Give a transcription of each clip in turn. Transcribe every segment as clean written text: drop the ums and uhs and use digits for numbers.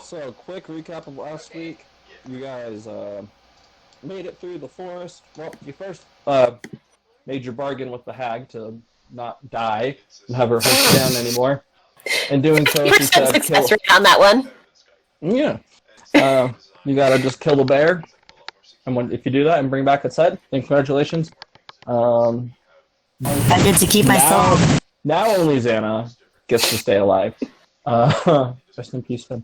So, quick recap of last week. You guys made it through the forest. Well, you first made your bargain with the hag to not die and have her hunt you down anymore. In doing so, she said, success rate on that one. Yeah. You gotta just kill the bear. And if you do that and bring back its head, then congratulations. I get to keep my soul. Now only Xana gets to stay alive. Rest in peace, Finn.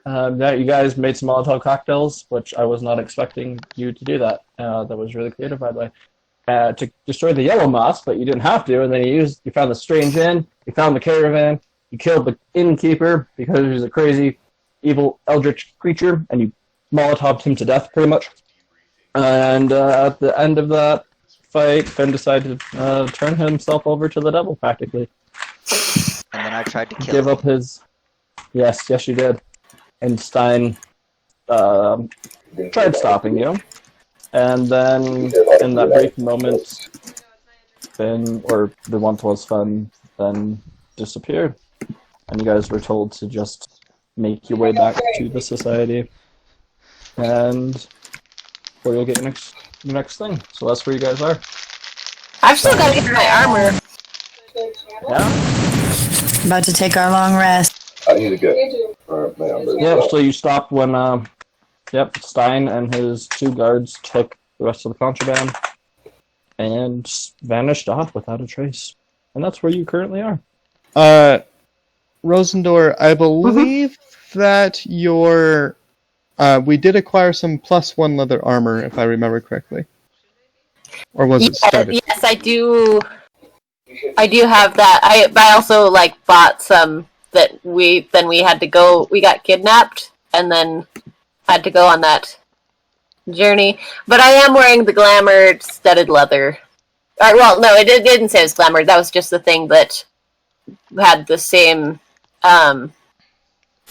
Now you guys made some Molotov cocktails, which I was not expecting you to do that. That was really creative, by the way. To destroy the yellow moss, but you didn't have to. And then you found the strange inn, you found the caravan, you killed the innkeeper because he was a crazy, evil, eldritch creature, and you Molotoved him to death, pretty much. And at the end of that fight, Finn decided to turn himself over to the devil, practically. And then I tried to kill Give him. up his... Yes, you did. And Stein tried stopping you. And then, in that brief moment, Finn, or the once was Finn, then disappeared. And you guys were told to just make your way back to the society. And where you'll get your next thing. So that's where you guys are. I've still got to get my armor. Yeah? About to take our long rest. I need to get my armor. Yep, so you stopped when, Stein and his two guards took the rest of the contraband and vanished off without a trace. And that's where you currently are. Rosendor, I believe that your... we did acquire some +1 leather armor, if I remember correctly. Or was it studded? Yes, I do. I do have that. I also bought some that we had to go. We got kidnapped and then had to go on that journey. But I am wearing the glamored studded leather. Well, no, it didn't say it was glamored. That was just the thing that had the same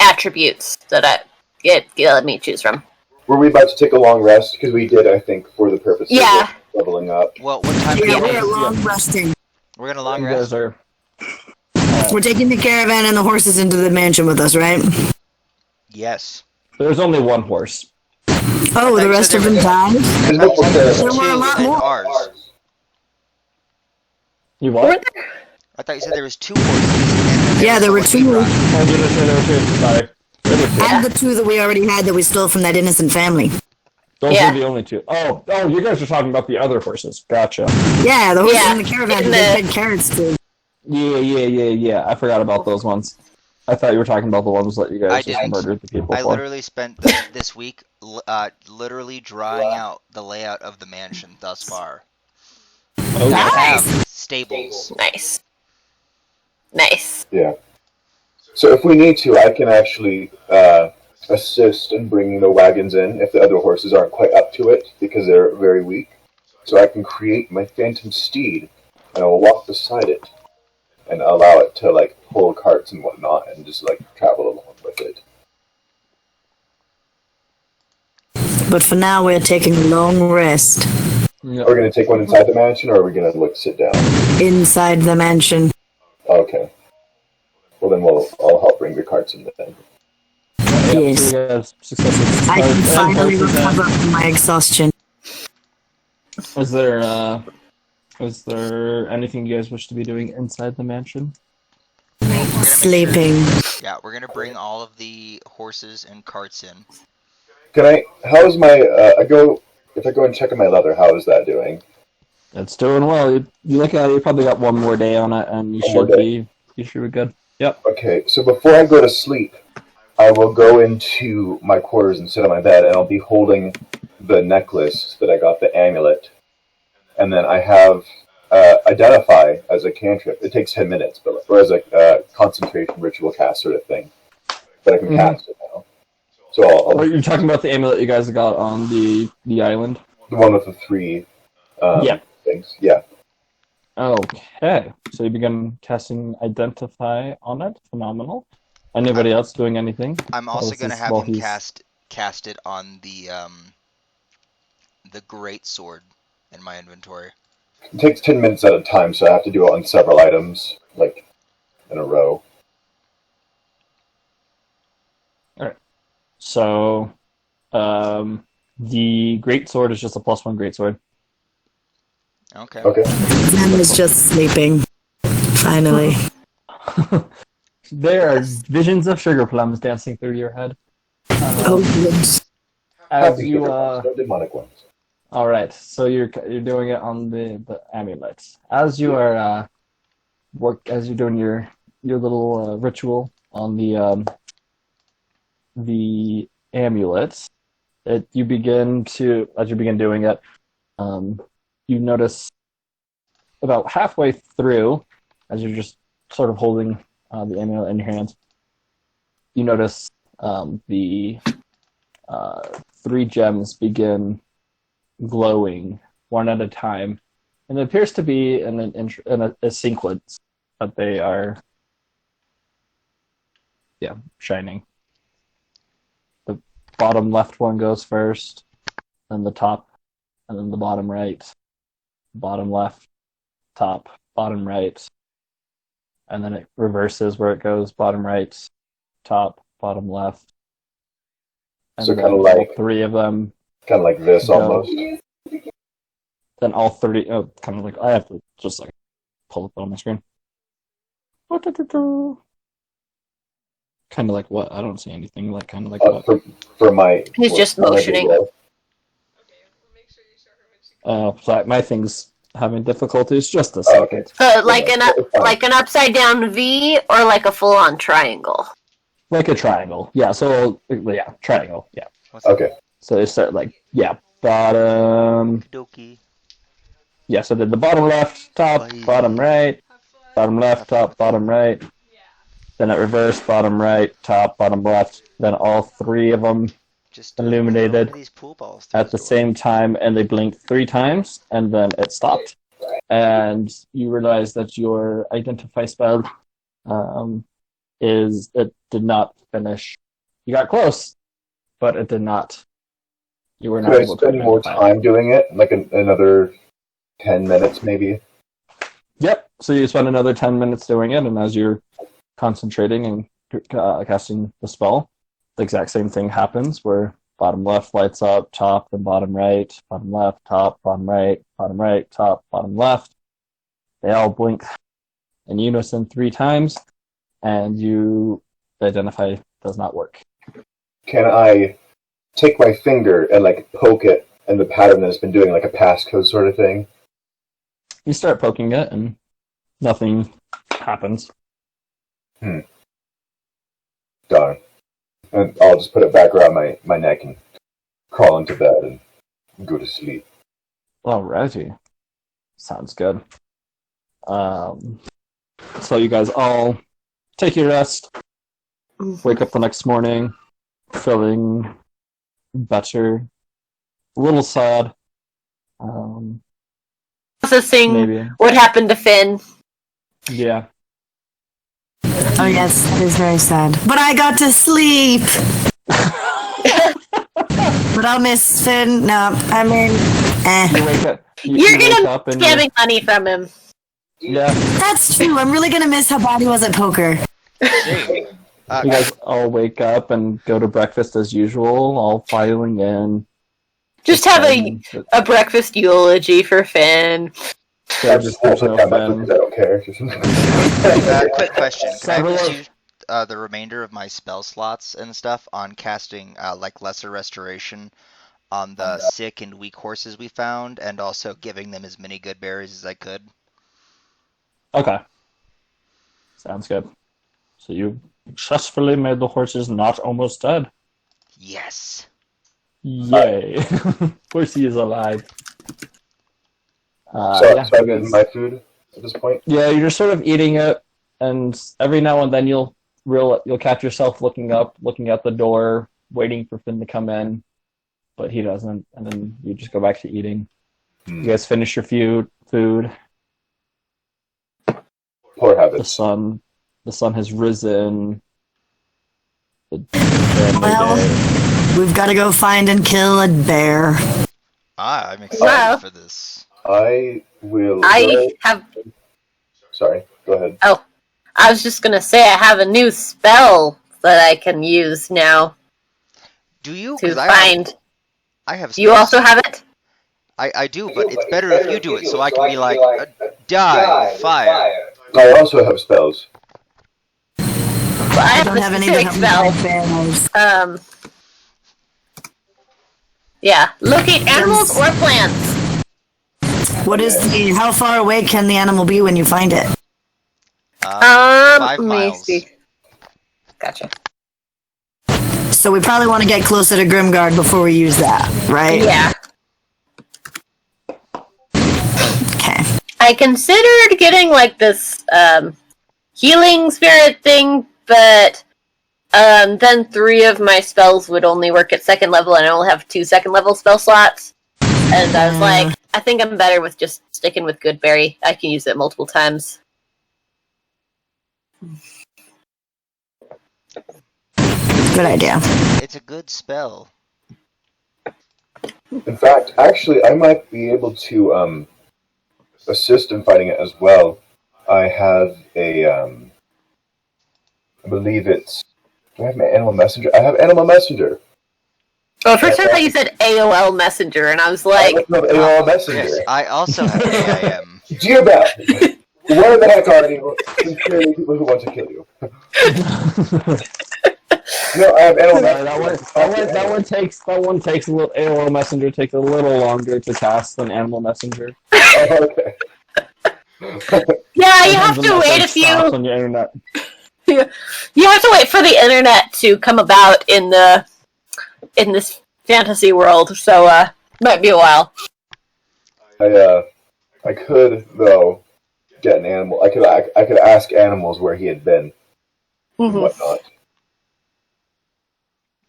attributes that it let me choose from. Were we about to take a long rest? Because we did, I think, for the purpose of leveling up. Well, what time Yeah, we're long resting. We're gonna long You rest. guys are... We're taking the caravan and the horses into the mansion with us, right? Yes. There's only one horse. Oh, the rest of them died? There's no point there. There were a lot more. Ours. You what? I thought you said there was 2 horses. And Yeah, there were was 2. one we brought. Oh, you didn't say there were two. Sorry. There were two. And the 2 that we already had that we stole from that innocent family. Those Yeah. are the only 2. Oh, you guys are talking about the other horses. Gotcha. Yeah, the horses Yeah, in the caravan in that the- they fed carrots to. Yeah. I forgot about those ones. I thought you were talking about the ones that you I guys just didn't. murdered the people I for. literally spent this week literally drawing out the layout of the mansion thus far. Oh, We Nice. have stables. Nice. Yeah. So if we need to, I can actually assist in bringing the wagons in if the other horses aren't quite up to it because they're very weak. So I can create my phantom steed and I'll walk beside it and allow it to pull carts and whatnot and just travel along with it. But for now, we're taking a long rest Yeah. Are we going to take one inside the mansion or are we going to sit down? inside the mansion. Okay. Well then I'll help bring the carts in then. Yes. So you guys successfully I can started and finally posted that. recover from my exhaustion. Is there anything you guys wish to be doing inside the mansion? Sleeping. Yeah, we're gonna bring all of the horses and carts in. How is my, if I go and check on my leather, how is that doing? It's doing well. You look at it, you probably got one more day on it, and you should be good. Yep. Okay, so before I go to sleep, I will go into my quarters and sit on my bed, and I'll be holding the necklace that I got, the amulet. And then I have Identify as a cantrip. It takes 10 minutes, or as a concentration ritual cast sort of thing. But I can cast it now. So Are you talking about the amulet you guys got on the island? the one with the 3 things. Yeah. Okay. So you begin casting Identify on it. Phenomenal. Anybody else doing anything? I'm also gonna have while him he's- cast it on the great sword in my inventory. It takes 10 minutes at a time, so I have to do it on several items, in a row. So, the great sword is just a +1 great sword. Okay. Okay. Zen is just sleeping. Finally. There are visions of sugar plums dancing through your head. Oh, good. As Happy you sugar ones, no demonic ones. all right, so you're doing it on the amulets. As you are as you're doing your little ritual on the amulets, you begin doing it. You notice about halfway through, as you're just sort of holding the amulet in your hands, you notice the 3 gems begin glowing one at a time, and it appears to be in a sequence, but they are, shining. The bottom left one goes first, then the top, and then the bottom right, bottom left, top, bottom right, and then it reverses where it goes bottom right, top, bottom left, and So then kinda all like- 3 of them. Kind of like this, Go. almost. Then all 30, kind of like, I have to just like pull it on my screen. Kind of like what? I don't see anything. Like kind of like what? For my... He's just for my motioning. video. Sorry, my thing's having difficulties. Just a second. So like an upside down V or like a full on triangle. Like a triangle. Yeah. So yeah, triangle. Yeah. Okay. So they start like bottom. Dokie. Yeah. So then the bottom left, top, bottom right, bottom left, top, bottom right. Then it reversed, bottom right, top, bottom left. Then all 3 of them Just illuminated these pool balls at the same time, and they blinked 3 times, and then it stopped. And you realize that your identify spell it did not finish. You got close, but it did not. You were not Could I able to spend more identify. time doing it? Like another 10 minutes, maybe? Yep. So you spend another 10 minutes doing it, and as you're concentrating and casting the spell, the exact same thing happens where bottom left lights up, top, then bottom right, bottom left, top, bottom right, top, bottom left. They all blink in unison 3 times, and the identify does not work. Can I take my finger and like poke it in the pattern that it's been doing, like a passcode sort of thing? You start poking it, and nothing happens. Darn. And I'll just put it back around my neck and crawl into bed and go to sleep. Alrighty. Sounds good. So you guys all take your rest, wake up the next morning, feeling better, a little sad. Processing Maybe. what happened to Finn. Yeah. Oh, yes, that is very sad. But I got to sleep! But I'll miss Finn. No, I mean, You wake up. You're you wake gonna up be and scamming money from him. yeah. That's true. I'm really gonna miss how bad he was at poker. You guys all wake up and go to breakfast as usual, all filing in. Just have a breakfast eulogy for Finn. I just there's look no at my Finn. food because I don't care. Quick question. Can I Several just of- use the remainder of my spell slots and stuff on casting like lesser restoration on the sick and weak horses we found, and also giving them as many good berries as I could? Okay. Sounds good. So you successfully made the horses not almost dead. Yes. Yay. Horsey is alive. So yeah, I've you eaten guys- my food at this point. Yeah, you're just sort of eating it, and every now and then you'll catch yourself looking out the door, waiting for Finn to come in, but he doesn't, and then you just go back to eating. You guys finish your food. Poor The habits. sun has risen. Well, we've got to go find and kill a bear. I'm excited Wow. for this. I will. I have. Sorry, go ahead. Oh, I was just gonna say I have a new spell that I can use now. Do you? to 'Cause find. I have You spells. also have it? I do, but it's better if you do it, so I can be like, die, fire. I also have spells. Well, I I have don't the have any that specific help me spell. find bears. Yeah. Locate animals or plants. What is the? How far away can the animal be when you find it? 5 let me miles. see. Gotcha. So we probably want to get closer to Grimgard before we use that, right? Yeah. Okay. I considered getting like this healing spirit thing, but then 3 of my spells would only work at 2nd level, and I only have 2 2nd level spell slots. And I was like, I think I'm better with just sticking with Goodberry. I can use it multiple times. Good idea. It's a good spell. In fact, actually, I might be able to assist in fighting it as well. I have a, I believe it's. Do I have my Animal Messenger? I have Animal Messenger. Well, first I thought you said AOL Messenger, and I was like, I have Animal Messenger. Yes, I also have AIM. Dear Beth, where the heck are you? Sincerely, people who want to kill you. No, I have Animal Messenger. That one takes a little. AOL Messenger takes a little longer to cast than Animal Messenger. Oh, okay. yeah, you have Sometimes the to wait message a stops few. on your internet. You have to wait for the internet to come about in this fantasy world, so might be a while. I could though get an animal. I could ask animals where he had been and whatnot.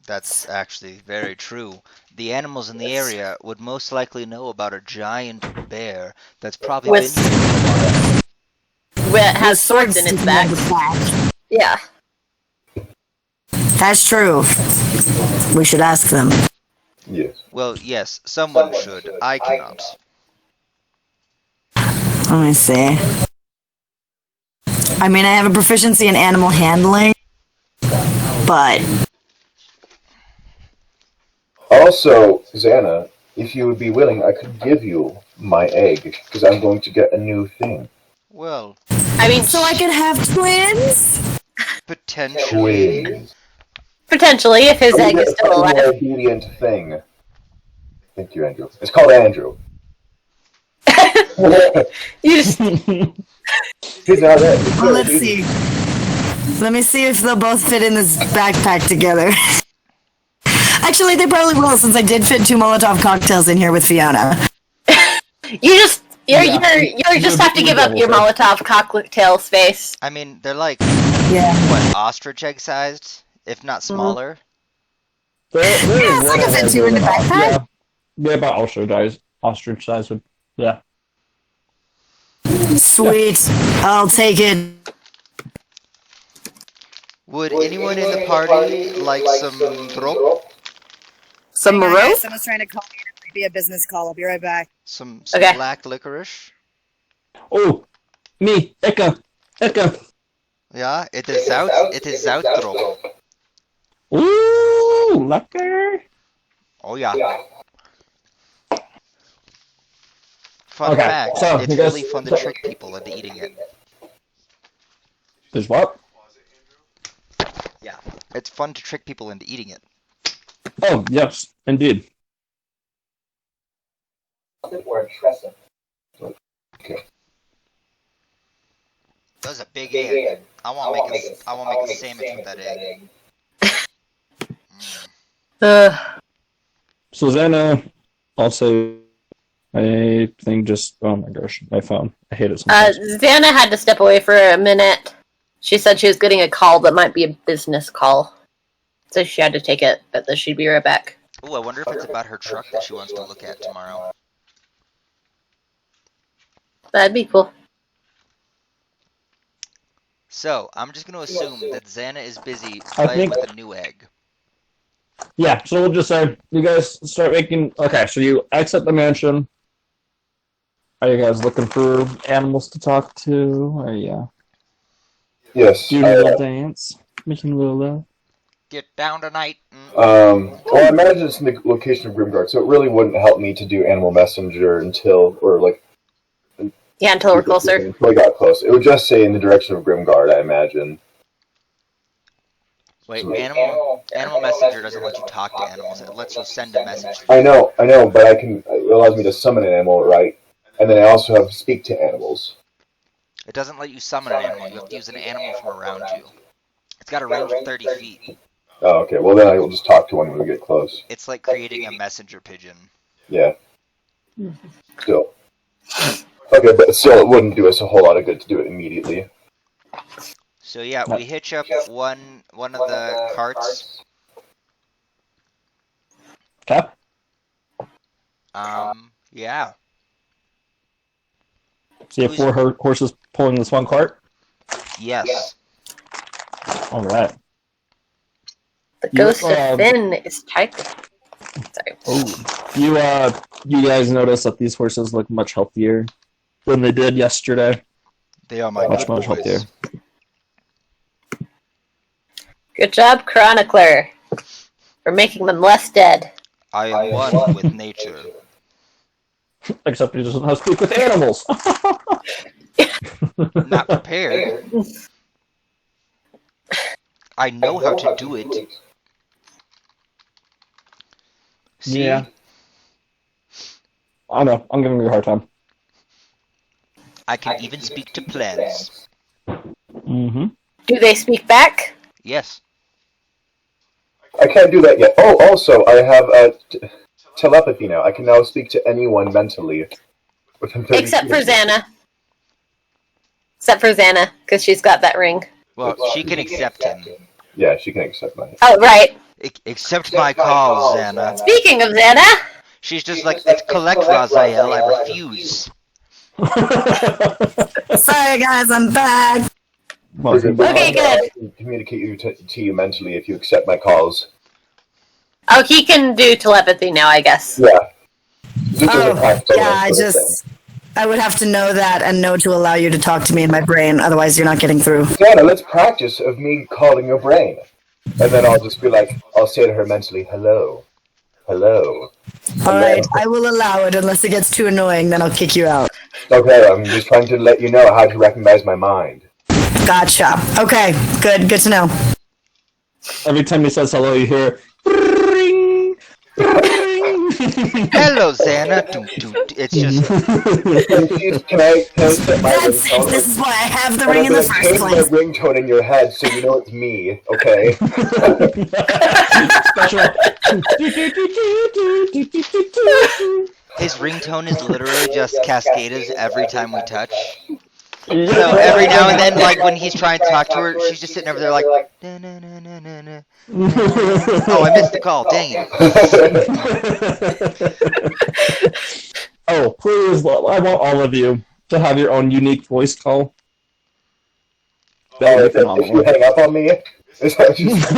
That's actually very true. The animals in the area would most likely know about a giant bear that's probably With- been here. It has swords in its back. Yeah. That's true. We should ask them. Yes. Well, yes, someone should. I cannot. Let me see. I mean, I have a proficiency in animal handling, but Also, Xana, if you would be willing, I could give you my egg because I'm going to get a new thing. Well, I mean, so I could have twins. potentially. Twins. potentially, if his egg is still A more alive. obedient thing. Thank you, Andrew. It's called Andrew. You just He's not there. Well, let's see. Let me see if they'll both fit in this backpack together. Actually, they probably will, since I did fit 2 Molotov cocktails in here with Fiona. you just have to give up your Molotov cocktail space. I mean, they're like, Yeah. what, ostrich egg sized? If not smaller? Yeah, so I can fit 2 in the backpack. Yeah, about ostrich size would. Yeah. Sweet. I'll take it. Would anyone in the party like some drop? Some Hang on, rope? guys, someone's trying to call me. It might be a business call. I'll be right back. Some Okay. black licorice? Oh, me, Eka. Yeah, it is Zoutdrop. Ooh, lekker. Oh yeah. Fun Okay, fact, so it's you guys- really fun to trick people into eating it. There's what? Yeah, it's fun to trick people into eating it. Oh, yes, indeed. That's a big egg. I want to make a sandwich with that egg. So Xana, also, I think just, oh my gosh, my phone. I hate it sometimes. Xana had to step away for a minute. She said she was getting a call that might be a business call. So she had to take it, but then she'd be right back. Ooh, I wonder if it's about her truck that she wants to look at tomorrow. That'd be cool. So, I'm just going to assume that Xana is busy playing with a new egg. Yeah, so we'll just say, you guys start making, okay, so you exit the mansion. Are you guys looking for animals to talk to? Or yeah, Yes. doing a little dance, making a little love? Get down tonight. Well, I imagine it's in the location of Grimguard, so it really wouldn't help me to do Animal Messenger until until we're closer. Until I got close. It would just say in the direction of Grimguard, I imagine. Wait, Animal Messenger doesn't let you talk to animals. It lets you send a message. I know, but it allows me to summon an animal, right? And then I also have speak to animals. It doesn't let you summon an animal. You have to use an animal from around you. It's got a range of 30 feet. Oh, okay. Well, then I will just talk to one when we get close. It's like creating a messenger pigeon. Yeah. Still. Okay, but still, it wouldn't do us a whole lot of good to do it immediately. So yeah, we hitch up one of the carts. Okay. Yeah. So you have four horses pulling this one cart? Yes. All right. The ghost of Finn is typing. Sorry. Oh, you guys notice that these horses look much healthier than they did yesterday. They are my much good boys. healthier. Good job, Chronicler, for making them less dead. I am one with nature. Except he doesn't know how to speak with animals. Not prepared. I know how to do it. See? Yeah. I know. I'm giving you a hard time. I can even speak to plants. Mm-hmm. Do they speak back? Yes. I can't do that yet. Oh, also, I have telepathy now. I can now speak to anyone mentally. Within 30 Except for feet. Xana. Except for Xana, because she's got that ring. Well, she can accept him. Yeah, she can accept mine. Oh, right. Accept my call, Xana. Speaking of Xana, She's just like, it's collect, Raziel, I refuse. Sorry, guys, I'm back. Okay, good. I can communicate to you mentally if you accept my calls. oh, he can do telepathy now, I guess. Yeah. This is a Oh, practical yeah, sort of thing. I would have to know that and know to allow you to talk to me in my brain, otherwise you're not getting through. Dana, let's practice of me calling your brain. And then I'll just be like, I'll say to her mentally, hello. Hello. Alright, I will allow it unless it gets too annoying, then I'll kick you out. Okay, I'm just trying to let you know how to recognize my mind. Gotcha. Okay, good to know. Every time he says hello, you hear ring, ring. Hello, Xana. It's just, Can I set my That's it, ringtone? this is why I have the And ring I'm in the gonna first change my place. ringtone in your head so you know it's me, okay? his ringtone is literally just Cascadas every time we touch. So every now and then, like when he's trying to talk to her, she's just sitting over there like, na, na, na, na, na, na. Oh, I missed the call. Dang it. Oh, please, I want all of you to have your own unique voice call. That would be If you phenomenal. hang up on me, is that just...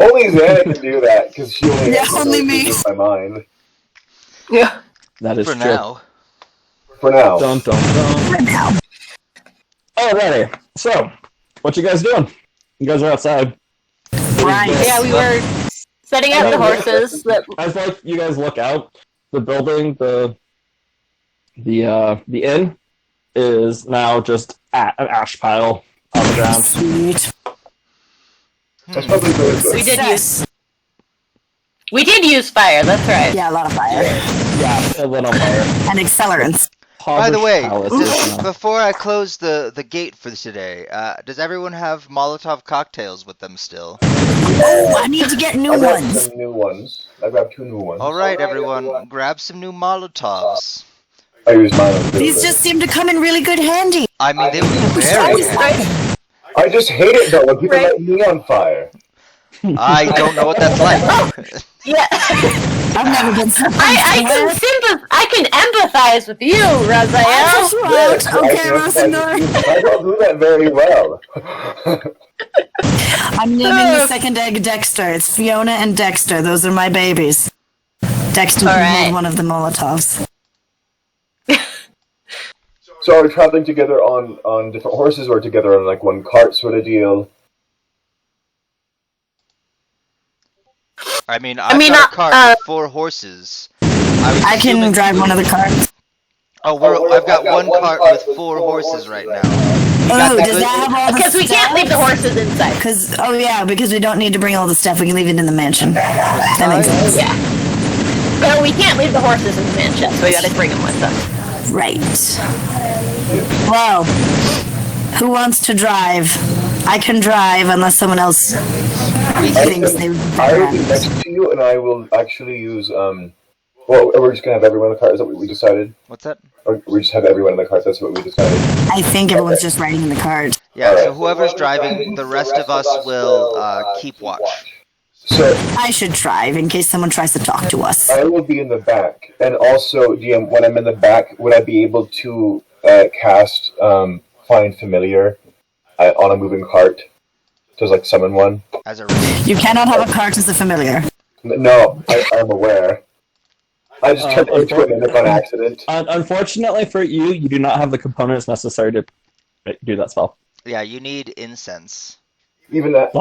only Xana can do that, because she only Yeah, has to only know me. my mind. Yeah. That is For true. now. For now. Dun, dun, dun. For now. Alrighty, so, what you guys doing? You guys are outside. Right. Yeah, we were setting out the horses. As like you guys look out, the building, the inn is now just an ash pile on the ground. Sweet. That's probably really good. We did use fire, that's right. Yeah, a lot of fire. Yeah, it lit on fire. And accelerants. By the way, Palace is, before I close the gate for today, does everyone have Molotov cocktails with them still? Oh, I need to get new I grabbed ones. some new ones. I grabbed 2 new ones. Alright, everyone, grab some new Molotovs. I used mine on the These building. just seem to come in really good handy. I mean, they would be We should very always handy. find I just hate it though when people Right. light me on fire. I don't know what that's like. Yeah. I've never been so I can empathize with you, Raziel. Right. Okay, Rosendor. I don't do that very well. I'm naming the second egg Dexter. It's Fiona and Dexter. Those are my babies. Dexter All can right. hold one of the Molotovs. So are we traveling together on different horses or together on like one cart sort of deal? I mean, I've mean, got a cart with 4 horses. I can drive one of the carts. Oh, I've got one cart with 4 horses right now. Oh, does that have all the Because we can't leave the horses inside. Because we don't need to bring all the stuff. We can leave it in the mansion. That makes sense. Yeah. But we can't leave the horses in the mansion, so we gotta bring them with us. Right. Well, who wants to drive? I can drive unless someone else thinks they would be I better will be at it. next to you, and I will actually use Well, we're just gonna have everyone in the cart. Is that what we decided? What's that? Or we just have everyone in the cart. That's what we decided. I think everyone's just riding in the cart. Yeah, Alright. so whoever's driving, the rest of us will keep watch. So I should drive in case someone tries to talk to us. I will be in the back, and also, DM, when I'm in the back, would I be able to cast Find Familiar on a moving cart? Just like summon one? As a You cannot have a cart as a familiar. No, I'm aware. I just turned into a mimic on accident. Unfortunately for you, you do not have the components necessary to do that spell. Yeah, you need incense. Even that,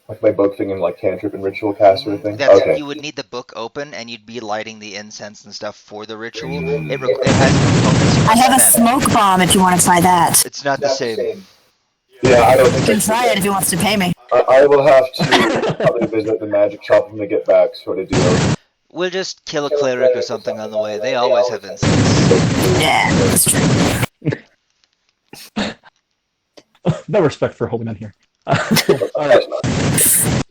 like my book thing and like cantrip and ritual cast sort of thing. That's Okay. You would need the book open, and you'd be lighting the incense and stuff for the ritual. It has components you I have a spend. smoke bomb if you want to try that. It's not the same. Yeah, I don't You think can try it if he wants to pay me. I will have to probably visit the magic shop when I get back, sort of deal. We'll just kill a cleric or something on the way. They always have incense. Yeah, that's true. No respect for holding on here. Alright.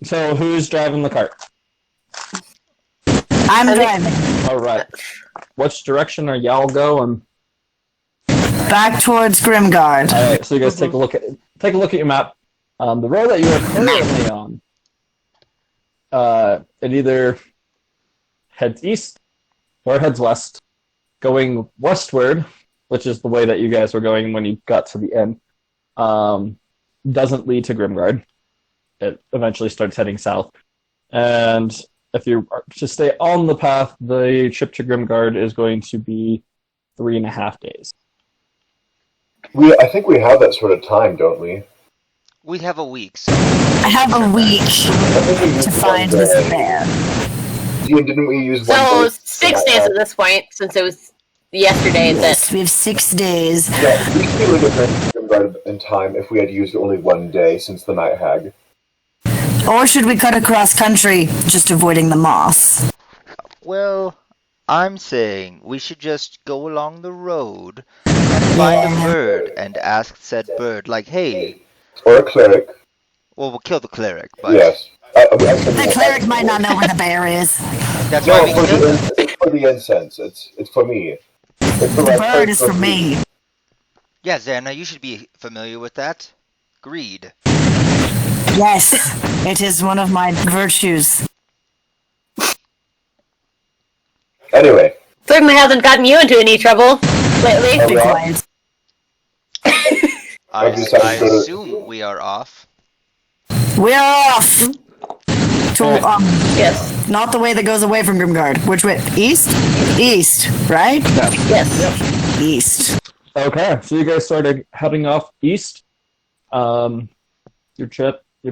So who's driving the cart? I'm driving. Alright. Which direction are y'all going? Back towards Grimgard. Alright, so you guys take a look at your map. The road that you are currently on, it either heads east or heads west. Going westward, which is the way that you guys were going when you got to the end, doesn't lead to Grimgard. It eventually starts heading south. And if you are to stay on the path, the trip to Grimgard is going to be 3.5 days. I think we have that sort of time, don't we? We have a week. So I have a week to find this bear. Didn't we use one So day? 6 days at this point, since it was yesterday Yes, that. we have 6 days. Yeah, we could really get Grimgard in time if we had used only one day since the Night Hag. Or should we cut across country, just avoiding the moss? well, I'm saying we should just go along the road and find a bird and ask said bird, like, hey, Or a cleric. well, we'll kill the cleric, but Yes. The cleric might not know where the bear is. that's why No, we for killed him. it's for the incense. It's for me. It's the The right bird place is for me. Yeah, Xana, you should be familiar with that. Greed. Yes, it is one of my virtues. Anyway, Certainly hasn't gotten you into any trouble lately. Be Yeah. quiet. I you decided to- assume we are off. We're off! To, Yes. not the way that goes away from Grimgard. Which way? East? East, right? Yes. East. Okay, so you guys started heading off east. Your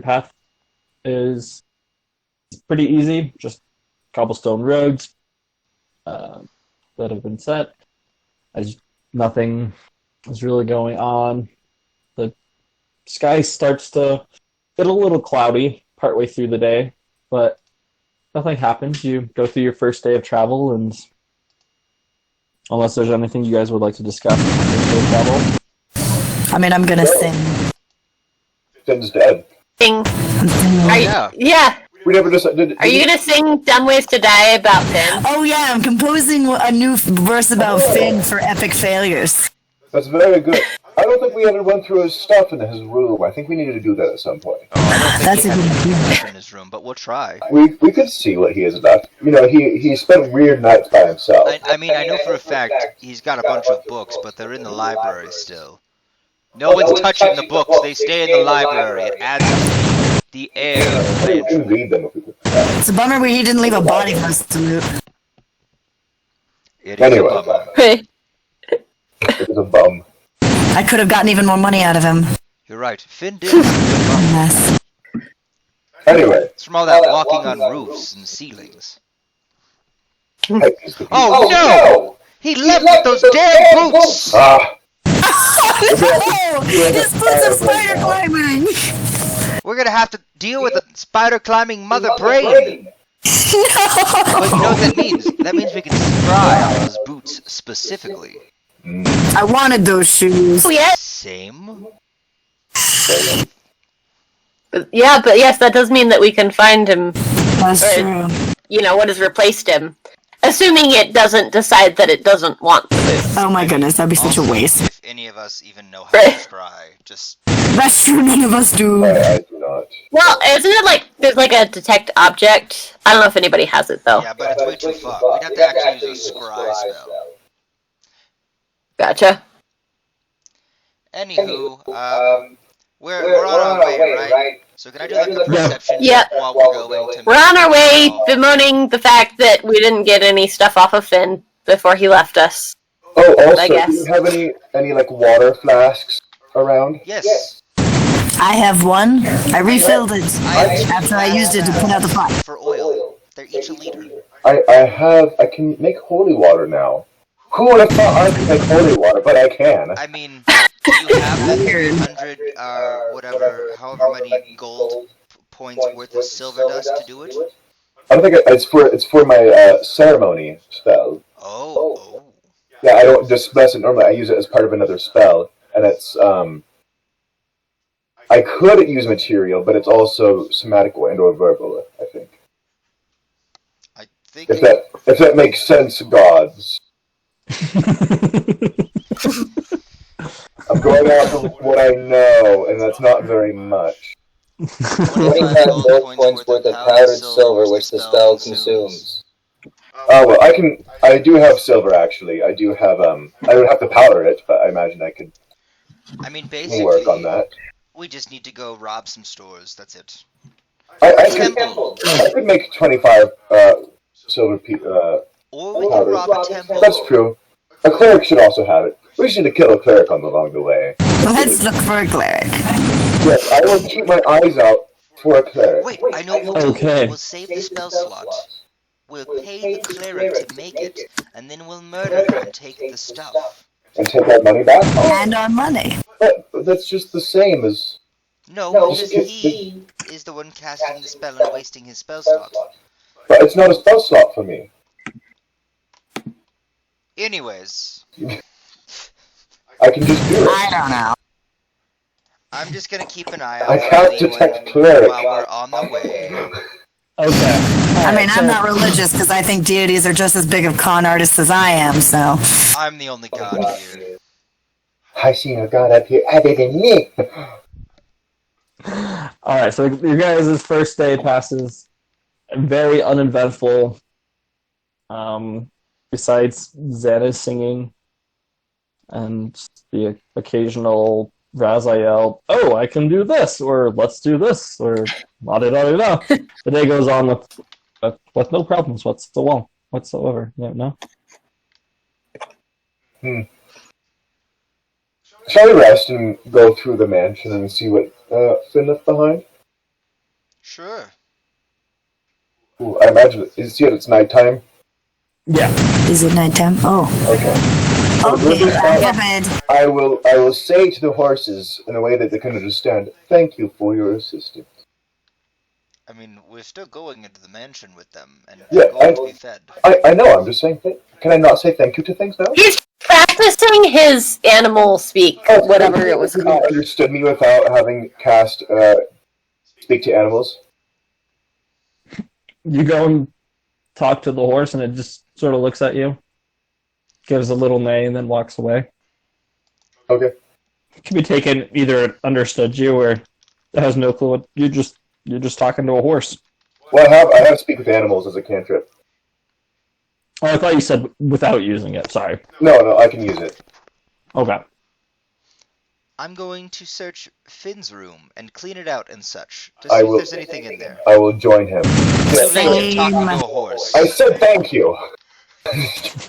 path is pretty easy, just cobblestone roads that have been set. As nothing is really going on. The sky starts to get a little cloudy partway through the day, but nothing happens. You go through your first day of travel, and unless there's anything you guys would like to discuss on your first day of travel. I mean, I'm gonna sing. Finn's dead. Sing. Are you, Yeah. yeah. We never decided. Are you gonna sing "Dumb Ways to Die" about Finn? Oh yeah, I'm composing a new verse about Finn for epic failures. That's very good. I don't think we ever went through his stuff in his room. I think we needed to do that at some point. Oh, I don't think That's he a has good any idea. stuff in his room, but we'll try. We could see what he has left. You know, he spent weird nights by himself. I mean, I know for a fact he's got a bunch of books, but they're in the library still. No one's touching the books, they stay in the library. It adds the air of We the can read them if we could. It's a bummer he didn't leave a body for us to loot. It is Anyway, a bummer. it was a bum. I could have gotten even more money out of him. You're right. Finn did. It's a bummer. Yes. Anyway. It's from all that walking on roofs and ceilings. Oh Oh no! He left with those damn boots! Ah. No! His boots are spider climbing! We're gonna have to deal with a spider climbing mother brain! No! But you know what that means? That means we can scry on those boots specifically. I wanted those shoes. Oh, yes. Same? Yeah, but yes, that does mean that we can find him. That's Or- true. You know, what has replaced him. Assuming it doesn't decide that it doesn't want the boots. Oh my goodness, that'd be such a waste. If any of us even know how to scry, just... That's true, none of us do. I do not. Well, isn't it like there's like a detect object? I don't know if anybody has it though. Yeah, but it's way too far. We'd have to actually use a scry spell. Gotcha. Anywho, we're on our way, right? So can I do like a perception Yeah. check while we're going to... We're on our way, bemoaning the fact that we didn't get any stuff off of Finn before he left us. Oh, also, I guess. do you have any like water flasks around? Yes. I have one. I refilled it I after I used it to put out the fire. for oil. They're each a liter. I can make holy water now. Who would have thought I could make holy water, but I can. I mean, you have the 300, whatever, however many gold points worth of silver dust to do it? I don't think it's for my ceremony spell. Oh. Yeah, I don't disperse it normally. I use it as part of another spell, and it's I could use material, but it's also somatic and/or verbal. I think. I think... If that makes sense, gods. I'm going off of what I know, and that's not very much. 25 gold points worth of powdered silver, which the spell consumes. Oh well, I do have silver actually. I do have I would have to powder it, but I imagine I could I mean, basically, work on that. we just need to go rob some stores, that's it. I Temple. could make 25 silver Or we can rob a temple. That's true. A cleric should also have it. We should kill a cleric along the way. Let's look for a cleric. Yes, I will keep my eyes out for a cleric. Wait, I know what we'll Okay. do. We'll save the spell slot. We'll pay the cleric to make it, and then we'll murder him and take the stuff. And take that money back? And our money. But that's just the same as... No, because he is the one casting the spell and wasting his spell slot. But it's not a spell slot for me. Anyways, I can just do I it. don't know. I'm just gonna keep an eye out I for can't anyone detect cleric. while we're on the way. Okay. I mean, I'm not religious because I think deities are just as big of con artists as I am, so. I'm the only god here. I seen a god up here other than me. Alright, so your guys' first day passes very uneventful. Besides Xana's singing and the occasional Raziel, oh, I can do this, or let's do this, or la-da-da-da-da. The day goes on with no problems whatsoever. Yeah, no? Shall we rest and go through the mansion and see what Finn left behind? Sure. Ooh, I imagine it's nighttime. Yeah. Is it nighttime? Oh. Okay. Okay, I have it. I will say to the horses in a way that they can understand, thank you for your assistance. I mean, we're still going into the mansion with them, and Yeah, they're going to be fed. I know, I'm just saying, can I not say thank you to things now? He's practicing his animal speak, whatever it was You called. understood me without having cast speak to animals? You go and talk to the horse, and it just sort of looks at you, gives a little neigh, and then walks away. Okay. It can be taken either it understood you or it has no clue what you're just talking to a horse. Well, I have speak with animals as a cantrip. Oh, I thought you said without using it. Sorry. No, I can use it. Okay. I'm going to search Finn's room and clean it out and such, to I see will- if there's anything in there. I will join him. So now you're Same. talking to a horse. I said thank you. Take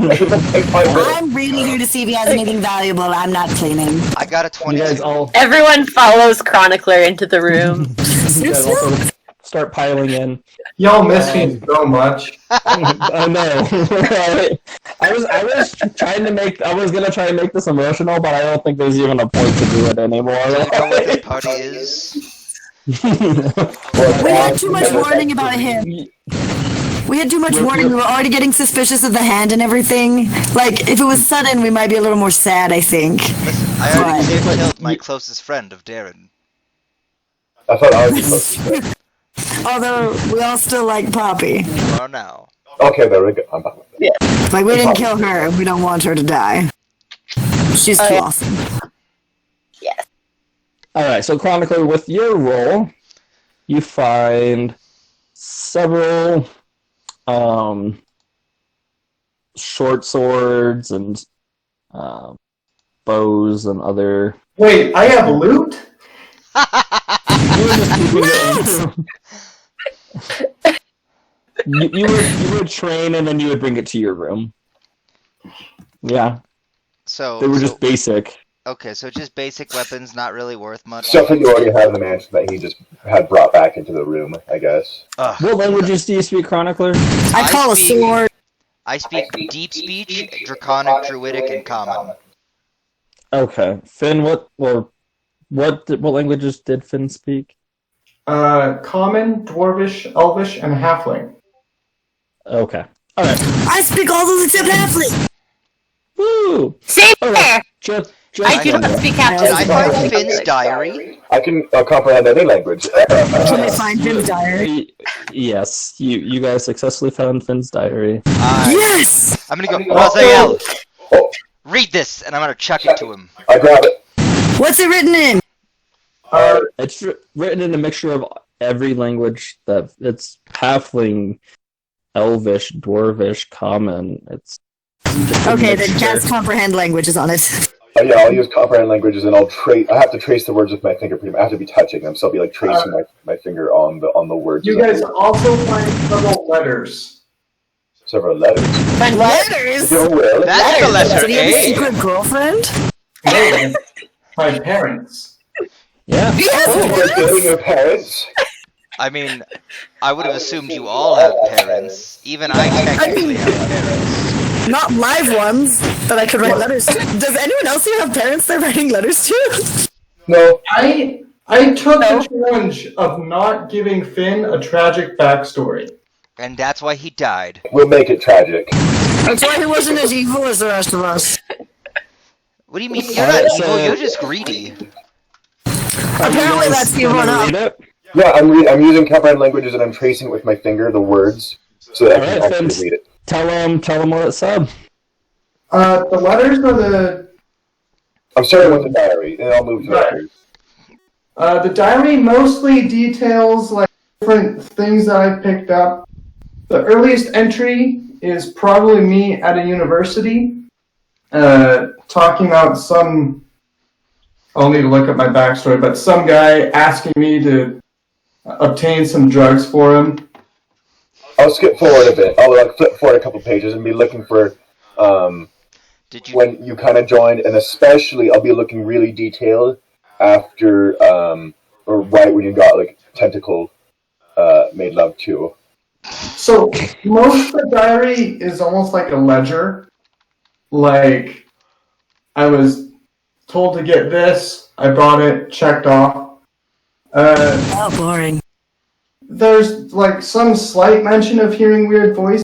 my word. I'm reading here to see if he has anything valuable. I'm not cleaning. I got a You 22. guys all Everyone follows Chronicler into the room. you guys all sort of start piling in. Y'all miss me so much. I know. I was gonna try and make this emotional, but I don't think there's even a point to do it anymore. Do you know what this party is? We had too much warning about him. We had too much warning. We were already getting suspicious of the hand and everything. Like, if it was sudden, we might be a little more sad, I think. Listen, I already killed my closest friend of Darren. I thought I was. Although, we all still like Poppy. Oh no. Okay, there we go. I'm back. Like, we didn't kill her, and we don't want her to die. She's too awesome. Yes. Alright, so Chronicler, with your roll, you find several short swords and bows and other... Wait, I have loot? You would train and then you would bring it to your room. Yeah. So They were just basic. Okay, so just basic weapons, not really worth much. Stuff that you already have in the mansion that he just had brought back into the room, I guess. Ugh. What languages do you speak, Chronicler? I call a sword. I speak deep speech, draconic, druidic, and common. Okay. Finn, what languages did Finn speak? Common, Dwarvish, Elvish, and Halfling. Okay. Alright. I speak all those except Halfling. Woo! Same Okay. there. Just I do not speak half Did I find Finn's diary? I can comprehend any language. Can I find Finn's diary? Yes, you guys successfully found Finn's diary. Yes! I'm gonna go, Raziel, read this, and I'm gonna chuck it to him. I grab it. What's it written in? It's written in a mixture of every language that it's halfling, elvish, dwarvish, common. It's just a Okay, then mixture. cast comprehend languages on it. Yeah, I'll use comprehend languages, and I have to trace the words with my finger. I have to be touching them, so I'll be like tracing my finger on the words. You guys also find several letters. Several letters. Find Letters? Your will. That's the letter Did he have a A. secret girlfriend? No, my parents. Yeah. Oh, you're getting your parents. I mean, I would have assumed you all have parents. Even I technically have parents. Not live ones that I could write letters to. Does anyone else here have parents they're writing letters to? No. I took the challenge of not giving Finn a tragic backstory. And that's why he died. We'll make it tragic. That's why he wasn't as evil as the rest of us. What do you mean? You're not evil, you're just greedy. Apparently that's evil enough. Read it? Yeah, I'm using comprehend languages, and I'm tracing with my finger the words so that I can Alright, actually Finn. read it. Tell him what it said. The letters are the... I'm starting with the diary, and I'll move to Right. letters. The diary mostly details like different things that I've picked up. The earliest entry is probably me at a university, talking about some... I'll need to look up my backstory, but some guy asking me to obtain some drugs for him. I'll skip forward a bit. I'll flip forward a couple pages and be looking for Did you? when you kind of joined, and especially I'll be looking really detailed after or right when you got like tentacle made love to. So most of the diary is almost like a ledger. Like, I was told to get this, I brought it, checked off. Oh, boring. There's like some slight mention of hearing weird voices,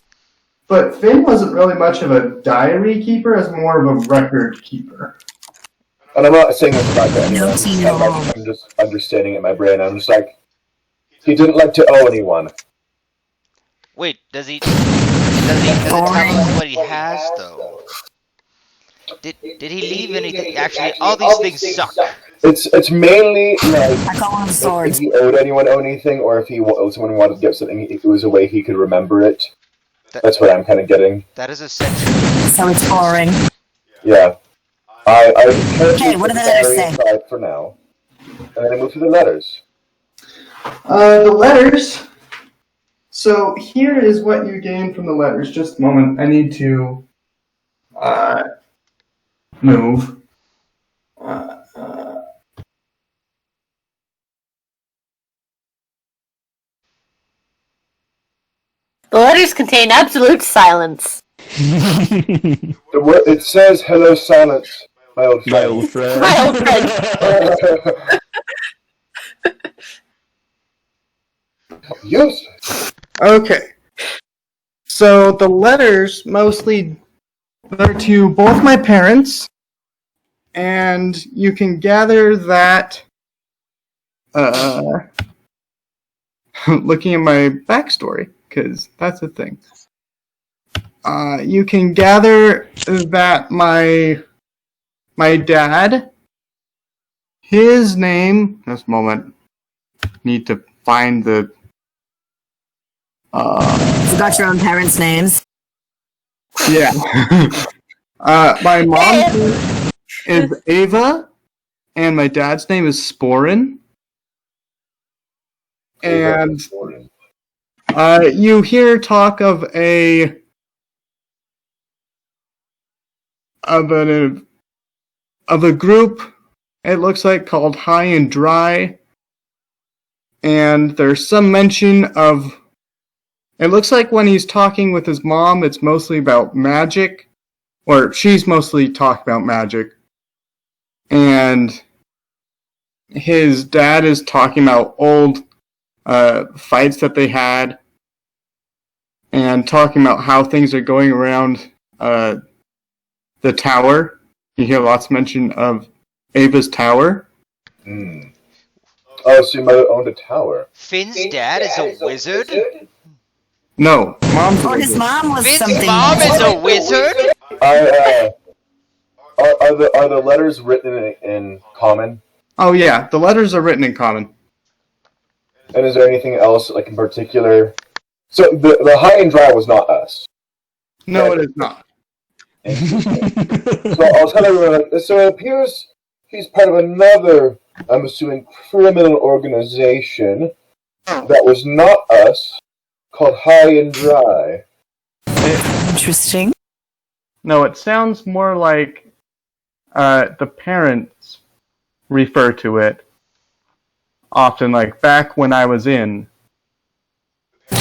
but Finn wasn't really much of a diary keeper, as more of a record keeper. And I'm not saying this about that. No teen at all. I'm just understanding it in my brain. I'm just like, he didn't like to owe anyone. Wait, does it tell us what he has though? Did he leave anything? Actually, all these things suck. It's mainly like I call them if swords. he owed anyone anything, or if someone wanted to get something, it was a way he could remember it. That's what I'm kind of getting. That is essential. So it's boring. Yeah. I Okay, what do the letters say? aside for now, and then I move to the letters. The letters. So here is what you gain from the letters. Just a moment. I need to move. The letters contain absolute silence. It says, "Hello, silence, my old friend." My old friend. My old friend. Yes. Okay. So the letters mostly are to both my parents, and you can gather that looking at my backstory, because that's a thing. You can gather that my dad, his name. Just a moment. Need to find the. Forgot your own parents' names. Yeah. My mom's name is Ava, and my dad's name is Sporin. And you hear talk of a group, it looks like, called High and Dry, and there's some mention of, it looks like when he's talking with his mom, it's mostly about magic, or she's mostly talking about magic, and his dad is talking about old fights that they had, and talking about how things are going around the tower. You hear lots of mention of Ava's tower. Mm. Oh, so your mother owned a tower. Finn's dad is a wizard? No, mom's a Or his wizard. mom was Finn's something. mom is a wizard? Are the letters written in common? Oh yeah, the letters are written in common. And is there anything else, like, in particular? So the High and Dry was not us. No, it is not. So I'll tell everyone, so it appears he's part of another, I'm assuming, criminal organization that was not us, called High and Dry. Interesting. No, it sounds more like the parents refer to it often, like back when I was in. The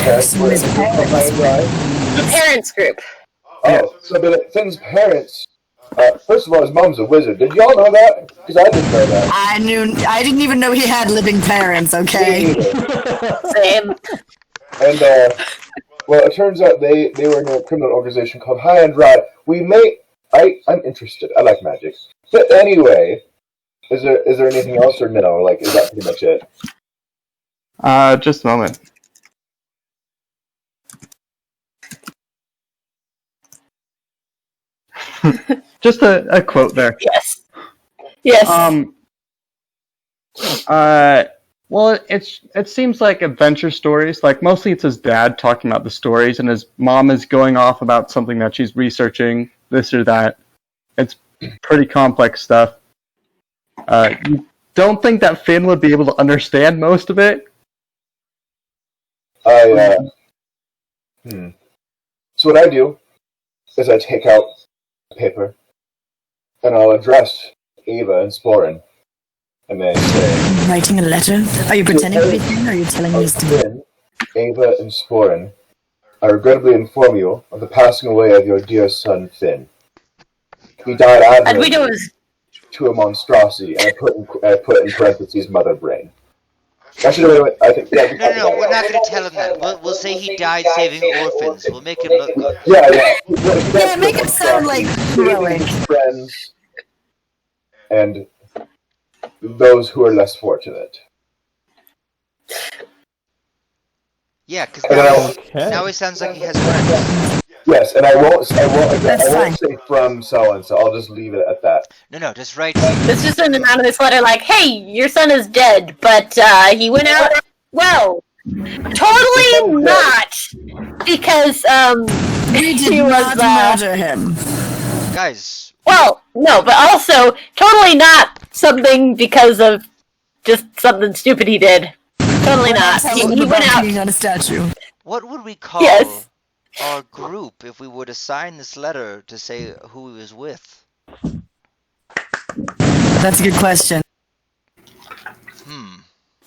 parents group. Oh, so but Finn's parents, first of all, his mom's a wizard. Did y'all know that? Because I didn't know that. I didn't even know he had living parents, okay? Same. And, well, it turns out they were in a criminal organization called High and Dry. I'm interested. I like magic. But anyway, is there anything else, or no? Like, is that pretty much it? Just a moment. Just a quote there. Yes. Yes. Well, it seems like adventure stories. Like, mostly it's his dad talking about the stories, and his mom is going off about something that she's researching, this or that. It's pretty complex stuff. You don't think that Finn would be able to understand most of it? So what I do is I take out paper, and I'll address Ava and Sporin, and then say, Writing a letter? Are you pretending to be Finn, or are you telling me this to me? Finn, Ava, and Sporin, I regrettably inform you of the passing away of your dear son, Finn. He died And we know his... to a monstrosity, and I put in parentheses mother brain. Actually, I think... Yeah, No, we're not going to tell him that. We'll say he died saving orphans. We'll make him look good. Yeah. Yeah, make it sound like heroic. Friends and those who are less fortunate. Yeah, because now he sounds like he has friends. Yes, and I won't say from so-and-so. I'll just leave it at that. No, just write... It's just an anonymous letter like, hey, your son is dead, but he went out... Well, totally not! Because, We did he was, not murder him. Guys... Well, no, but also, totally not something because of just something stupid he did. Totally not. He went out... On a statue. What would we call our group if we would assign this letter to say who he was with? That's a good question.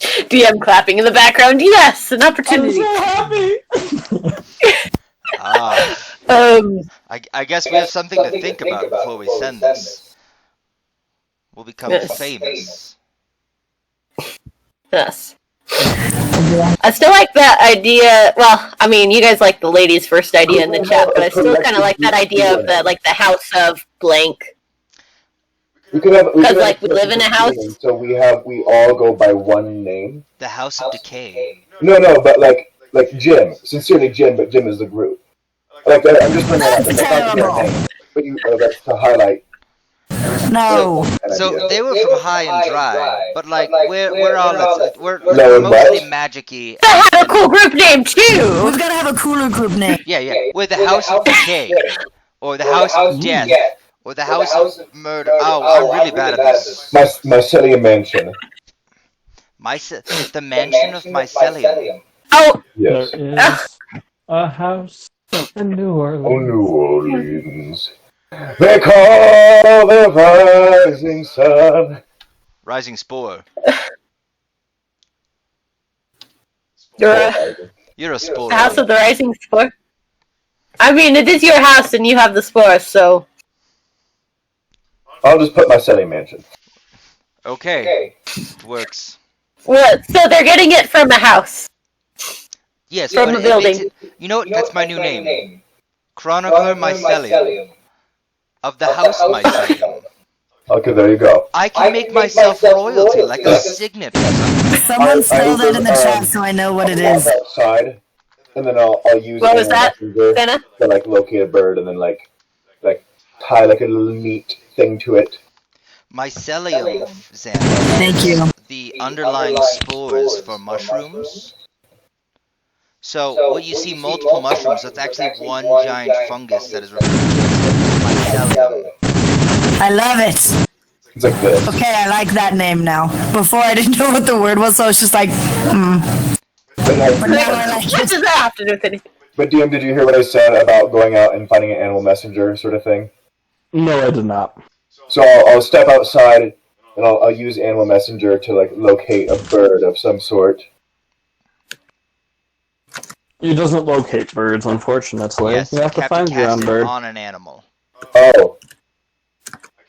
DM clapping in the background. Yes, an opportunity. I'm so happy. I guess we have something to think about before we send this. We'll become Yes. famous. Yes. I still like that idea. Well, I mean, you guys like the ladies' first idea in the chat, but I still kind of like that idea of the house of blank. Because like we live in a house. So we all go by one name. The House of Decay. No, but like Jim, sincerely Jim, but Jim is the group. Like I'm just bringing that up. That's That's not your terrible. name, but that's to highlight. No. So they were from High and Dry, but like we're all we're No, mostly what? magic-y. That had a cool group name too. We've got to have a cooler group name. Yeah. We're the House of Decay, or the House of Death, or the House of Murder. Oh, I'm really bad at this. Mycelium Mansion. The Mansion of Mycelium. Oh, Yes. There is a house in New Orleans. Oh, New Orleans. They call the rising sun. Rising Spore. You're a spore. the House of the Rising Spore. I mean, it is your house and you have the spores, so. I'll just put Mycelium Mansion. Okay. Works. What? So they're getting it from a house. Yes, From but the building. you know what? That's my new name. Chronicler Mycelium. Of the House Mycelium. Okay, there you go. I can make myself royalty, like a signet. Someone spell that in the chat so I know what it is. Outside, and then I'll use What it was that, Santa? to like locate a bird and then like tie like a little neat thing to it. Mycelium, Xander. Thank you. The underlying spores for mushrooms. So, when you see multiple mushrooms, that's actually one giant fungus that is referred to as mycelium. I love it. It's like this. Okay, I like that name now. Before I didn't know what the word was, so I was just like, But now I like What it. does that have to do with anything? But DM, did you hear what I said about going out and finding an animal messenger sort of thing? No, I did not. So I'll step outside and I'll use animal messenger to like locate a bird of some sort. It doesn't locate birds, unfortunately. Yes, you have to have find to your cast own it bird. on an animal. Oh.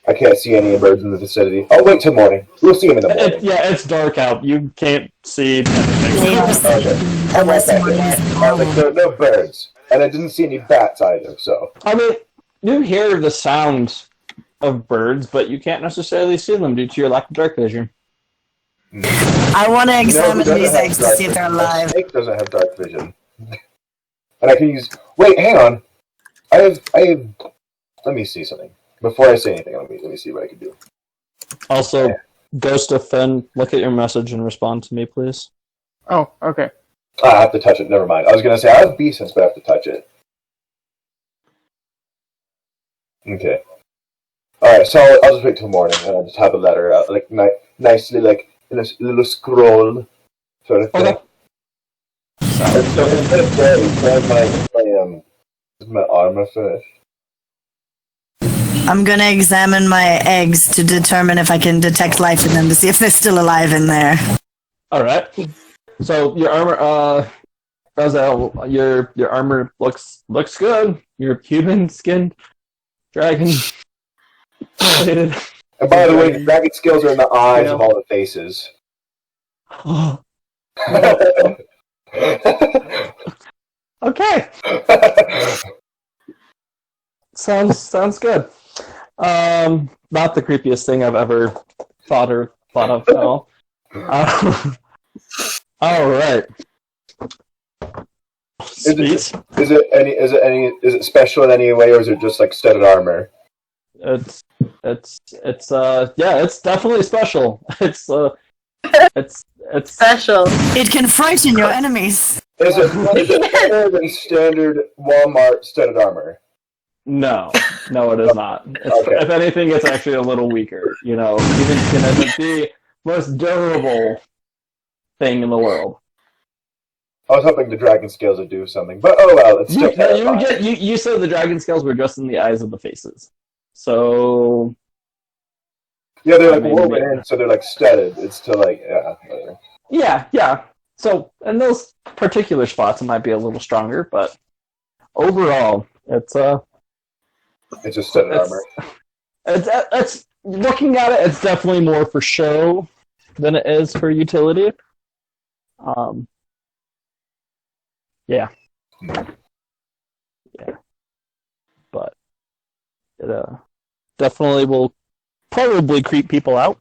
I can't see any birds in the vicinity. I'll wait till morning. We'll see them in the morning. It's dark out. You can't see anything. Okay. Unless Okay. someone is Like, there are no birds. And I didn't see any bats either, so. I mean, you hear the sound of birds, but you can't necessarily see them due to your lack of dark vision. I want to examine doesn't these have eggs to dark see if they're vision. alive. A snake doesn't have dark vision. And I can use... Wait, hang on. I have... Let me see something. Before I say anything, let me see what I can do. Also, Ghost of Finn, look at your message and respond to me, please. Oh, okay. I have to touch it. Never mind. I was going to say, I have B-sense, but I have to touch it. Okay. Alright, so I'll just wait till morning, and I'll just have a letter out, like, nicely, like, in a little scroll, sort of thing. Okay. And so instead of going, can I have my armor finished? I'm gonna examine my eggs to determine if I can detect life in them to see if they're still alive in there. Alright. So, your armor, Razel, your armor looks good. You're human-skinned, dragon related. And by the way, the dragon skills are in the eyes of all the faces. Okay. Sounds good. Not the creepiest thing I've ever thought of at all. All right. Is it special in any way, or is it just like studded armor? It's definitely special. It's Special. It can frighten your enemies. Is it better than standard Walmart studded armor? No, it is not. Okay. If anything, it's actually a little weaker. You know, even skin isn't the most durable thing in the world. I was hoping the dragon scales would do something, but oh well, it's still terrifying. You said the dragon scales were just in the eyes of the faces. So Yeah, they're like woven in, so they're like studded. It's to like, yeah. So in those particular spots, it might be a little stronger, but overall, It's It's just set in armor. it's looking at it. It's definitely more for show than it is for utility. Yeah, but it definitely will probably creep people out.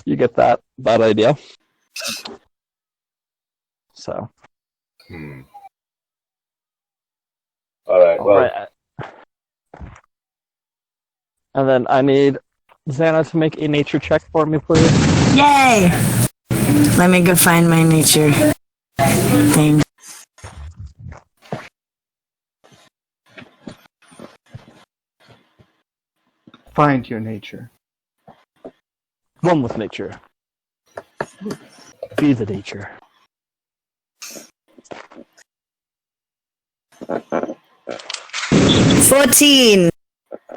You get that idea. So. All right. Well. Right. And then I need Xana to make a nature check for me, please. Yay! Let me go find my nature thing. Find your nature. One with nature. Be the nature. 14.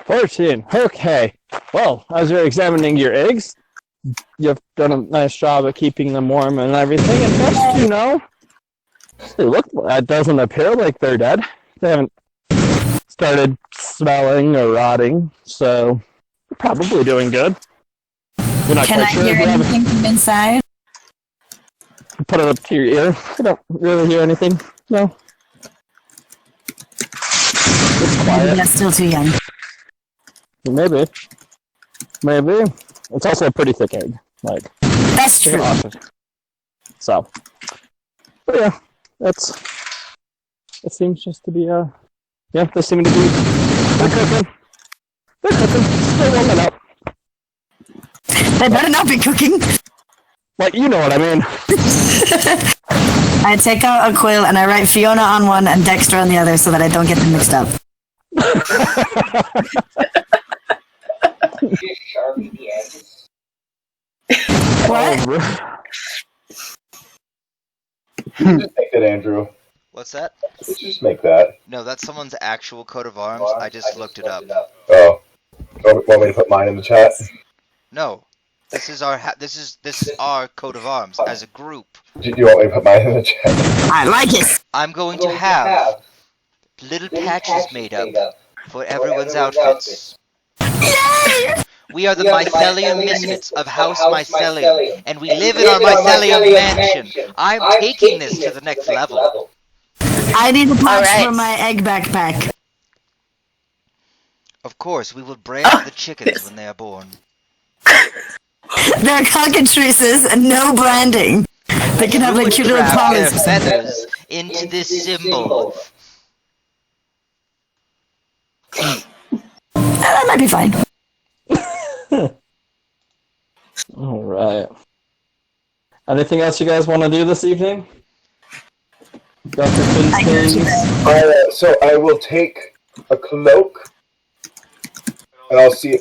14. Okay. Well, as you're examining your eggs, you've done a nice job of keeping them warm and everything. And best you know, they look. It doesn't appear like they're dead. They haven't started smelling or rotting, so you're probably doing good. You're not Can I quite sure hear if you haven't- anything from inside? Put it up to your ear. I don't really hear anything. No. It's Maybe quiet. that's still too young. Maybe. Maybe. It's also a pretty thick egg. Like, That's true. so. But yeah, it seems just to be, yeah, they seem to be, they're cooking. They're cooking. Still warming up. They better not be cooking. Like, you know what I mean. I take out a quill and I write Fiona on one and Dexter on the other so that I don't get them mixed up. What? Just make it, Andrew. What's that? Just make that. No, that's someone's actual coat of arms. I just looked it up. Oh. Want me to put mine in the chat? No, this is our this is our coat of arms as a group. Do you want me to put mine in the chat? I like it. I'm going to have little patches made up for everyone's outfits. Yay! We are the Mycelium Misfits of House Mycelium, and we live in our Mycelium mansion. I'm taking this to the next level. I need a pouch Alright. for my egg backpack. Of course, we will brand the chickens when they are born. They're cockatrices and no branding. They can have like cute little Craft their collars. feathers into this symbol. That might be fine. All right. Anything else you guys want to do this evening? Dr. Finn's I got you. things? So I will take a cloak, and I'll see.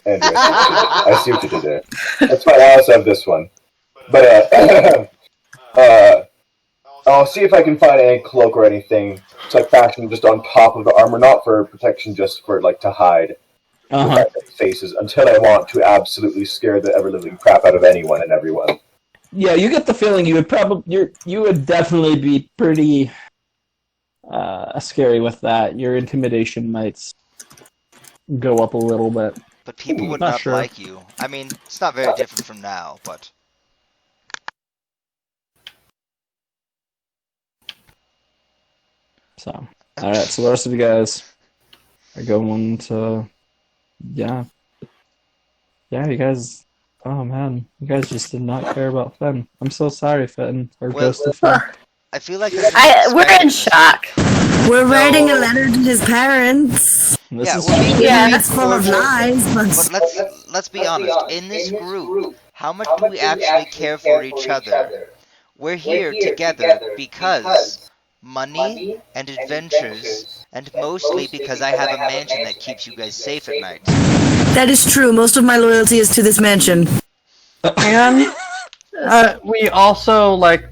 Andrew, I see what you did there. That's fine. I also have this one, but I'll see if I can find any cloak or anything to like fashion just on top of the armor, not for protection, just for like to hide faces until I want to absolutely scare the ever-living crap out of anyone and everyone. Yeah, you get the feeling you would definitely be pretty scary with that. Your intimidation might go up a little bit. But people would Not not sure. like you. I mean, it's not very different from now, but... So, all right. So the rest of you guys are going to, yeah. You guys. Oh man, you guys just did not care about Finn. I'm so sorry, Finn, or Well, Ghost of Finn. I feel like this is We're expected in this. shock. We're writing a letter to his parents. This Yeah, is well, Yeah. It's full of lies, But but let's be honest. In this group, how much do we actually care for each other? We're here together because money and adventures, and mostly because I have a mansion that keeps you guys safe at night. that is true. Most of my loyalty is to this mansion. And we also, like,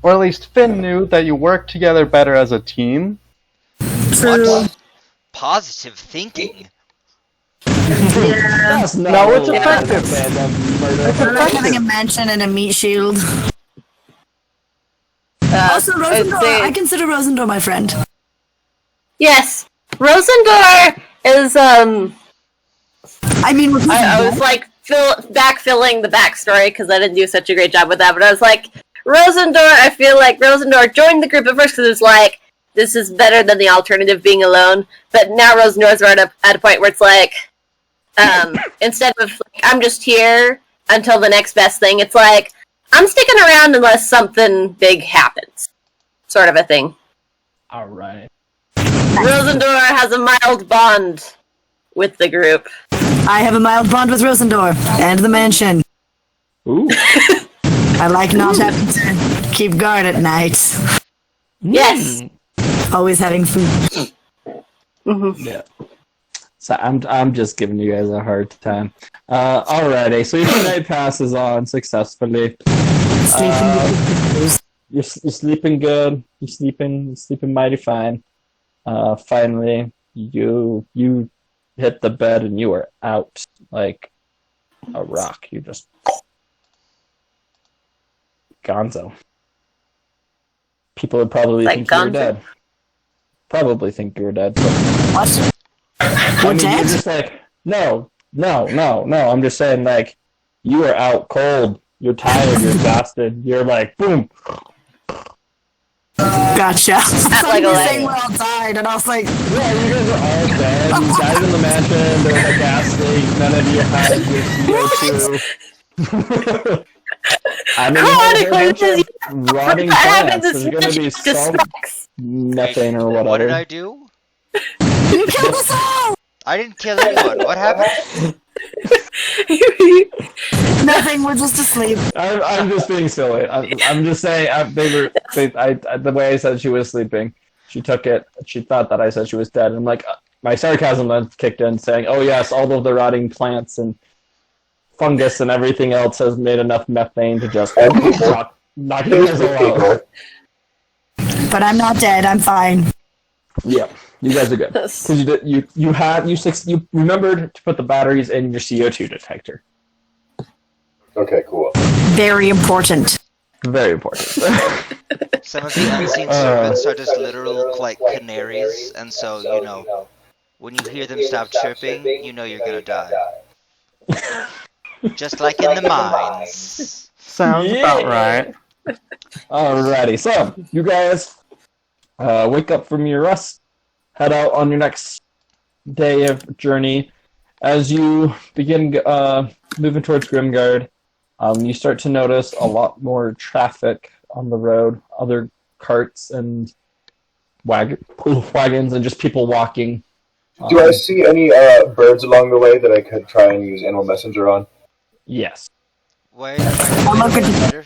or at least Finn knew that you work together better as a team. True. What? Positive thinking. Yeah. That's not No, it's really effective. fandom murder. I like having a mansion and a meat shield. Also, I'd Rosendor. say- I consider Rosendor my friend. Yes, Rosendor is I mean, I was like backfilling the backstory because I didn't do such a great job with that. But I was like, Rosendor. I feel like Rosendor joined the group at first because it was like, this is better than the alternative being alone. But now Rosendor's right up at a point where it's like, instead of like, I'm just here until the next best thing, it's like I'm sticking around unless something big happens, sort of a thing. All right. Rosendor has a mild bond with the group. I have a mild bond with Rosendor and the mansion. Ooh. I like not having to keep guard at night. Yes. Always having food. Yeah. So I'm just giving you guys a hard time. Alrighty. So your night passes on successfully. You're sleeping good. You're sleeping mighty fine. Finally, you hit the bed and you are out like a rock. You just gonzo. People would probably Like think you were gonzo? dead. Probably think you were dead. But, What? I We're mean, dead? you're just like, no. I'm just saying, like, you are out cold. You're tired. You're exhausted. You're like, boom. Gotcha. Like Somebody a saying we're all died, and I was like, Yeah, you guys are all dead. You died in the mansion. There was a gas leak. None of you had your CO2. I mean, there's a bunch of rotting plants. There's going to be some methane or whatever. What did I do? you killed us all! I didn't kill anyone. What happened? Nothing, we're just asleep. I'm just being silly. I'm just saying the way I said she was sleeping, she took it. She thought that I said she was dead. And I'm like, my sarcasm then kicked in, saying, "Oh yes, all of the rotting plants and fungus and everything else has made enough methane to just knock you guys all out." But I'm not dead, I'm fine. Yeah, you guys are good because you remembered to put the batteries in your CO2 detector. Okay, cool. Very important. Very important. Some of the unseen servants are just literal, like, canaries, and so, you know, when you hear them stop chirping, you know you're gonna die. Just like in the mines. Sounds about right. Alrighty, so you guys wake up from your rest, head out on your next day of journey. As you begin moving towards Grimgard, you start to notice a lot more traffic on the road, other carts and wagons and just people walking. Do I see any birds along the way that I could try and use Animal Messenger on? Yes. Why I'm looking letter?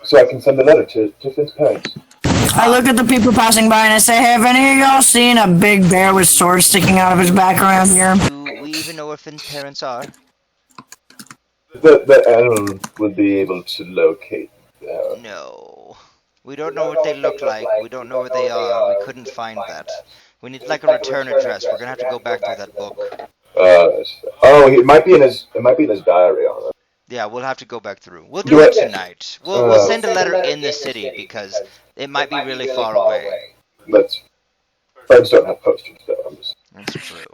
So I can send a letter to Finn's parents. I look at the people passing by and I say, hey, have any of y'all seen a big bear with swords sticking out of his back around here? Do we even know where Finn's parents are? The animal would be able to locate them. No. We don't know what they look like. We don't know where they are. We couldn't find that. We need like a return address. We're gonna have to go back through that book. It might be in his diary. Yeah, we'll have to go back through. We'll do it tonight. We'll send a letter in the city because it might be really far away. Birds don't have posters, though. That's true.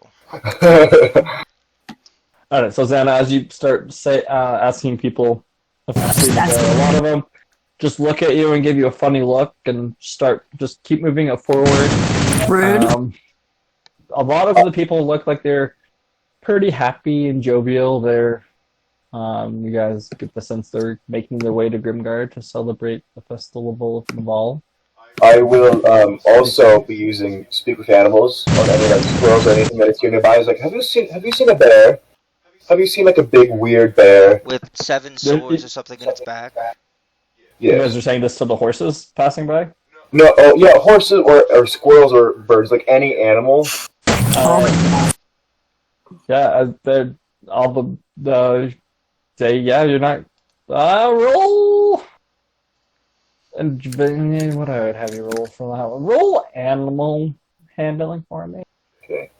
Alright, so Xana, as you start asking people if they're sleeping there, a lot of them just look at you and give you a funny look and just keep moving it forward. Rude. A lot of the people look like they're pretty happy and jovial. They're you guys get the sense they're making their way to Grimgard to celebrate the festival of Naval. I will also be using Speak with Animals on any like squirrels or anything that is here nearby. It's like, have you seen a bear? Have you seen like a big weird bear with 7 swords or something in its back? Yeah. You guys are saying this to the horses passing by? No, yeah, horses or squirrels or birds, like any animal. Yeah, they're all the say, yeah, you're not. Roll. And what I would have you roll for that one? Roll animal handling for me. Okay.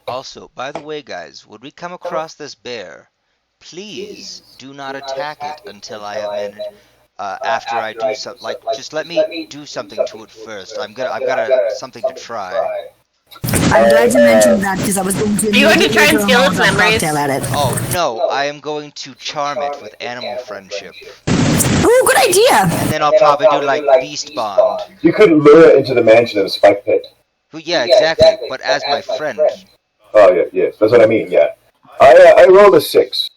Also, by the way, guys, when we come across this bear, please do not attack it until I have after I do something. Like, just let me do something to it first. I've got something to try. I'm glad you mentioned that because I was going to. Are you going to try and steal its memories? At it. Oh no, I am going to charm it with animal friendship. Ooh, good idea. And then I'll probably do like beast bond. You couldn't lure it into the mansion of a spike pit. Well, yeah, exactly. But as my friend. Oh yeah, yes, that's what I mean. Yeah, I rolled a 6.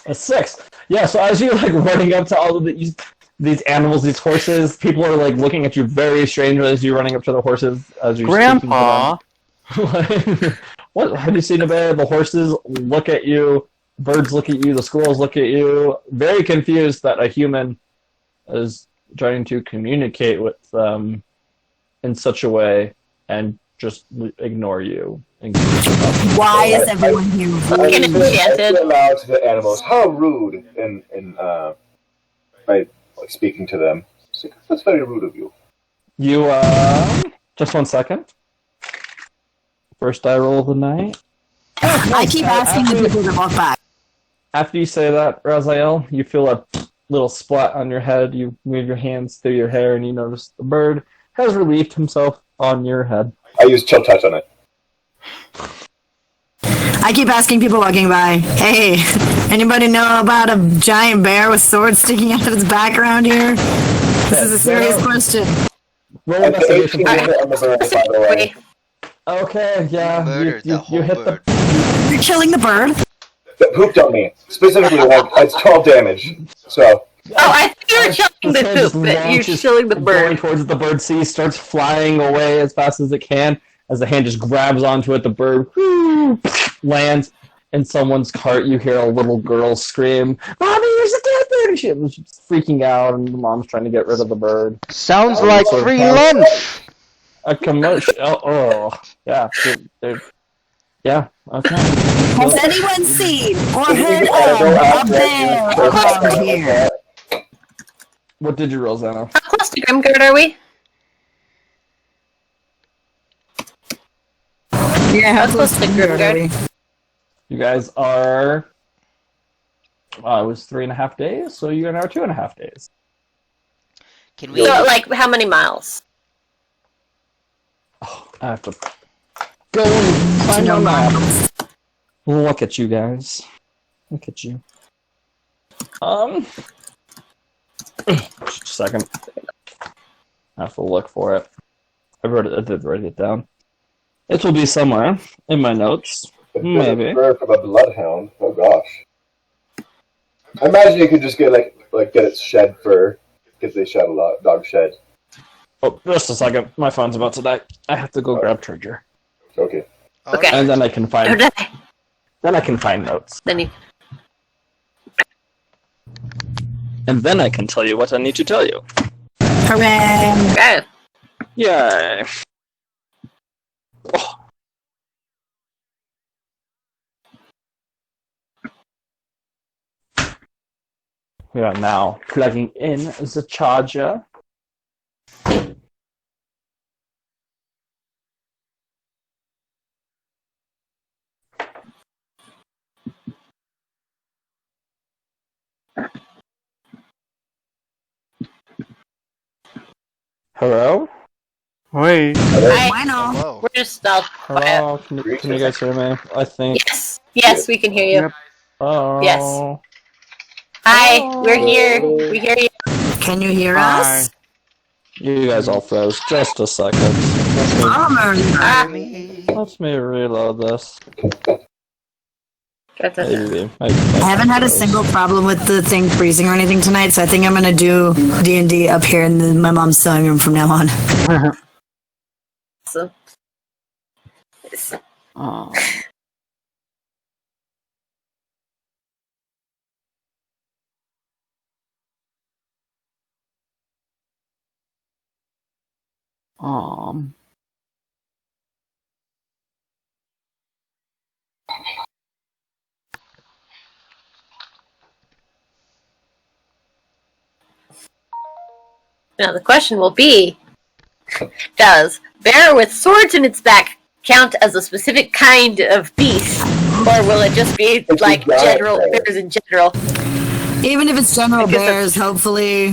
A 6. Yeah. So as you're like running up to all of these animals, these horses, people are like looking at you very strangely as you're running up to the horses. As you're Grandpa. What have you seen a bear? The horses look at you. Birds look at you. The squirrels look at you. Very confused that a human is trying to communicate with them in such a way and just ignore you. Why is everyone here? Fucking enchanted. Allowed to the animals. How rude! By speaking to them. That's very rude of you. You just 1 second. First die roll of the night. I keep asking the people to walk back. After you say that, Raziel, you feel a little splat on your head. You move your hands through your hair, and you notice the bird has relieved himself on your head. I use chill touch on it. I keep asking people walking by, hey, anybody know about a giant bear with swords sticking out of its back around here? This is a serious question. Roll investigation. On the bird, by the way. Okay, yeah, Murdered the whole you hit bird. You're killing the bird? That pooped on me. Specifically, it's 12 damage. So. Oh, I think you were killing the Just poop, but you're launches killing the Going bird. towards the bird sees, starts flying away as fast as it can. As the hand just grabs onto it, the bird lands in someone's cart. You hear a little girl scream, "Mommy, there's a dead bird!" She's freaking out, and the mom's trying to get rid of the bird. Sounds like free lunch. A commotion. Oh, yeah. Yeah, okay. Has anyone seen or heard of a bear around here? What did you roll, Zeno? How close to Grimgard are we? Yeah, How close to Grimgard? You guys are... it was 3.5 days, so you're now 2.5 days. Can we? So, like, how many miles? Oh, I have to go and find my map. Look at you guys. Look at you. Just a second. I have to look for it. I did write it down. It will be somewhere in my notes. Maybe. From a bloodhound. Oh gosh. I imagine you could just get get its shed fur, because they shed a lot. Dog shed. Oh, just a second. My phone's about to die. I have to go grab charger. Okay. Okay. And then I can Oh, find. did I? Then I can find notes. Then you... And then I can tell you what I need to tell you. Hooray! Okay. Yay. Oh. We are now plugging in the charger. Hello? Wait. Why not? Hello. We're just all quiet. Hello? Can you guys hear me? I think. Yes. Yes, we can hear you. Yep. Oh. Yes. Hi, we're here. We hear you. Can you hear Hi. us? You guys all froze. Just a second. Bummer. Let me reload this. Maybe. I haven't had a single problem with the thing freezing or anything tonight, so I think I'm gonna do D&D up here in my mom's sewing room from now on. So, Oh. now the question will be, does bear with swords in its back count as a specific kind of beast? Or will it just be like general bears in general? Even if it's general bears, hopefully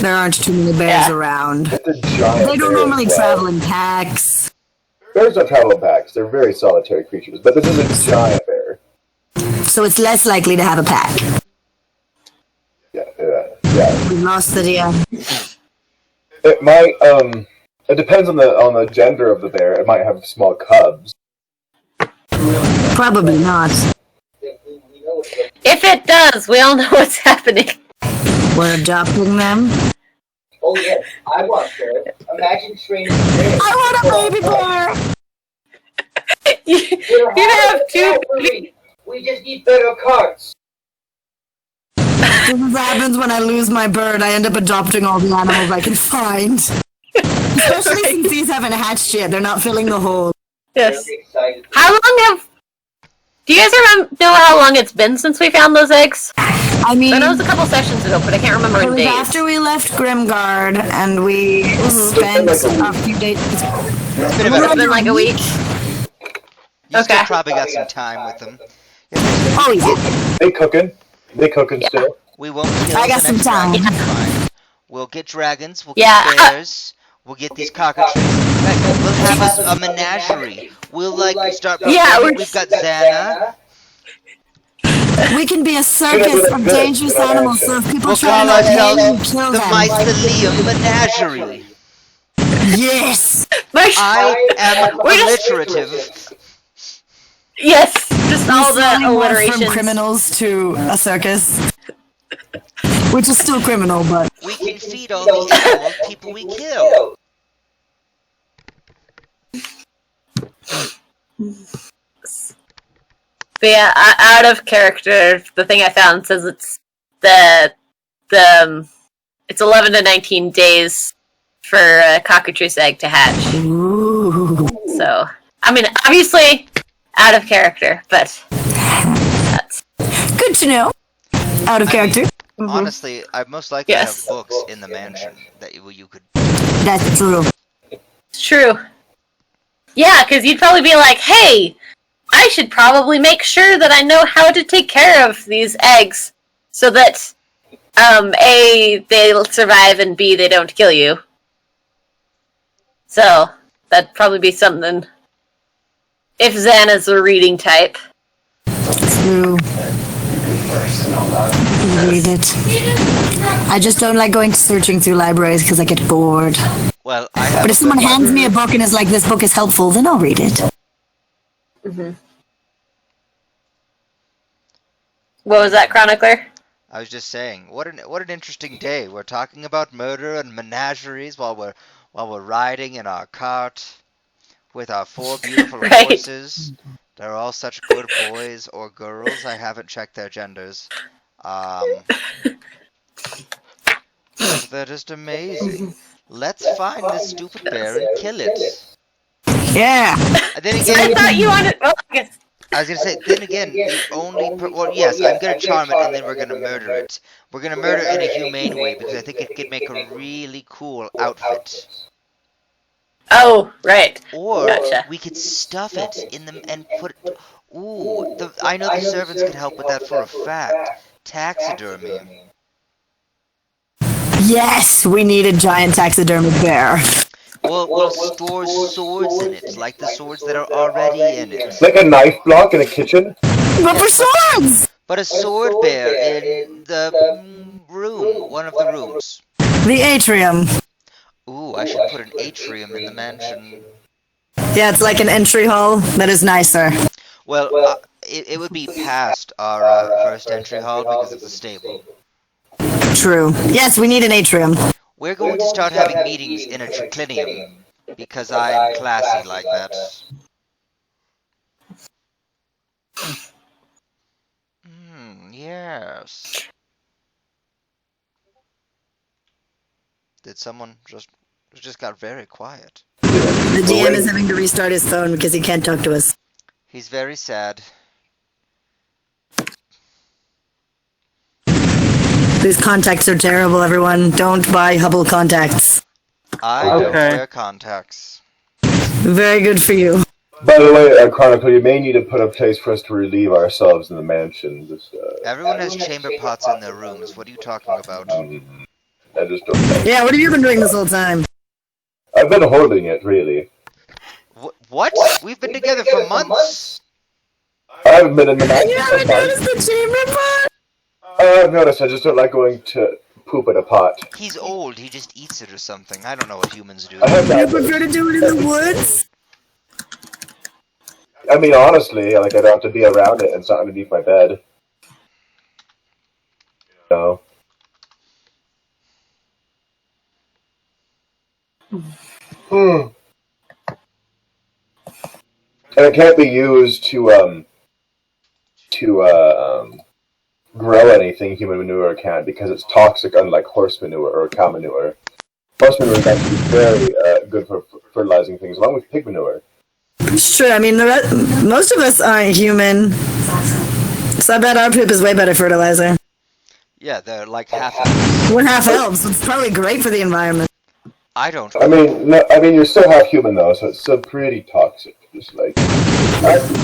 there aren't too many bears around. It's a giant They don't bear normally as well. travel in packs. Bears don't travel in packs. They're very solitary creatures. But this is a giant bear. So it's less likely to have a pack. Yeah. We lost the DM. It might, it depends on the gender of the bear. It might have small cubs. Probably not. If it does, we all know what's happening. We're adopting them. Oh yes, I want bear. Imagine training a bear. I want a baby bear! You have two. We just need better cards. This is what happens when I lose my bird. I end up adopting all the animals I can find. Especially since these haven't hatched yet. They're not filling the hole. Yes. Excited. How long have? Do you guys know how long it's been since we found those eggs? I mean, I know it was a couple sessions ago, but I can't remember it in was days. after we left Grimguard, and we spent a few days. It's been about It's been like a week. You still Okay. probably got some time with them. Oh, yeah. They cooking still. We won't kill I got the some next time. dragon, it's fine. We'll get dragons, we'll Yeah. get bears, we'll get these cockatrices. Right, we'll have a menagerie. We'll start. Yeah, we've got Xana. We can be a circus of dangerous animals, so if people We'll try call to ourselves we kill the them. Mycelium Menagerie. Yes! I am We're just- alliterative. Yes, just all the Slowly morph alliterations. from criminals to a circus. Which is still criminal, but... We can feed all the animals people we kill. But yeah, out of character, the thing I found says it's it's 11 to 19 days for a cockatrice egg to hatch. Ooh. So, I mean, obviously out of character, but that's Good to know. Out of character. Honestly, I most likely Yes. have books in the mansion that you could. That's true. it's true. Yeah, because you'd probably be like, hey, I should probably make sure that I know how to take care of these eggs so that, A, they'll survive, and B, they don't kill you. So, that'd probably be something. If Xana's a reading type. True. Read it. I just don't like going searching through libraries because I get bored. Well, I have. But if a someone good hands me a library. book and is like, this book is helpful, then I'll read it. What was that, Chronicler? I was just saying, what an interesting day. We're talking about murder and menageries while we're riding in our cart with our 4 beautiful Right. horses. They're all such good boys or girls. I haven't checked their genders. They're just amazing. Let's find this stupid bear and kill it. Yeah. And then I again, thought you wanted. Oh, I guess. I was gonna say, then again, the only well, yes, I'm gonna charm it, and then we're gonna murder it. We're gonna murder it in a humane way because I think it could make a really cool outfit. Oh, right. Or Gotcha. we could stuff it in them and put. Ooh, I know the servants could help with that for a fact. Taxidermy. Yes, we need a giant taxidermied bear. We'll store swords in it, like the swords that are already in it. Like a knife block in a kitchen. But for swords! But a sword bear in the room, one of the rooms. The atrium. Ooh, I should put an atrium in the mansion. Yeah, it's like an entry hall that is nicer. Well, it would be past our first entry hall because it's a stable. True. Yes, we need an atrium. We're going to start having meetings in a triclinium because I'm classy like that. Yes. Did someone just got very quiet? The DM is having to restart his phone because he can't talk to us. He's very sad. These contacts are terrible, everyone. Don't buy Hubble contacts. I don't Okay. wear contacts. Very good for you. By the way, Chronicle, you may need to put a place for us to relieve ourselves in the mansion. Everyone has chamber pots in their rooms. What are you talking about? I just don't know. Yeah, what have you been doing this whole time? I've been holding it, really. What? We've been together for months. I haven't been in the mansion. You haven't noticed the chamber pot? I've noticed. I just don't like going to poop in a pot. He's old. He just eats it or something. I don't know what humans do. I have You that. prefer to do it in the woods? I mean, honestly, like I don't have to be around it, and it's not underneath my bed. No. And it can't be used to grow anything human manure can't because it's toxic, unlike horse manure or cow manure. Horse manure is actually very good for fertilizing things, along with pig manure. Sure, I mean, most of us aren't human. So I bet our poop is way better fertilizer. Yeah, they're like half elves. We're half elves, so it's probably great for the environment. I don't. I mean, no, I mean, you're still half human though, so it's still pretty toxic. Just like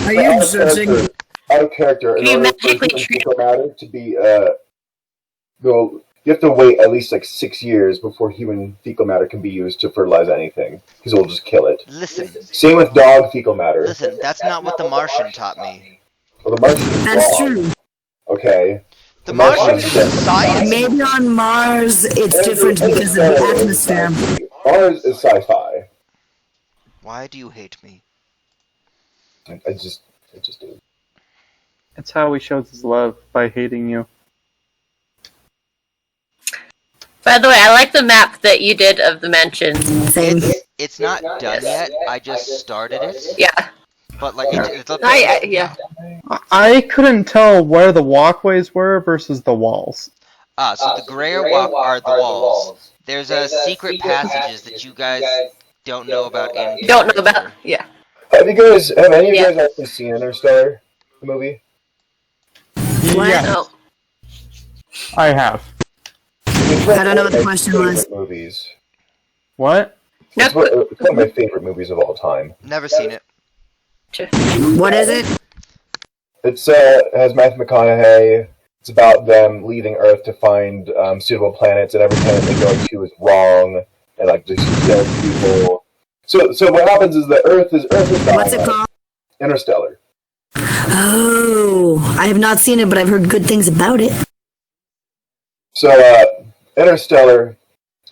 Are you judging? Out of character, in You order for magically human fecal matter to be go, you have to wait at least like 6 years before human fecal matter can be used to fertilize anything, because it'll just kill it. Listen, Same with dog fecal matter. listen. That's not what the Martian taught me. Well, the Martian is That's wrong. true. Okay. The Martian is a science. Maybe on Mars it's different because of the atmosphere. Mars is sci-fi. Why do you hate me? I just do. It's how he shows his love, by hating you. By the way, I like the map that you did of the mansion. Same. It's not done yet. I just started it. Yeah. But like, it's Yeah. I couldn't tell where the walkways were versus the walls. So the grayer walk are the walls. There's a secret passages that you guys don't know about. Don't know about. Yeah. Have any of you Yeah. guys actually seen Interstellar, the movie? What? Yeah, No. I have. I don't know what the question was. Movies. What? It's one of my favorite movies of all time. Never seen it. What is it? It's has Matthew McConaughey. It's about them leaving Earth to find suitable planets, and every planet they go to is wrong, and like just kill people. So what happens is the Earth is dying. What's it called? Interstellar. Oh, I have not seen it, but I've heard good things about it. So Interstellar,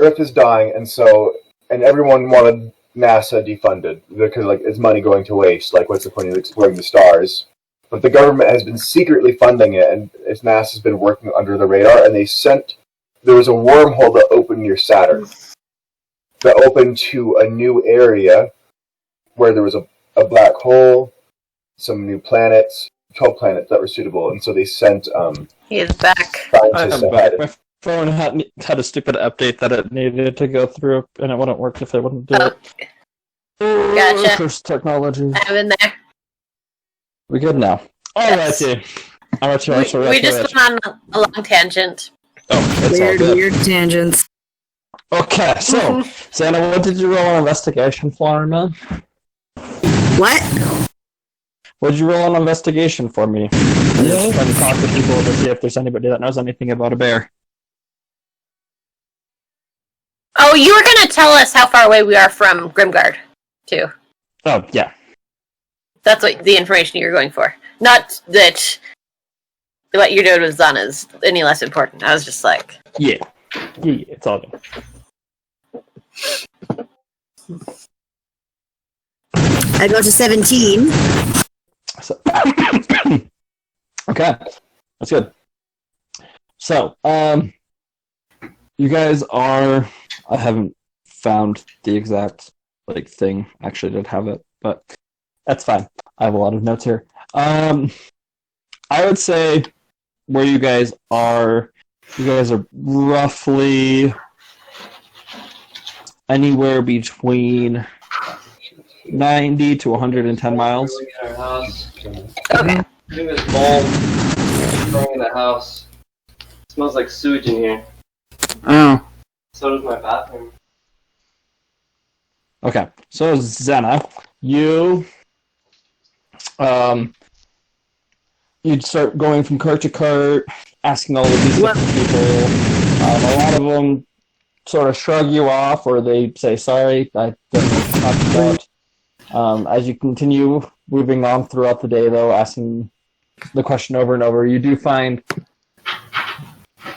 Earth is dying, and everyone wanted NASA defunded because like it's money going to waste. Like, what's the point of exploring the stars? But the government has been secretly funding it, and NASA's been working under the radar. And there was a wormhole that opened near Saturn, that opened to a new area where there was a black hole, some new planets, 12 planets that were suitable, and so they sent He's back. scientists I'm ahead. back. My phone had a stupid update that it needed to go through, and it wouldn't work if it wouldn't do it. Gotcha. First technology. I'm in there. We good now? Alrighty. We just went on a long tangent. Oh, it's all good. Weird tangents. Okay, so Santa, what did you roll on investigation for, man? What? What did you roll on investigation for me? I'm just trying to talk to people to see if there's anybody that knows anything about a bear. Oh, you were gonna tell us how far away we are from Grimgard, too. Oh, yeah. That's what the information you were going for. Not that what you're doing with Zana is any less important. I was just like... Yeah, it's all good. I go to 17. So, okay, that's good. So, you guys are... I haven't found the exact thing. Actually, did have it, but that's fine. I have a lot of notes here. I would say where you guys are roughly anywhere between 90 to 110 miles. Our house. Okay. Putting this bulb throwing in the house. It smells like sewage in here. Oh. So does my bathroom. Okay, so Zena, you you'd start going from cart to cart, asking all of these different people. A lot of them sort of shrug you off, or they say, sorry, I don't know what to talk about. As you continue moving on throughout the day, though, asking the question over and over, you do find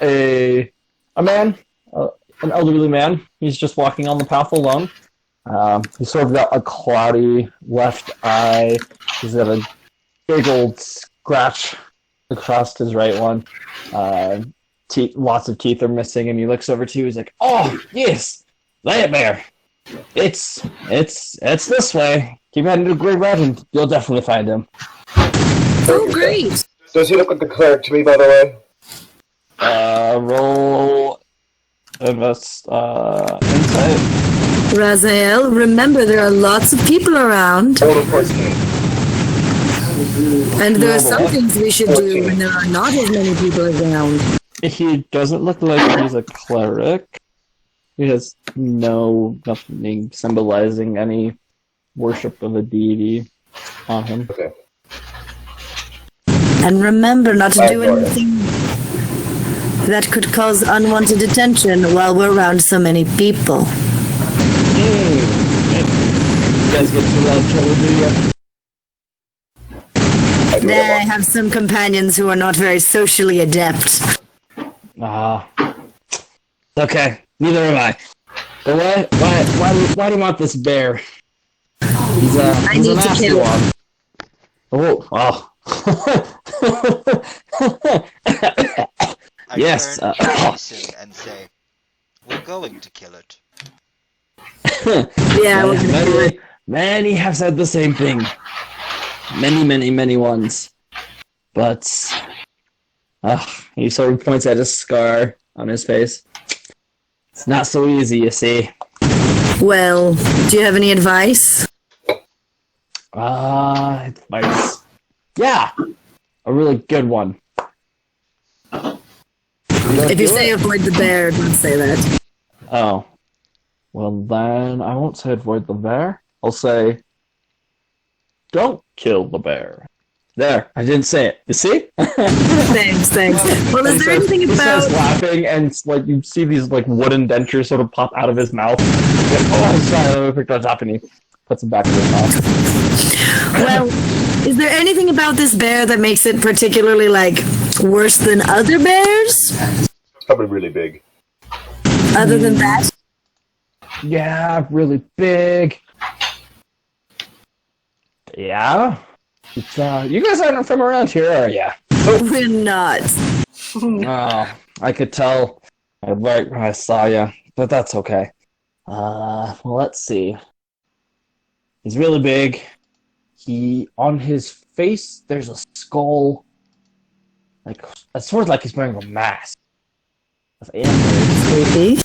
a man, an elderly man. He's just walking on the path alone. He's sort of got a cloudy left eye. He's got a big old scratch across his right one. Lots of teeth are missing, and he looks over to you. He's like, "Oh, yes, there. It's this way. Keep heading to Great Red, and you'll definitely find him." Oh, great! Does he look like a cleric to me, by the way? Roll insight. Raziel, remember there are lots of people around. Total 14. And there are some things we should do when there are not as many people around. He doesn't look like he's a cleric. He has nothing symbolizing any worship of a deity on him. Okay. And remember not to do anything that could cause unwanted attention while we're around so many people. You guys get too loud trouble, do you? I have some companions who are not very socially adept. Okay, neither am I. But why do you want this bear? He's I a need to nasty kill one. Oh. Yes. I turn to Jason and say, "We're going to kill it." Yeah, many have said the same thing. Many ones. But he sort of points at a scar on his face. It's not so easy, you see. well, do you have any advice? Advice. Yeah, a really good one. If you say avoid the bear, don't say that. Oh. Well, then I won't say avoid the bear. I'll say, don't kill the bear. There, I didn't say it. You see? Thanks. Well, is there anything He about... starts laughing, and it's like you see these like wooden dentures sort of pop out of his mouth. Like, oh, I'm sorry, let me pick that up, and he puts them back in his mouth. Well, is there anything about this bear that makes it particularly, like, worse than other bears? It's probably really big. Other than that? Yeah, really big. Yeah. It's, you guys aren't from around here, are ya? We're not. Oh, I could tell right when I saw you, but that's okay. Well, let's see. He's really big. On his face, there's a skull. Like, it's sort of like he's wearing a mask. Of animals.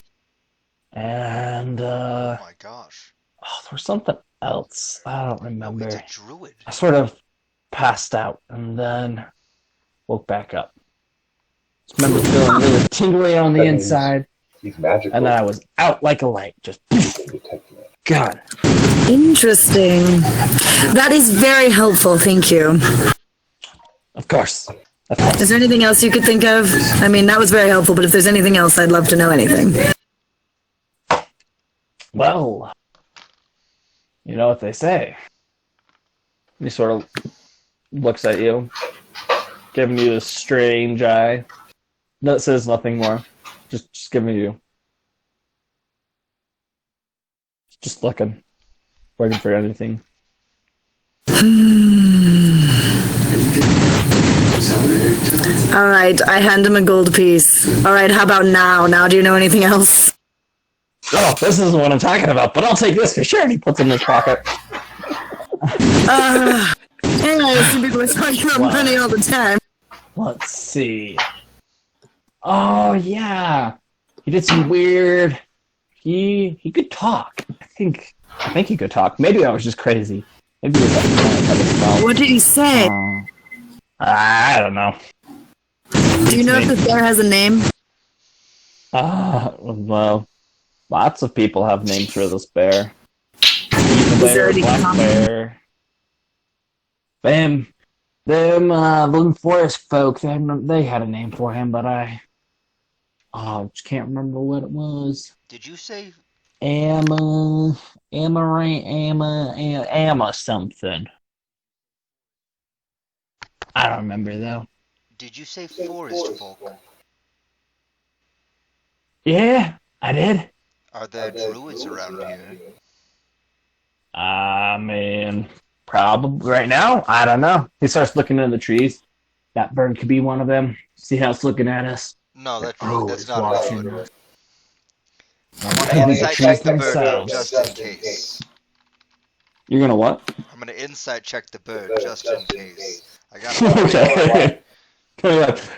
And, Oh my gosh. oh, there was something else. I don't remember. It's a druid. I sort of passed out and then woke back up. Just remember feeling really tingly on the inside. He's magical. And then I was out like a light. Just gone. Interesting. That is very helpful, thank you. Of course. Is there anything else you could think of? I mean, that was very helpful, but if there's anything else, I'd love to know anything. Well, you know what they say. He sort of looks at you, giving you this strange eye. No, it says nothing more. Just giving you. Just looking. Waiting for anything. Alright, I hand him a gold piece. Alright, how about now? Now do you know anything else? Oh, this isn't what I'm talking about, but I'll take this for sure. And he puts it in his pocket. Anyway, some people are talking about money all the time. Let's see. Oh, yeah. He did some weird... He could talk. I think he could talk. Maybe I was just crazy. Maybe it was that. What did he say? I don't know. Do you know if this bear has a name? Well, lots of people have names for this bear. Is there any Black common? bear. Them forest folk, they had a name for him, but I just can't remember what it was. Did you say? Amma something. I don't remember though. Did you say forest folk? Yeah, I did. Are there druids around here? I mean, probably right now. I don't know. He starts looking in the trees. That bird could be one of them. See how it's looking at us. No, that's it's not watching a bird. us. I'm gonna insight check the bird just in case. You're gonna what? I'm gonna insight check the bird just in case. I got Okay.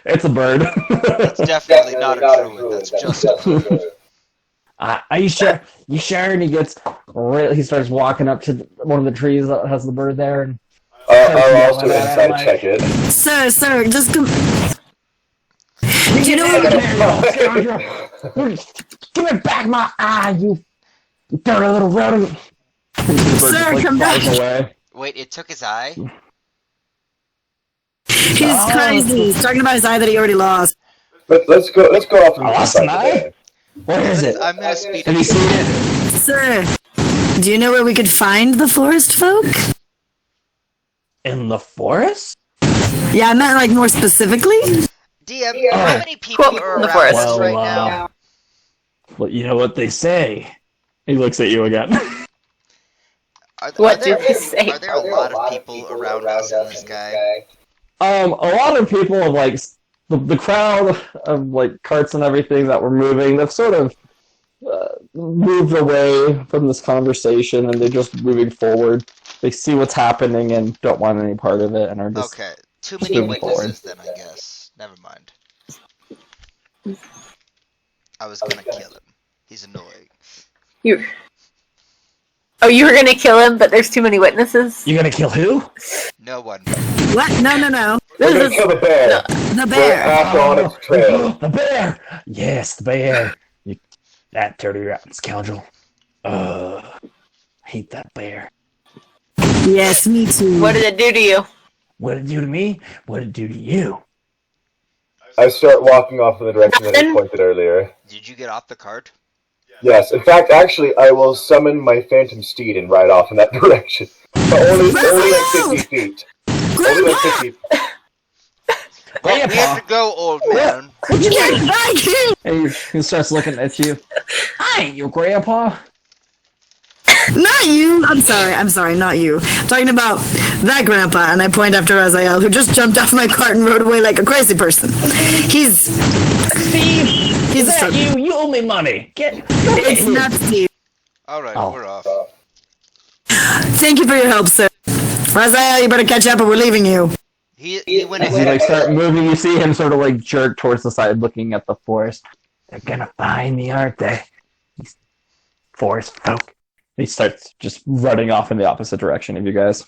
It's a bird. That's definitely not a druid. That's just a bird. Are you sure? You sure? And he starts walking up to one of the trees that has the bird there. And I'll also inside check it. Sir, just come. Do you know Give me back my eye, you dirty little rodent. Sir, come back. Away. Wait, it took his eye? He's crazy. He's talking about his eye that he already lost. Let's go off and lost an eye? Where is it? I'm gonna speed Have you seen it? Sir, do you know where we could find the forest folk? In the forest? Yeah, I meant like more specifically. DM, how many people are around us right now? Well, you know what they say. He looks at you again. What did they say? Are there a lot of people around us in the sky? A lot of people of like the crowd of like carts and everything that were moving, they've sort of moved away from this conversation and they're just moving forward. They see what's happening and don't want any part of it and are just Okay, too many witnesses then, I guess. Never mind. I was gonna kill him. He's annoying. You were gonna kill him, but there's too many witnesses? You gonna kill who? No one. What? No. We're gonna kill the bear. The We're bear. after on its trail. The bear! Yes, the bear. That dirty rotten scoundrel. I hate that bear. Yes, me too. What did it do to you? What did it do to me? What did it do to you? I start walking off in the direction that I pointed earlier. Did you get off the cart? Yes, in fact, actually, I will summon my phantom steed and ride off in that direction. But only like 50 feet. Only like 50 feet. Well, we have to go, old man. Get back here! And he starts looking at you. I ain't your grandpa. Not you! I'm sorry, not you. I'm talking about that grandpa, and I point after Raziel, who just jumped off my cart and rode away like a crazy person. He's That you? You owe me money. It's not Steve. Alright, we're off. Thank you for your help, sir. Raziel, you better catch up or we're leaving you. He went As you ahead. start moving, you see him sort of like jerk towards the side, looking at the forest. They're gonna find me, aren't they? These forest folk. He starts just running off in the opposite direction of you guys.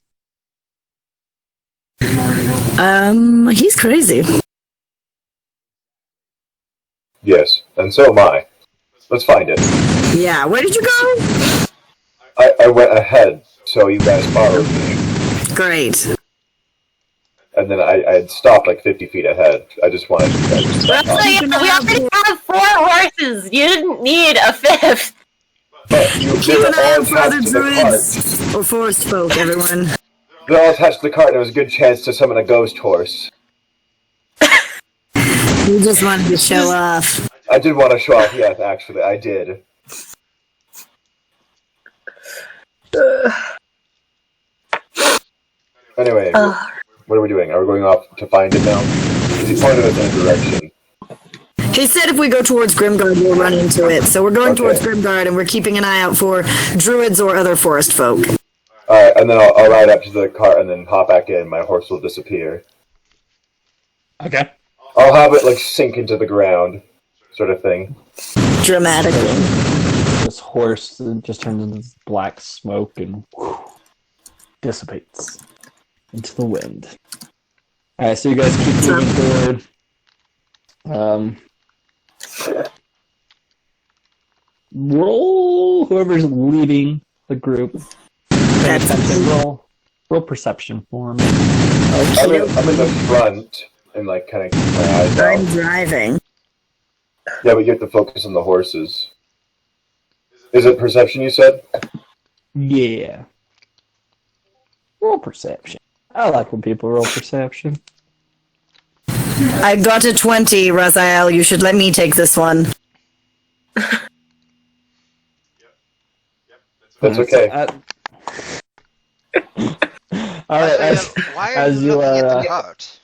He's crazy. Yes, and so am I. Let's find it. Yeah, where did you go? I went ahead, so you guys followed me. Great. And then I had stopped like 50 feet ahead. I just wanted to stop. We already have 4 horses. You didn't need a 5th. But you Keep an eye out for other attached to the druids or forest folk, everyone. They're all attached to the cart, and there was a good chance to summon a ghost horse. You just wanted to show off. I did want to show off, yes, actually, I did. Anyway, what are we doing? Are we going off to find it now? Because he pointed us in a direction. He said if we go towards Grimgard, we'll run into it. So we're going towards Okay. Grimgard, and we're keeping an eye out for druids or other forest folk. Alright, and then I'll ride up to the cart and then hop back in. My horse will disappear. Okay. I'll have it, like, sink into the ground, sort of thing. Dramatically. This horse just turns into this black smoke and dissipates into the wind. Alright, so you guys keep moving forward. Roll whoever's leading the group. That's Roll Roll perception for me. I'm in the front and like kind of keep my eyes out. I'm driving. Yeah, but you have to focus on the horses. Is it perception you said? Yeah. Roll perception. I like when people roll perception. I got a 20, Raziel. You should let me take this one. That's okay. All right, Why are as you you looking are, at the cart?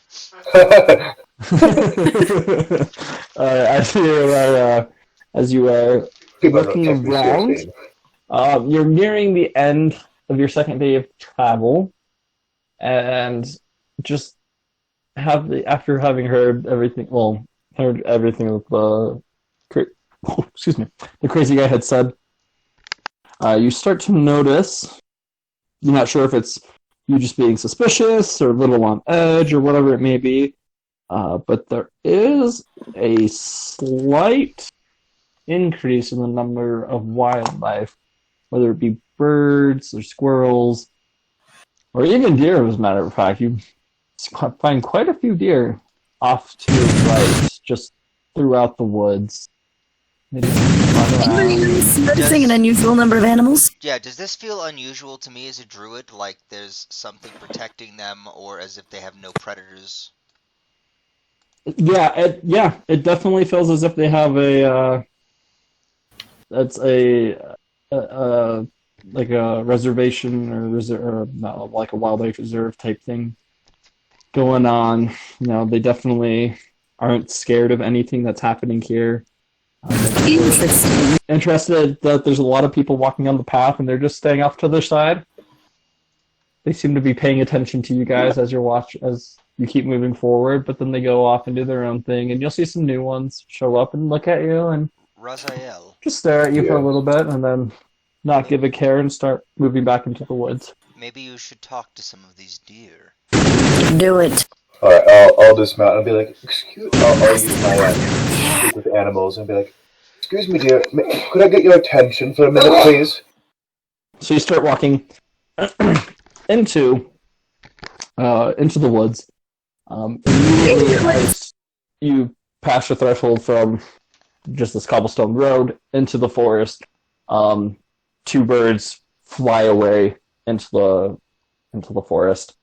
as you are People don't looking take me around, seriously. you're nearing the end of your second day of travel, and just after having heard everything that the crazy guy had said, you start to notice. You're not sure if it's you just being suspicious or a little on edge or whatever it may be, but there is a slight increase in the number of wildlife, whether it be birds or squirrels or even deer, as a matter of fact. You find quite a few deer off to your right, just throughout the woods. Noticing an unusual number of animals? Yeah, does this feel unusual to me as a druid? Like there's something protecting them, or as if they have no predators? Yeah, it definitely feels as if they have like a reservation or not, like a wildlife reserve type thing going on. You know, they definitely aren't scared of anything that's happening here. Interested that there's a lot of people walking on the path and they're just staying off to their side. They seem to be paying attention to you guys as you keep moving forward, but then they go off and do their own thing, and you'll see some new ones show up and look at you and Raziel. just stare at you for a little bit and then not give a care and start moving back into the woods. Maybe you should talk to some of these deer. Do it. Alright, I'll dismount and be like, I'll use my speak with animals and be like, excuse me, dear, could I get your attention for a minute, please? So you start walking into the woods. Immediately as you pass the threshold from just this cobblestone road into the forest, two birds fly away into the forest.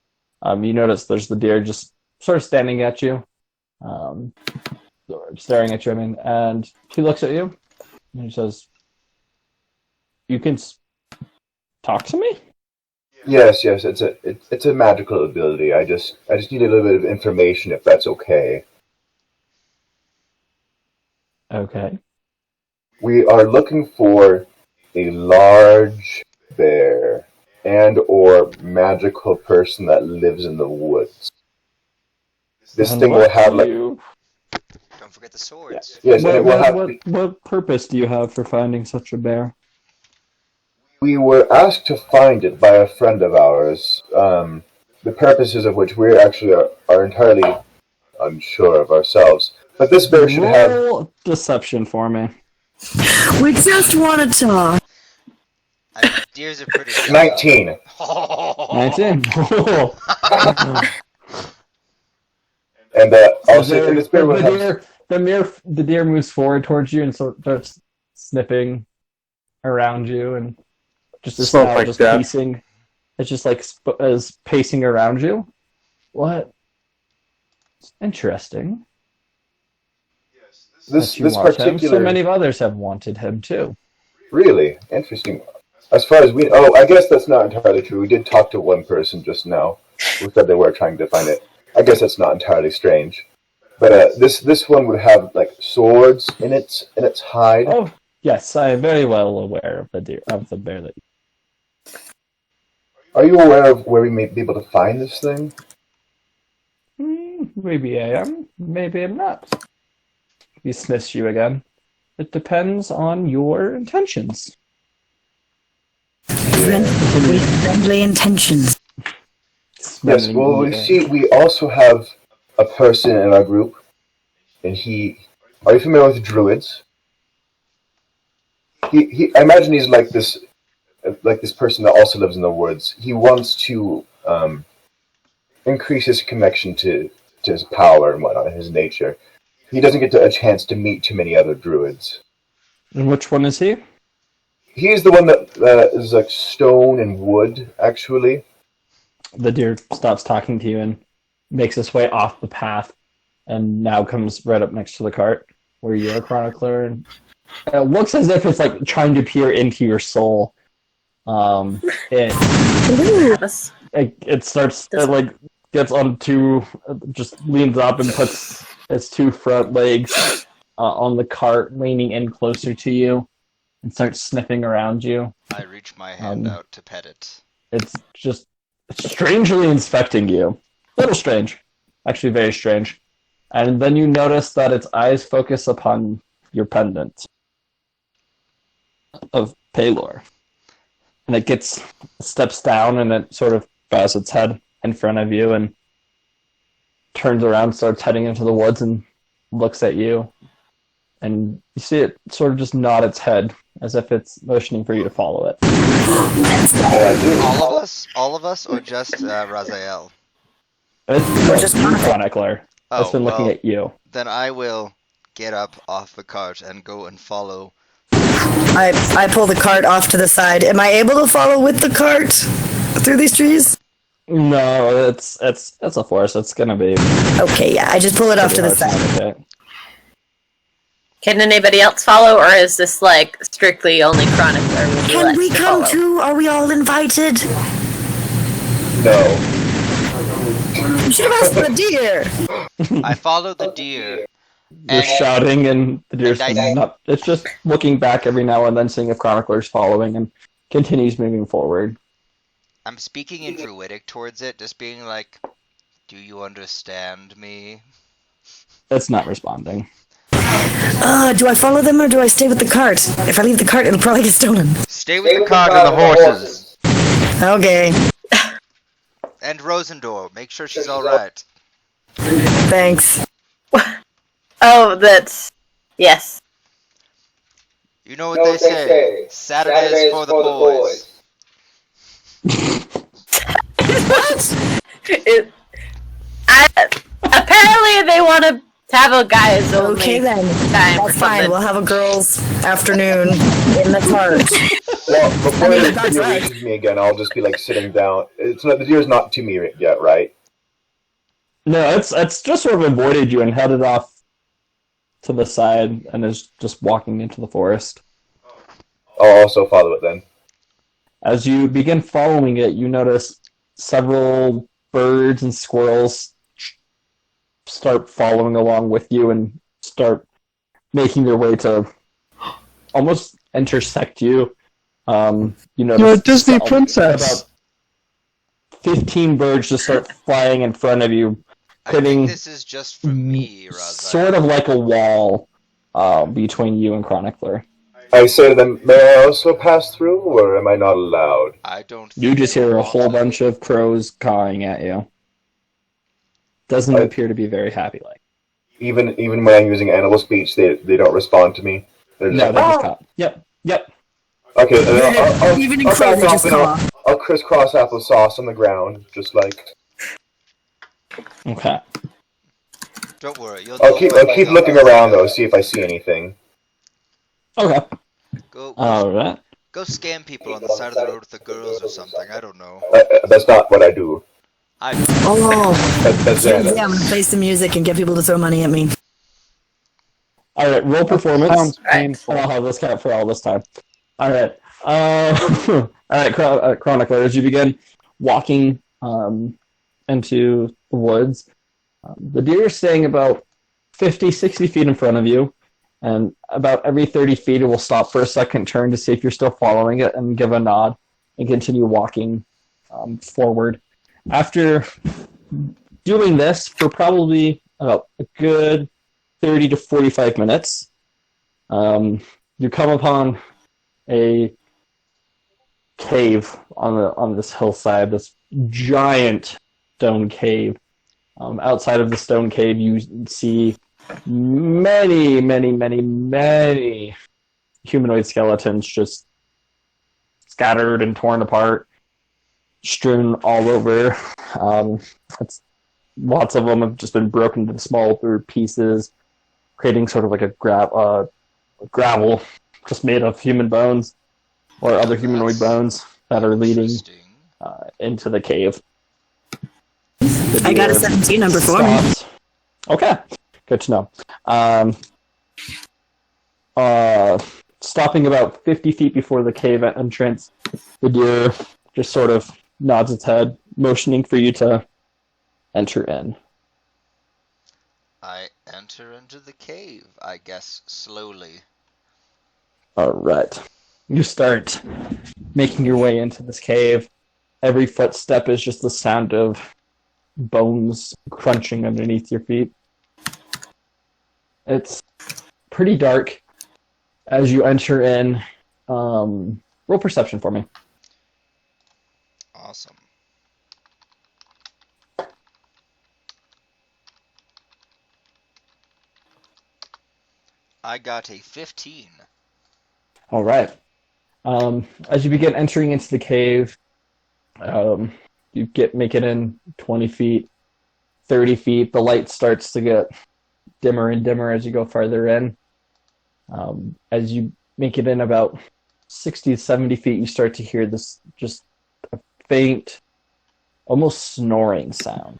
You notice there's the deer just sort of standing at you, staring at you, and he looks at you and he says, "You can talk to me?" Yes, it's a magical ability. I just need a little bit of information, if that's okay. Okay. We are looking for a large bear and or magical person that lives in the woods. This And thing will have Don't forget the swords. Yes, and it will have. What purpose do you have for finding such a bear? We were asked to find it by a friend of ours. The purposes of which we actually are entirely unsure of ourselves. But this bear should have. Roll deception for me. We just want to talk. Deers are pretty good. 19. 19. And also, this bear will have. The deer moves forward towards you and starts sniffing around you and just pacing. It's just like is pacing around you. What? Interesting. This him. particular. So many of others have wanted him too. Really interesting. As far as we, I guess that's not entirely true. We did talk to one person just now who said they were trying to find it. I guess that's not entirely strange. But this one would have like swords in its hide. Oh yes, I am very well aware of the bear that. Are you aware of where we may be able to find this thing? Maybe I am. Maybe I'm not. He sniffs you again. It depends on your intentions. Friendly intentions. Yes, well, we also have a person in our group, and are you familiar with druids? I imagine he's like this person that also lives in the woods. He wants to increase his connection to his power and whatnot, his nature. He doesn't get a chance to meet too many other druids. And which one is he? He's the one that is like stone and wood, actually. The deer stops talking to you and makes its way off the path, and now comes right up next to the cart where you're a chronicler. And it looks as if it's like trying to peer into your soul. It starts. It like gets on just leans up and puts its two front legs on the cart, leaning in closer to you, and starts sniffing around you. I reach my hand out to pet it. It's just strangely inspecting you. A little strange. Actually, very strange. And then you notice that its eyes focus upon your pendant of Paylor. And it steps down and it sort of bows its head in front of you and turns around, starts heading into the woods and looks at you. And you see it sort of just nod its head as if it's motioning for you to follow it. All of us, or just Raziel? It's just chronicler. It's been looking at you. Then I will get up off the cart and go and follow. I pull the cart off to the side. Am I able to follow with the cart through these trees? No, it's a forest. It's gonna be okay. Yeah, I just pull it off to the side. Can anybody else follow, or is this like strictly only chronicler? Can we come too? Are we all invited? No. You should have asked the deer. I follow the deer. You're shouting, and the deer's not. It's just looking back every now and then, seeing if chronicler's following, and continues moving forward. I'm speaking in Druidic towards it, just being like, "Do you understand me?" It's not responding. Do I follow them or do I stay with the cart? If I leave the cart, it'll probably get stolen. Stay with the cart and the horses. Okay. And Rosendor, make sure she's alright. Thanks. Oh, that's... Yes. You know what they say. Saturdays for the boys. What? Apparently they want to have a guys only. Okay then. That's fine. We'll have a girls' afternoon in the cart. Well, before the deer reaches me again, I'll just be like sitting down. The deer's not to me yet, right? No, it's just sort of avoided you and headed off to the side and is just walking into the forest. I'll also follow it then. As you begin following it, you notice several birds and squirrels start following along with you and start making their way to almost intersect you. You notice You're a Disney princess. About 15 birds just start flying in front of you, hitting this is just for me, Raza. Sort of like a wall between you and Chronicler. I say to them, may I also pass through, or am I not allowed? I don't. You just hear a whole bunch of crows cawing at you. Doesn't appear to be very happy. Like even when I'm using animal speech, they don't respond to me. They're just they just caught. Yep. Okay, even in crow, they just caw. I'll crisscross applesauce on the ground, just like. Okay. Don't worry. I'll keep looking around though, see if I see anything. Okay. All right. Go scam people on the side of the road with the girls or something. I don't know. That's not what I do. That's yeah, I'm gonna play some music and get people to throw money at me. All right, roll performance. Sounds painful. I'll have this count for all this time. All right. All right, Chronicler, as you begin walking into the woods, the deer is staying about 50, 60 feet in front of you, and about every 30 feet it will stop for a second turn to see if you're still following it and give a nod and continue walking forward. After doing this for probably about a good 30 to 45 minutes, you come upon a cave on this hillside, this giant stone cave. Outside of the stone cave, you see many, many, many, many humanoid skeletons just scattered and torn apart. strewn all over. It's, lots of them have just been broken into smaller pieces, creating sort of like a gravel just made of human bones or other humanoid bones that are leading into the cave. I got a 17 number for me. Okay, good to know. Stopping about 50 feet before the cave entrance, the deer just sort of nods its head, motioning for you to enter in. I enter into the cave, I guess, slowly. Alright. You start making your way into this cave. Every footstep is just the sound of bones crunching underneath your feet. It's pretty dark. As you enter in, roll perception for me. Awesome. I got a 15. All right. As you begin entering into the cave, you make it in 20 feet, 30 feet. The light starts to get dimmer and dimmer as you go farther in. As you make it in about 60 to 70 feet, you start to hear this just a faint, almost snoring sound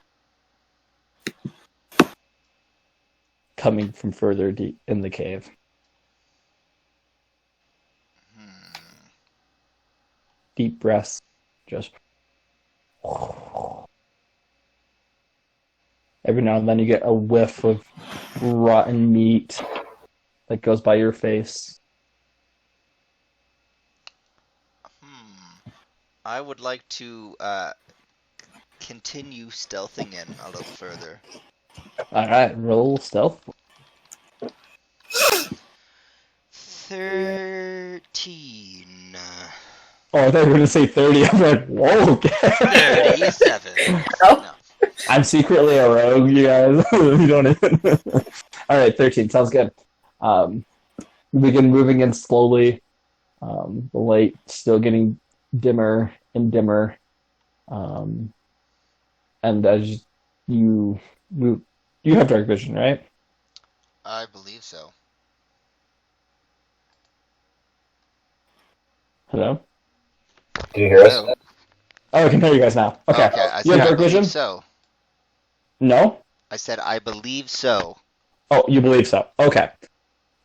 coming from further deep in the cave. Deep breaths, just every now and then you get a whiff of rotten meat that goes by your face. I would like to continue stealthing in a little further. Alright, roll stealth. 13. Oh, I thought you were going to say 30. I'm like, whoa, okay. 37. Oh. No. I'm secretly a rogue, you guys. You don't even... Alright, 13. Sounds good. You begin moving in slowly. The light still getting dimmer and dimmer. And as you move... You have dark vision, right? I believe so. Hello? Can you hear us? Hello? Oh, I can hear you guys now. Okay. I You said have I dark vision? believe so. No? I said I believe so. Oh, you believe so. Okay.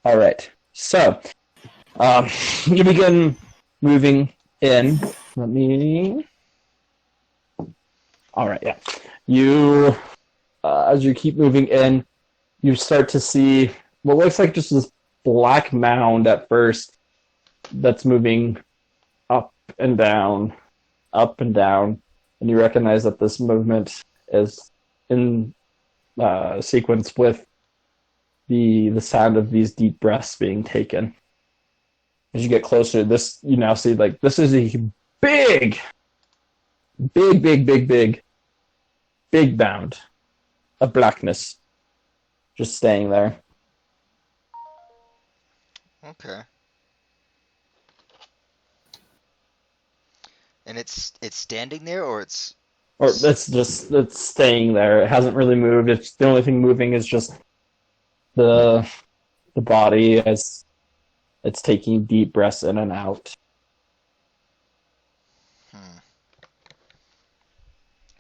All right. So, you begin moving in. Let me... All right, yeah. You, as you keep moving in, you start to see what looks like just this black mound at first that's moving up and down, and you recognize that this movement is in sequence with the sound of these deep breaths being taken. As you get closer, you now see like this is a big mound of blackness just staying there. Okay. And it's standing there, or it's staying there. It hasn't really moved. It's the only thing moving is just the body as it's taking deep breaths in and out.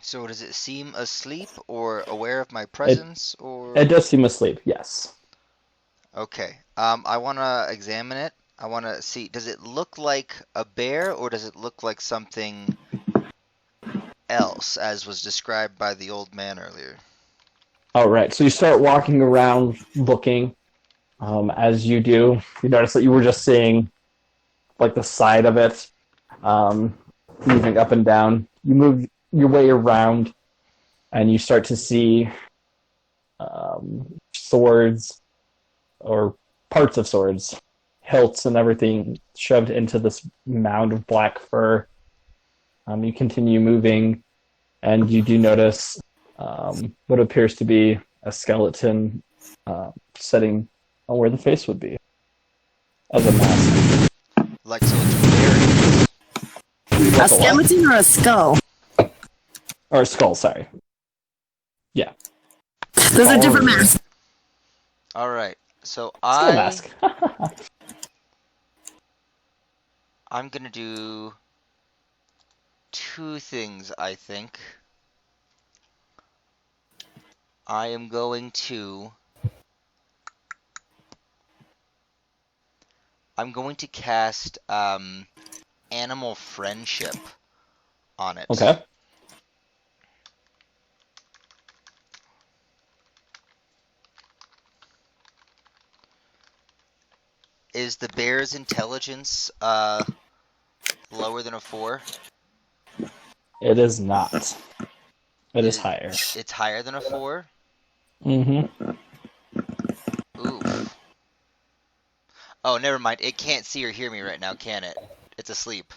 So does it seem asleep or aware of my presence, or? It does seem asleep, yes. Okay. I want to examine it. I want to see, does it look like a bear, or does it look like something else, as was described by the old man earlier? All right, so you start walking around looking. As you do, you notice that you were just seeing like the side of it, moving up and down. You move your way around, and you start to see swords, or parts of swords, hilts and everything shoved into this mound of black fur. You continue moving, and you do notice what appears to be a skeleton sitting on where the face would be as a mask. Like, so it's A skeleton or a skull? Or skull, sorry. Yeah. Those are different masks. Alright, so Skull mask. I'm gonna do 2 things, I think. I am going to... I'm going to cast, Animal Friendship on it. Okay. Is the bear's intelligence, lower than a 4? It is not. It is higher. It's higher than a 4? Mm-hmm. Oof. Oh, never mind. It can't see or hear me right now, can it? It's asleep.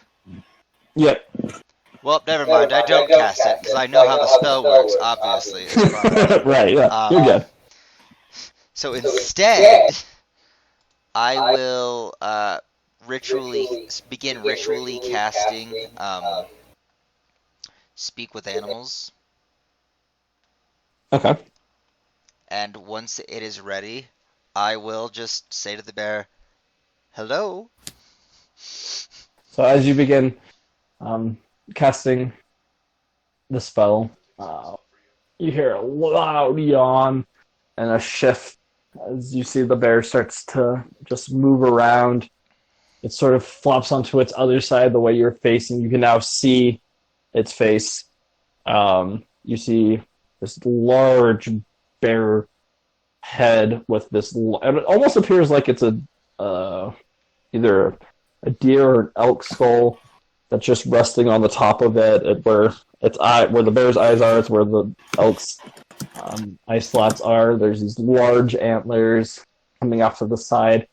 Yep. Well, never mind. I don't cast it, because I know how the spell works, obviously. Right, yeah. You're good. So instead, I will begin ritually casting Speak with Animals. Okay. And once it is ready, I will just say to the bear, "Hello." So as you begin casting the spell, you hear a loud yawn and a shift as you see the bear starts to just move around. It sort of flops onto its other side the way you're facing. You can now see its face. You see this large bear head with this... It almost appears like it's either a deer or an elk skull that's just resting on the top of it. Where the bear's eyes are, it's where the elk's eye slots are. There's these large antlers coming off to the side,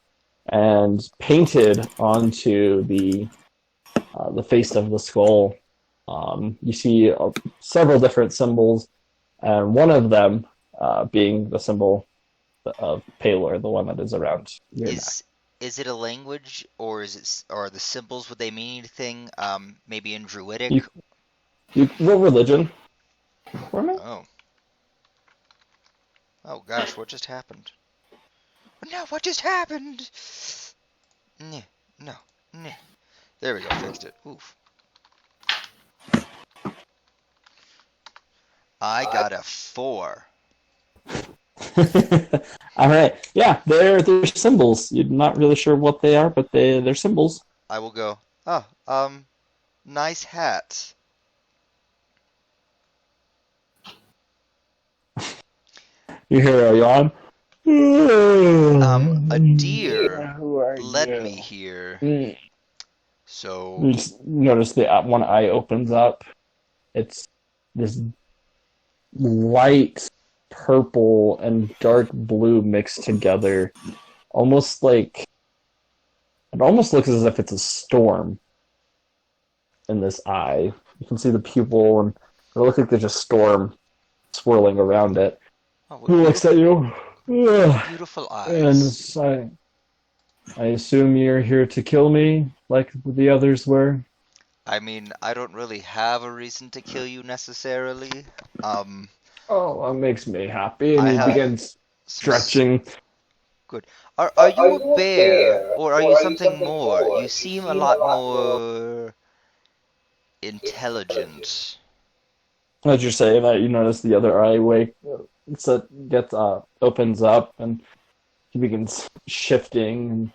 and painted onto the face of the skull, you see several different symbols, and one of them being the symbol of Palor, the one that is around your neck. Is it a language, or are the symbols, would they mean anything? Maybe in Druidic? What religion? Oh. Oh gosh, what just happened? No, what just happened? No. There we go, fixed it. Oof. I got a 4. All right. Yeah, they're symbols. You're not really sure what they are, but they're symbols. I will go. Nice hat. You hear a yawn? A deer led me here. So you just notice the one eye opens up. It's this light purple and dark blue mixed together. It almost looks as if it's a storm in this eye. You can see the pupil, and it looks like there's a storm swirling around it. Who looks at you? Beautiful eyes. And I assume you're here to kill me, like the others were? I mean, I don't really have a reason to kill you necessarily. Oh, that makes me happy. And he begins stretching. Good. Are you a bear, or are you something more? You seem a lot more intelligent. As you're saying that, you notice the other eye opens up, and he begins shifting.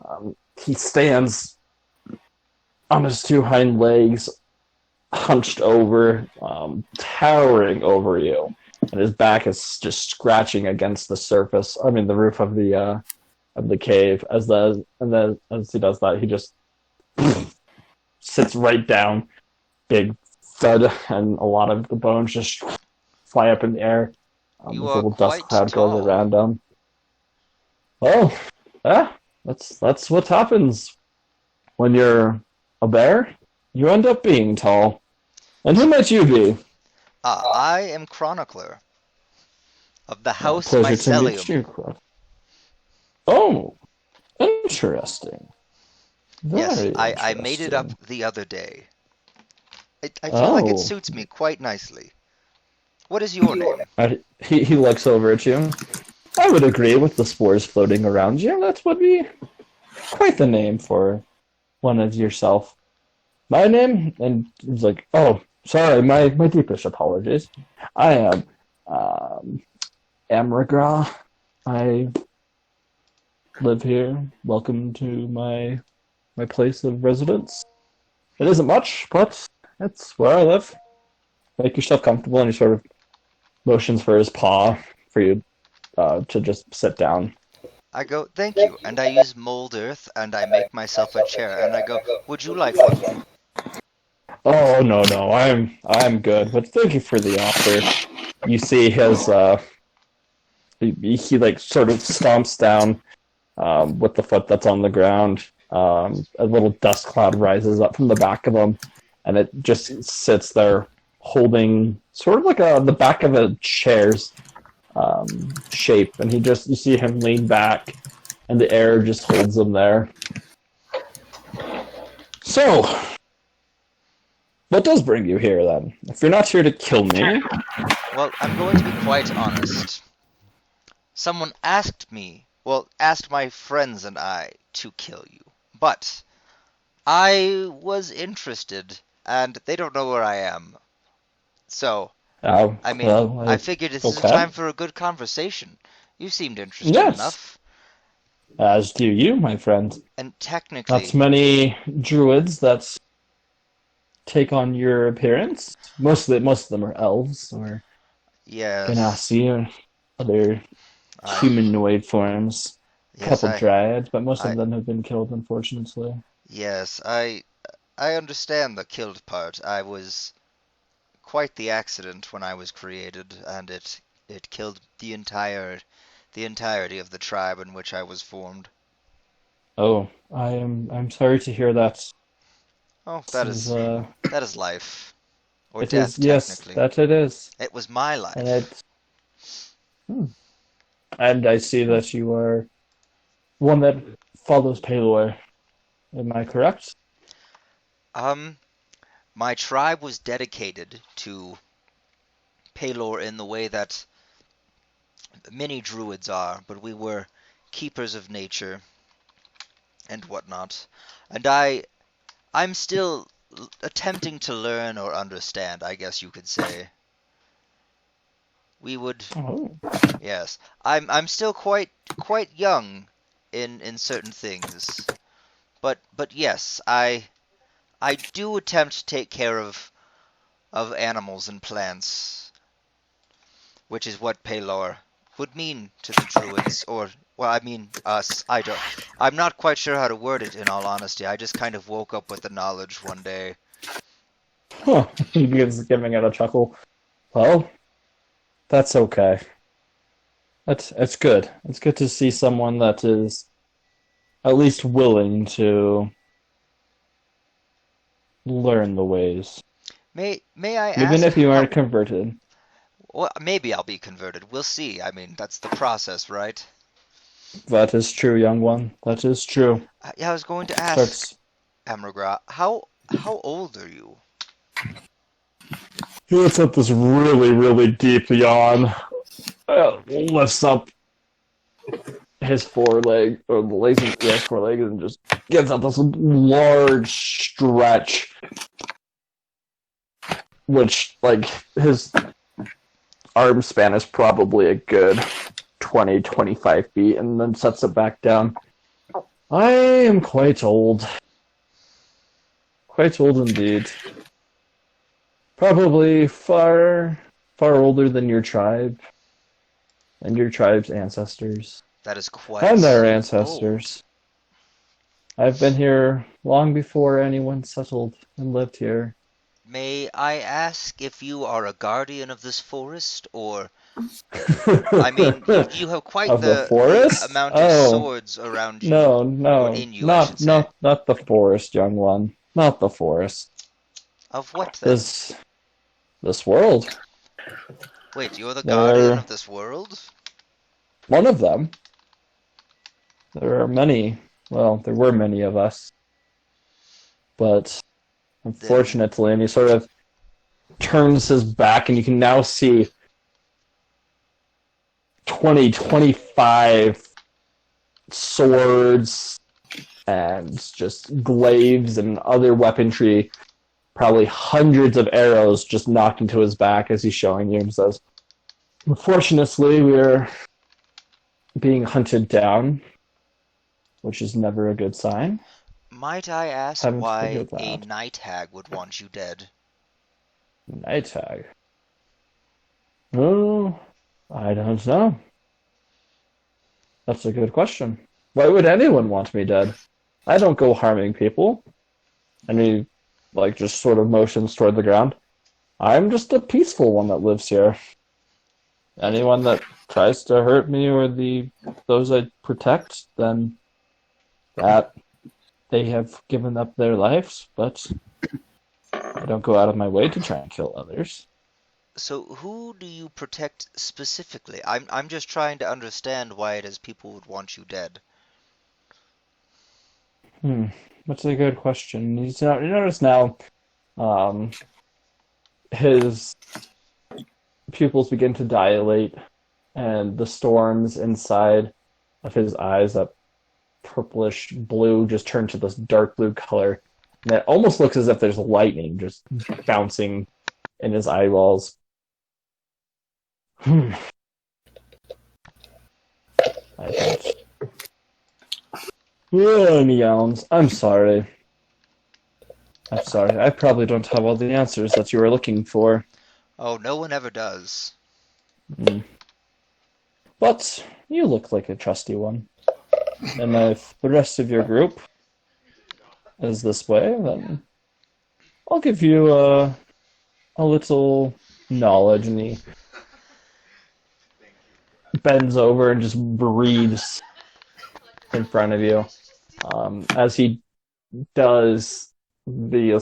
And, he stands on his 2 hind legs, hunched over, towering over you, and his back is just scratching against the roof of the cave. As he does that, he just sits right down, big thud, and a lot of the bones just fly up in the air. This little dust cloud goes around him. Oh, yeah, that's what happens when you're a bear. You end up being tall. And who might you be? I am Chronicler of the House Pleasure to meet Mycelium. you. Oh, interesting. Yes, Very I made it up interesting. the other day. I feel like it Oh. suits me quite nicely. What is your name? He looks over at you. I would agree with the spores floating around you. That would be quite the name for one of yourself. My name? And he's like, oh, sorry, my deepest apologies. I am Amragra. I live here. Welcome to my place of residence. It isn't much, but it's where I live. Make yourself comfortable, and he sort of motions for his paw for you to just sit down. I go, thank you, and I use mold earth, and I make myself a chair, and I go, would you like one? Oh no, I'm good, but thank you for the offer. You see his he like sort of stomps down with the foot that's on the ground. A little dust cloud rises up from the back of him, and it just sits there holding sort of like the back of a chair's shape, and you see him lean back, and the air just holds him there. So, what does bring you here then? If you're not here to kill me, Well, I'm going to be quite honest. Someone asked my friends and I to kill you, but I was interested, and they don't know where I am. So, I figured this is a time for a good conversation. You seemed interested enough. As do you, my friend. And technically... Not many druids that take on your appearance. Most of them are elves, or Ganassi, or other humanoid forms. A couple dryads, but most of them have been killed, unfortunately. Yes, I understand the killed part. I was quite the accident when I was created, and it killed the entirety of the tribe in which I was formed. Oh, I'm sorry to hear that. Oh, that is life, or it death. Is, yes, technically. That it is. It was my life. And I see that you are one that follows Palor. Am I correct? My tribe was dedicated to Palor in the way that many druids are, but we were keepers of nature and whatnot. And I'm still attempting to learn or understand, I guess you could say. We would... Oh. Yes. I'm still quite young in certain things. But yes, I do attempt to take care of animals and plants, which is what Palor would mean to the druids, or, well, I mean us. I'm not quite sure how to word it, in all honesty. I just kind of woke up with the knowledge one day. Huh. He begins giving it a chuckle. Well, that's okay. It's good. It's good to see someone that is at least willing to learn the ways. May I ask? Even if you aren't converted. Well, maybe I'll be converted. We'll see. I mean, that's the process, right? That is true, young one. That is true. Yeah, I was going to ask, Amragra, how old are you? He lets up this really, really deep yawn. Lifts up his foreleg, or the legs of his foreleg, and just gets up this large stretch. Which, like, his arm span is probably a good 20-25 feet, and then sets it back down. I am quite old. Quite old indeed. Probably far older than your tribe. And your tribe's ancestors. That is quite... And their ancestors. Old. I've been here long before anyone settled and lived here. May I ask if you are a guardian of this forest, or... I mean, you have quite the amount of swords around you. No, in you, not the forest, young one. Not the forest. Of what, then? This world. Wait, you're the guardian of this world? One of them. There are many. Well, there were many of us. But unfortunately, and he sort of turns his back, and you can now see 25 swords and just glaives and other weaponry, probably hundreds of arrows just knocked into his back as he's showing you and says, unfortunately, we're being hunted down, which is never a good sign. Might I ask why a Night Hag would want you dead? Night Hag? Oh, I don't know. That's a good question. Why would anyone want me dead? I don't go harming people. And he, just sort of motions toward the ground. I'm just a peaceful one that lives here. Anyone that tries to hurt me or those I protect, then that they have given up their lives, but I don't go out of my way to try and kill others. So who do you protect specifically? I'm just trying to understand why it is people would want you dead. That's a good question. You notice now, his pupils begin to dilate, and the storms inside of his eyes, that purplish blue, just turn to this dark blue color. And it almost looks as if there's lightning just bouncing in his eyeballs. I don't. Yeah, and he yawns. I'm sorry. I probably don't have all the answers that you were looking for. Oh, no one ever does. But you look like a trusty one. And if the rest of your group is this way, then I'll give you a little knowledge. And he bends over and just breathes in front of you. As he does, the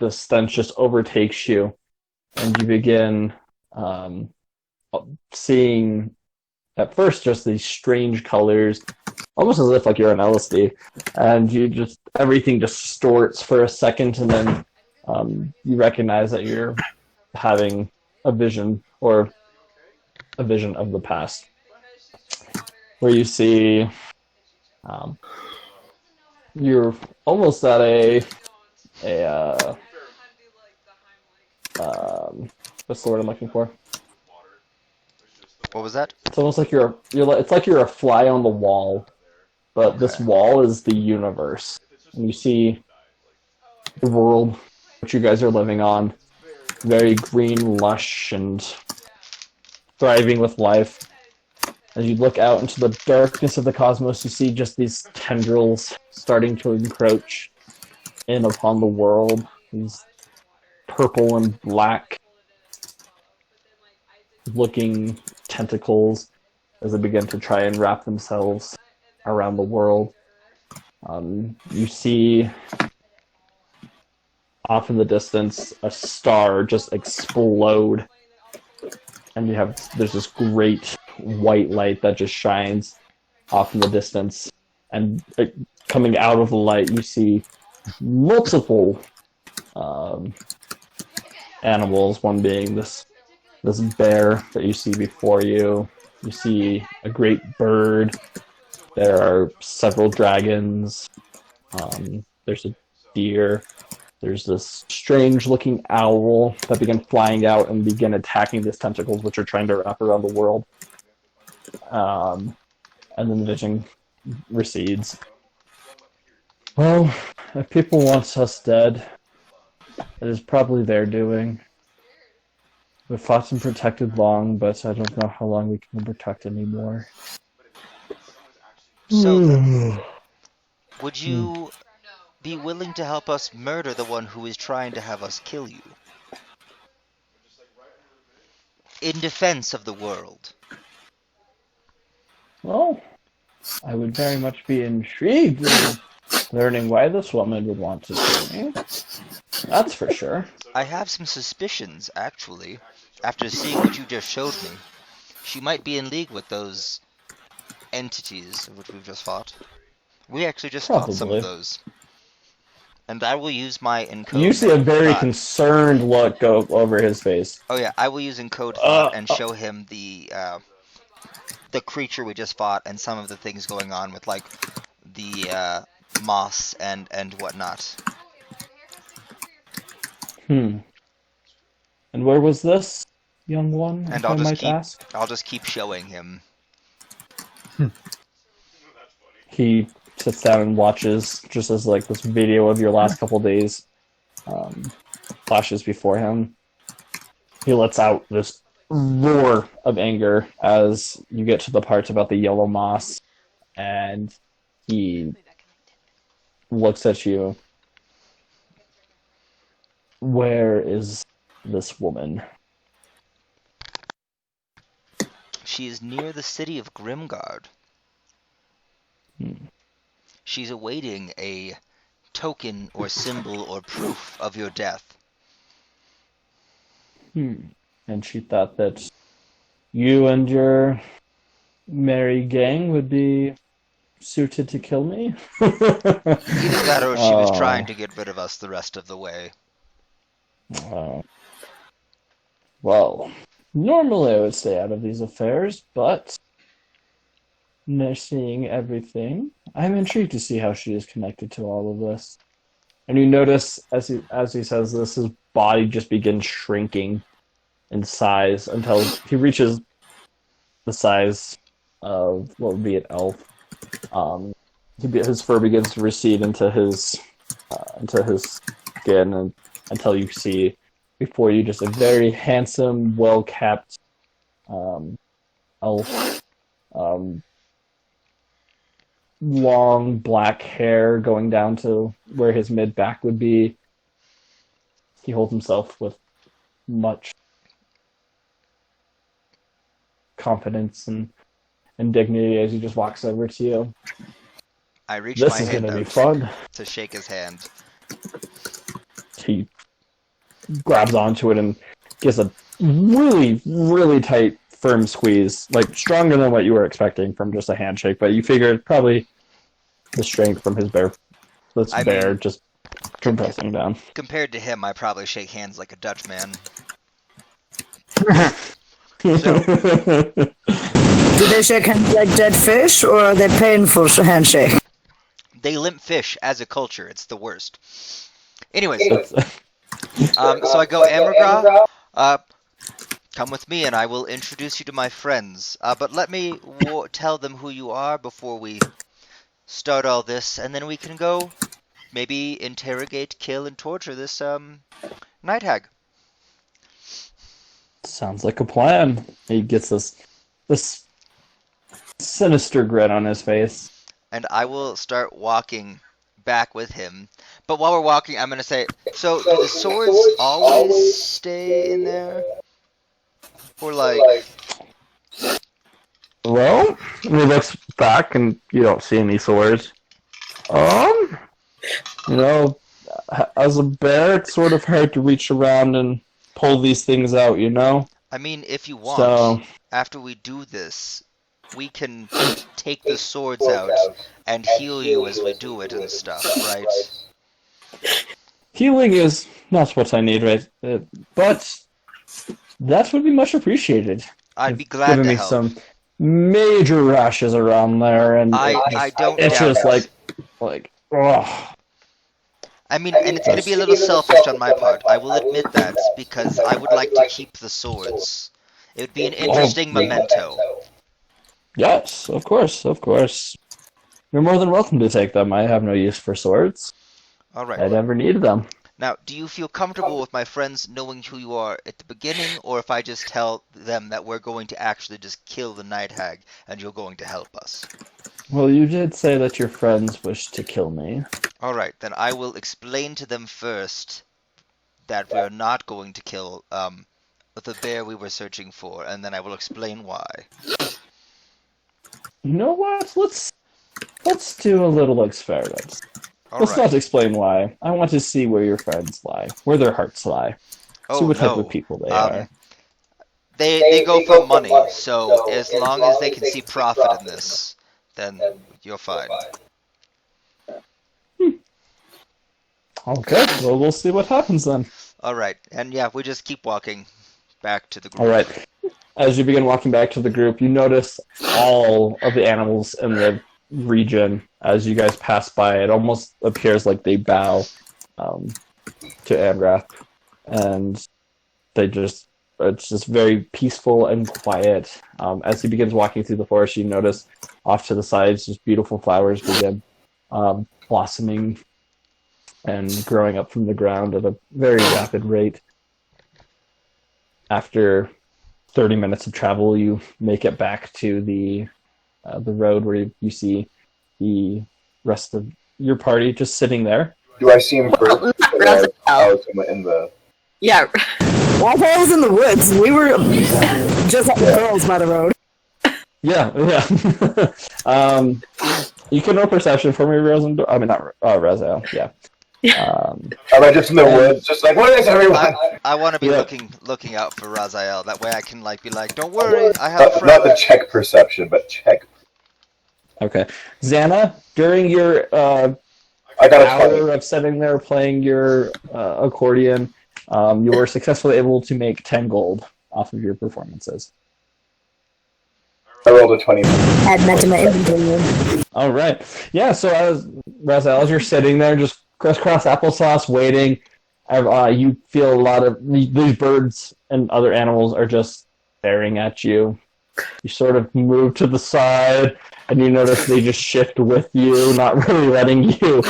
stench just overtakes you, and you begin seeing at first just these strange colors, almost as if you're on LSD, and everything distorts for a second, and then you recognize that you're having a vision of the past, where you see you're almost at what's the word I'm looking for? What was that? It's almost like it's like you're a fly on the wall, but this wall is the universe, and you see the world which you guys are living on, very green, lush, and thriving with life. As you look out into the darkness of the cosmos, you see just these tendrils starting to encroach in upon the world. These purple and black looking tentacles as they begin to try and wrap themselves around the world. You see off in the distance a star just explode, and there's this great white light that just shines off in the distance, and coming out of the light you see multiple animals, one being this bear that you see before you. You see a great bird. There are several dragons. There's a deer. There's this strange-looking owl that begin flying out and begin attacking these tentacles, which are trying to wrap around the world. And then the vision recedes. Well, if people want us dead, it is probably their doing. We've fought and protected long, but I don't know how long we can protect anymore. So, would you be willing to help us murder the one who is trying to have us kill you? In defense of the world. Well, I would very much be intrigued in learning why this woman would want to kill me. That's for sure. I have some suspicions, actually, after seeing what you just showed me. She might be in league with those entities which we've just fought. We actually just fought some of those. And I will use my encode. You see a very thought. concerned look go over his face. Oh yeah, I will use encode thought and show him the creature we just fought and some of the things going on with like the moss and whatnot. And where was this, young one? And if I might ask? I'll just keep showing him. He sits down and watches, just as like this video of your last couple days flashes before him. He lets out this roar of anger as you get to the parts about the yellow moss, and he looks at you. Where is this woman? She is near the city of Grimgard. She's awaiting a token or symbol or proof of your death. And she thought that you and your merry gang would be suited to kill me? Either that or she was trying to get rid of us the rest of the way. Well, normally I would stay out of these affairs, but seeing everything, I'm intrigued to see how she is connected to all of this. And you notice, as he says this, his body just begins shrinking in size until he reaches the size of what would be an elf. His fur begins to recede into his skin, and until you see before you just a very handsome, well-kept elf. Long black hair going down to where his mid-back would be. He holds himself with much confidence and dignity as he just walks over to you. I reach This my is hand going to be out fun. to shake his hand. He grabs onto it and gives a really, really tight, firm squeeze, like stronger than what you were expecting from just a handshake. But you figured probably the strength from his bear just compressing down. Compared to him, I probably shake hands like a Dutchman. Do they shake hands like dead fish, or are they painful handshake? They limp fish as a culture. It's the worst. Anyways, so I go, Ambergra, come with me and I will introduce you to my friends. But let me tell them who you are before we start all this, and then we can go maybe interrogate, kill, and torture this Night Hag. Sounds like a plan. He gets this sinister grin on his face. And I will start walking back with him. But while we're walking, I'm going to say, so do the swords always stay in there? Or like... Well, he looks back and you don't see any swords. As a bear, it's sort of hard to reach around and pull these things out, you know? I mean, if you want, after we do this, we can take the swords out and heal you as we do it and stuff, right? Healing is not what I need, right? But that would be much appreciated. I'd be glad to me help. Some major rashes around there, and I don't it's doubt just it. like, oh. I mean, and it's going to be a little selfish on my part. I will admit that, because I would like to keep the swords. It would be an interesting memento. Yes, of course. You're more than welcome to take them. I have no use for swords. All right. I never needed them. Now, do you feel comfortable with my friends knowing who you are at the beginning, or if I just tell them that we're going to actually just kill the Night Hag and you're going to help us? Well, you did say that your friends wish to kill me. Alright, then I will explain to them first that we are not going to kill the bear we were searching for, and then I will explain why. You know what? Let's do a little experiment. Let's not explain why. I want to see where your friends lie, where their hearts lie. See what type of people they are. They go for money, so as long as they can see profit in this, then you're fine. Okay, well, we'll see what happens then. All right, and yeah, we just keep walking back to the group. All right. As you begin walking back to the group, you notice all of the animals in the region as you guys pass by. It almost appears like they bow to Amgrath, and it's just very peaceful and quiet. As he begins walking through the forest, you notice off to the sides just beautiful flowers begin blossoming and growing up from the ground at a very rapid rate. After 30 minutes of travel, you make it back to the road where you see the rest of your party just sitting there. Do I see him first? In the... Yeah. Raphael was in the woods. We were just like girls by the road. Yeah. You can roll perception for me, Rosendor. I mean, not Raziel. Yeah. Am I just in the woods? Just like, what is everyone? I want to be looking out for Raziel. That way I can be like, don't worry, I have a friend. Not the check perception, but check. Okay. Xana, during your I got hour of sitting there playing your accordion, you were successfully able to make 10 gold off of your performances. I rolled a 20. Add that to my inventory. All right. Yeah, so Raziel, as you're sitting there, just crisscross applesauce waiting, you feel a lot of these birds and other animals are just staring at you. You sort of move to the side, and you notice they just shift with you, not really letting you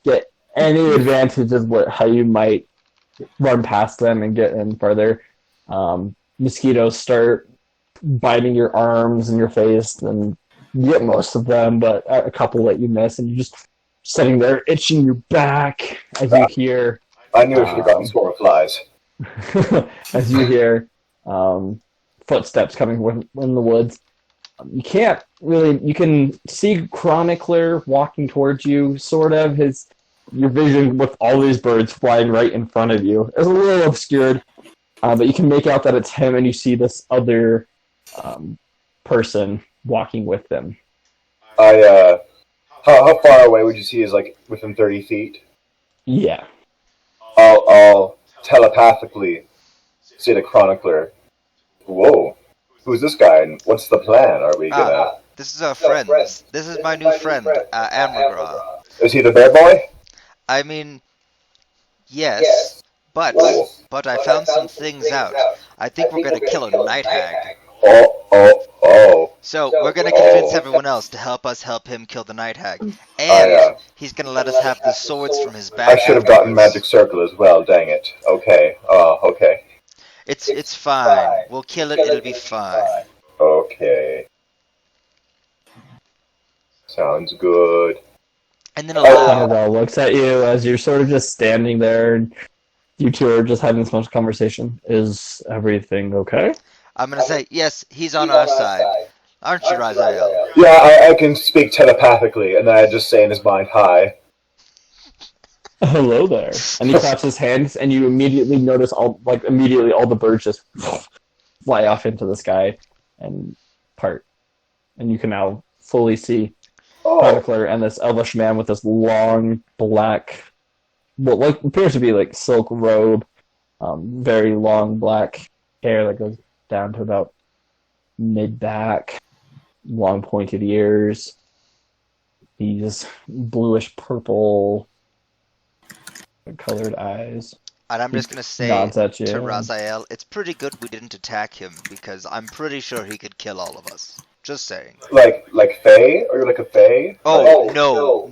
get any advantage of how you might run past them and get in further. Mosquitoes start biting your arms and your face, and you get most of them, but a couple that you miss, and you're just sitting there itching your back as you hear... I knew I should have gotten some more flies. As you hear footsteps coming in the woods. You can't really... You can see Chronicler walking towards you, sort of. Your vision with all these birds flying right in front of you is a little obscured, but you can make out that it's him, and you see this other person walking with them. How far away would you see is within 30 feet? Yeah. I'll telepathically say to Chronicler, whoa, who's this guy and what's the plan? Are we gonna... This is our friend. This is my new friend, Amragra. Is he the bear boy? I mean, yes, but I found some things out. I think we're gonna kill a Night Hag. Oh. So we're gonna convince everyone else to help us help him kill the Night Hag, and he's gonna let us have the swords from his back. I should have gotten Magic Circle as well. Dang it. Okay. Okay. It's fine. We'll kill it. It'll be fine. Okay. Sounds good. And then Annabelle looks at you as you're sort of just standing there, and you two are just having this much conversation. Is everything okay? I'm gonna say, yes, he's on our side. Aren't you, Raziel? Yeah, I can speak telepathically, and then I just say in his mind, hi. Hello there. And he claps his hands, and you immediately notice all the birds just fly off into the sky and part. And you can now fully see Chronicler and this elvish man with this long black, what appears to be like silk robe, very long black hair that goes down to about mid-back, long pointed ears, these bluish purple colored eyes. And I'm just gonna say to Raziel, it's pretty good we didn't attack him, because I'm pretty sure he could kill all of us. Just saying. Like Fae? Or like a Fae? Oh, no.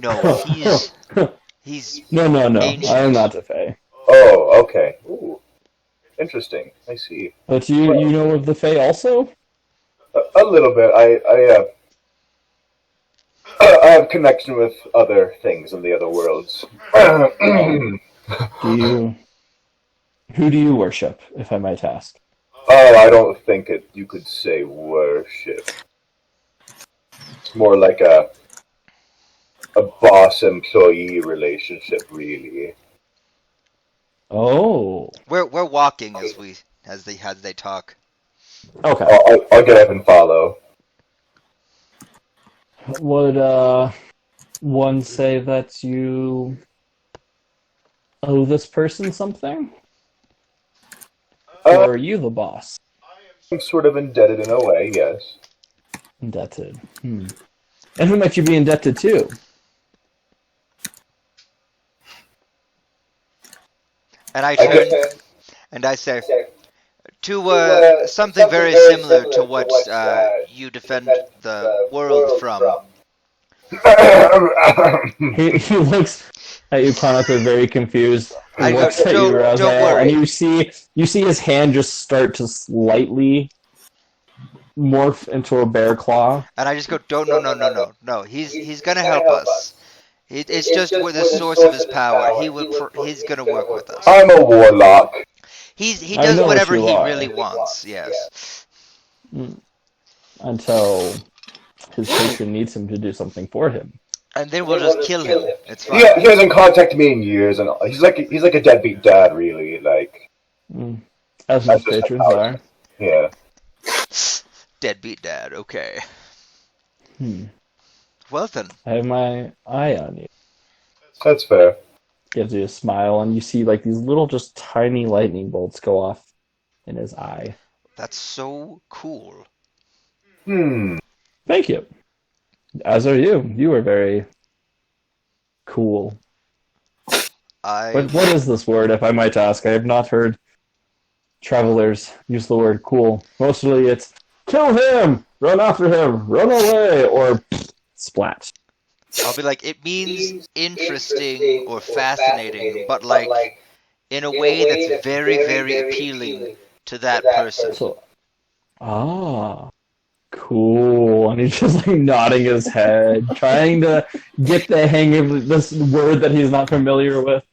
He's No. ancient. I am not a Fae. Oh, okay. Ooh. Interesting. I see. But you know of the Fae also? A little bit. I have connection with other things in the other worlds. Who do you worship, if I might ask? Oh, I don't think you could say worship. It's more like a boss-employee relationship, really. Oh. We're walking as they talk. Okay. I'll get up and follow. Would one say that you owe this person something? Or are you the boss? I'm sort of indebted in a way, yes. Indebted. And who might you be indebted to? And I turn and I say, to something very similar to what you defend the world from. He looks at you, chronically very confused. He I go, looks at you, don't Raziel, worry. and you see his hand just start to slightly morph into a bear claw. And I just go, no. He's gonna help us. It's just we're the source of his power. He's gonna work with us. I'm a warlock. He I does know whatever what you he are. really wants. Yes. Until his patron needs him to do something for him. And then we'll just kill him. It's fine. He hasn't contacted me in years, and he's like a deadbeat dad, really. Like, as most patrons are. Yeah. Deadbeat dad. Okay. Well then. I have my eye on you. That's fair. Gives you a smile, and you see like these little, just tiny lightning bolts go off in his eye. That's so cool. Thank you. As are you. You are very cool. What is this word, if I might ask? I have not heard travelers use the word cool. Mostly it's kill him, run after him, run away, or splat. I'll be like, it means interesting or fascinating, but like in a way that's very, very appealing to that person. So, cool. And he's just like nodding his head, trying to get the hang of this word that he's not familiar with.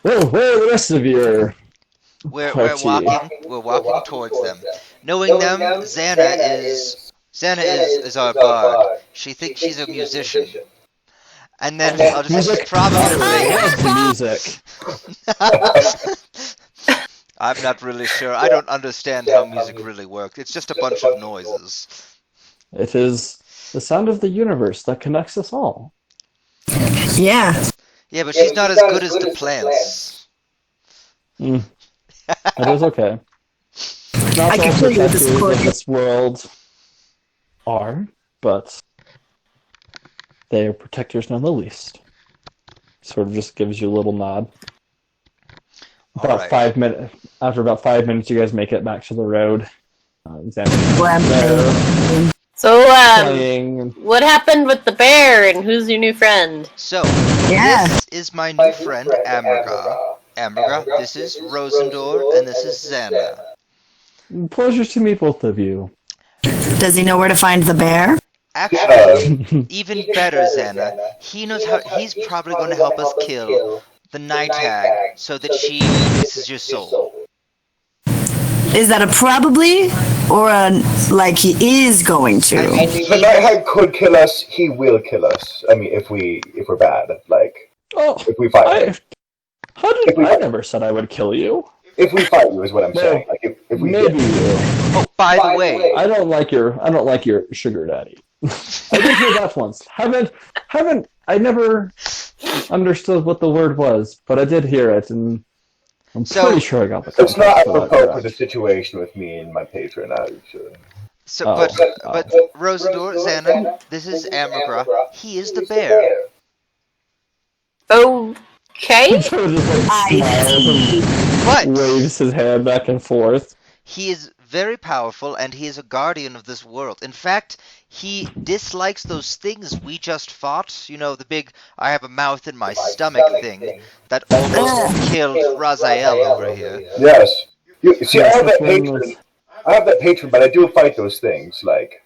Oh, where are the rest of your We're party? walking towards them. Knowing them, Xana is our bard. She thinks she's a musician. And then I'll just Music? probably I love music. I'm not really sure. I don't understand how music really works. It's just a bunch of noises. It is the sound of the universe that connects us all. Yeah. Yeah, but she's not as good as the plants. That is okay. Not I can all kill you with this protectors cord. of this world are, but they are protectors none the least. Sort of just gives you a little nod. About Alright. 5 minutes. After about 5 minutes, you guys make it back to the road. So, Playing. what happened with the bear, and who's your new friend? So, Yeah. this is my new friend, Amberga. Amberga, this is Rosendor, and this is Xana. Pleasure to meet both of you. Does he know where to find the bear? Actually, even better, Xana. He knows how. He's probably going to help us kill the Night Hag so that she releases your soul. Is that a probably or a like he is going to? The Night Hag could kill us. He will kill us. I mean, if we're bad, like if we fight. I never said I would kill you. If we fight you, is what I'm saying. Like if we Maybe you. Oh, by the way, I don't like your sugar daddy. I did hear that once. I never understood what the word was, but I did hear it, and I'm pretty sure I got the It's not context for that appropriate for correct. the situation with me and my patron. So, Oh, but Rosendor, Xana, this is Ambergra. He is the bear. Okay. Joe just like smiles What? and waves his hand back and forth. He is very powerful, and he is a guardian of this world. In fact, he dislikes those things we just fought. You know, the big I have a mouth in my stomach thing that almost killed Raziel over here. Yes. See, I have that this one patron. was- I have that patron, but I do fight those things. Like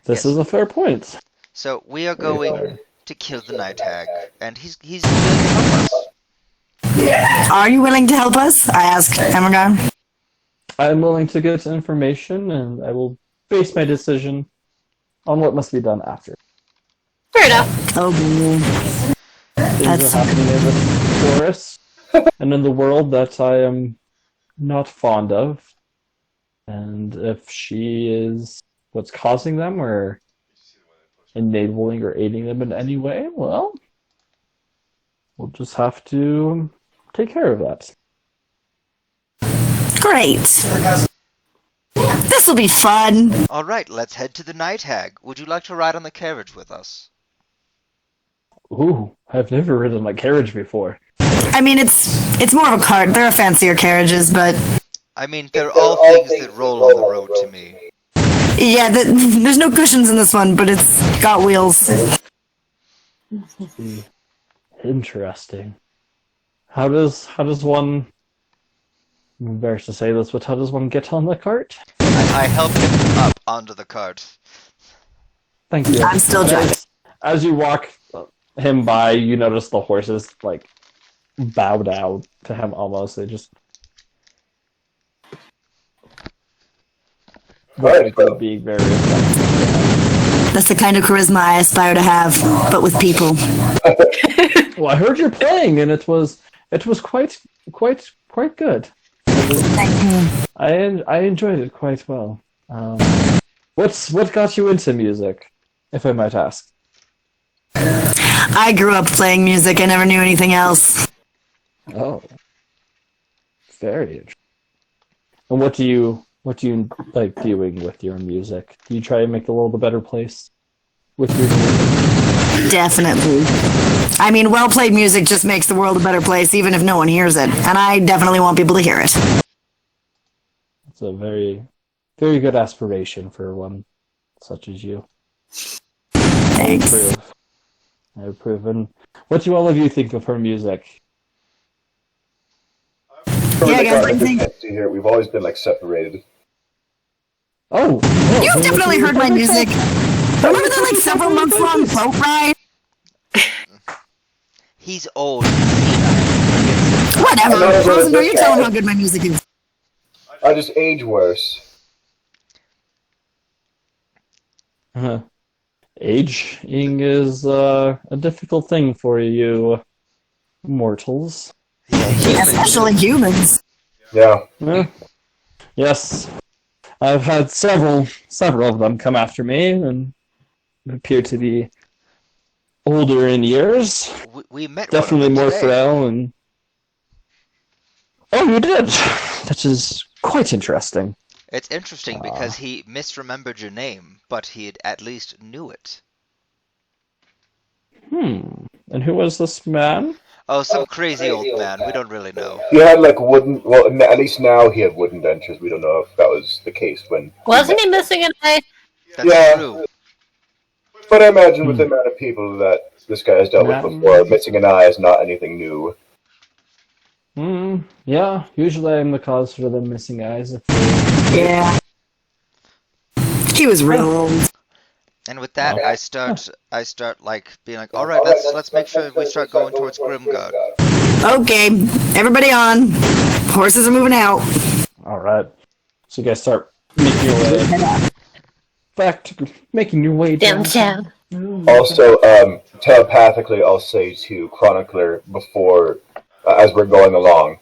This is a fair point. So we are going to kill the Night Hag, and he's willing to help us. Are you willing to help us? I asked Amagon. I'm willing to get information, and I will base my decision on what must be done after. Fair enough. Oh, Things are happening in the forest and in the world that I am not fond of. And if she is what's causing them or enabling or aiding them in any way, well, we'll just have to take care of that. Great. This will be fun. Alright, let's head to the Night Hag. Would you like to ride on the carriage with us? Ooh, I've never ridden a carriage before. I mean, it's more of a cart. There are fancier carriages, but I mean, they're all things that roll on the road to me. yeah, there's no cushions in this one, but it's got wheels. Interesting. How does one? I'm embarrassed to say this, but how does one get on the cart? I helped him up onto the cart. Thank you. I'm still driving. As you walk him by, you notice the horses like bow down to him almost. They just Alright, they're being very affected. That's the kind of charisma I aspire to have, but with people. Well, I heard you're playing, and it was quite good. I enjoyed it quite well. What got you into music, if I might ask? I grew up playing music. I never knew anything else. Oh, very interesting. And what do you like doing with your music? Do you try and make the world a better place with your music? Definitely. I mean, well-played music just makes the world a better place, even if no one hears it. And I definitely want people to hear it. It's a very, very good aspiration for one such as you. Thanks. I approve. And what do all of you think of her music? Yeah, guys, what do you think? Here, we've always been like separated. Oh, You've definitely heard my music. Remember that like several months long boat ride? He's old. Whatever. Rosenberg, you tell him how good my music is. I just age worse. Aging is a difficult thing for you mortals. Especially humans. Yeah. Yes. I've had several of them come after me and appear to be older in years. We met Definitely one of them more today. frail and... Oh, you did? That is quite interesting. It's interesting because he misremembered your name, but he at least knew it. And who was this man? Oh, some crazy old man. We don't really know. He had like wooden. Well, at least now he had wooden dentures. We don't know if that was the case when. Wasn't he missing an eye? That's Yeah. true. But I imagine with the amount of people that this guy has dealt with before, missing an eye is not anything new. Yeah, usually I'm the cause for them missing eyes. Yeah. He was real old. And with that, I start like being like, all right, let's make sure we start going towards Grimgard. Okay, everybody on. Horses are moving out. All right. So you guys start making your way back to making your way Downtown. Also, telepathically, I'll say to Chronicler before, as we're going along,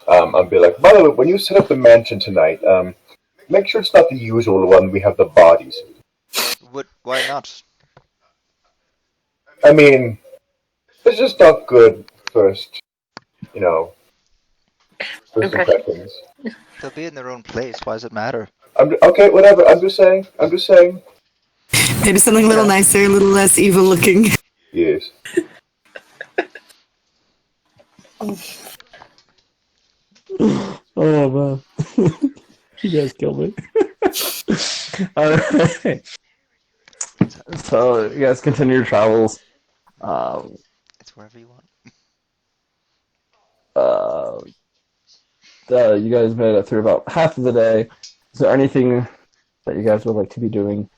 I'll be like, by the way, when you set up the mansion tonight, make sure it's not the usual one we have the bodies. Why not? I mean, it's just not good first, first impressions. They'll be in their own place. Why does it matter? Okay, whatever. I'm just saying. Maybe something a little nicer, a little less evil looking. Yes. Oh man, you guys killed me. Alright. So you guys continue your travels. It's wherever you want. You guys made it through about half of the day. Is there anything that you guys would like to be doing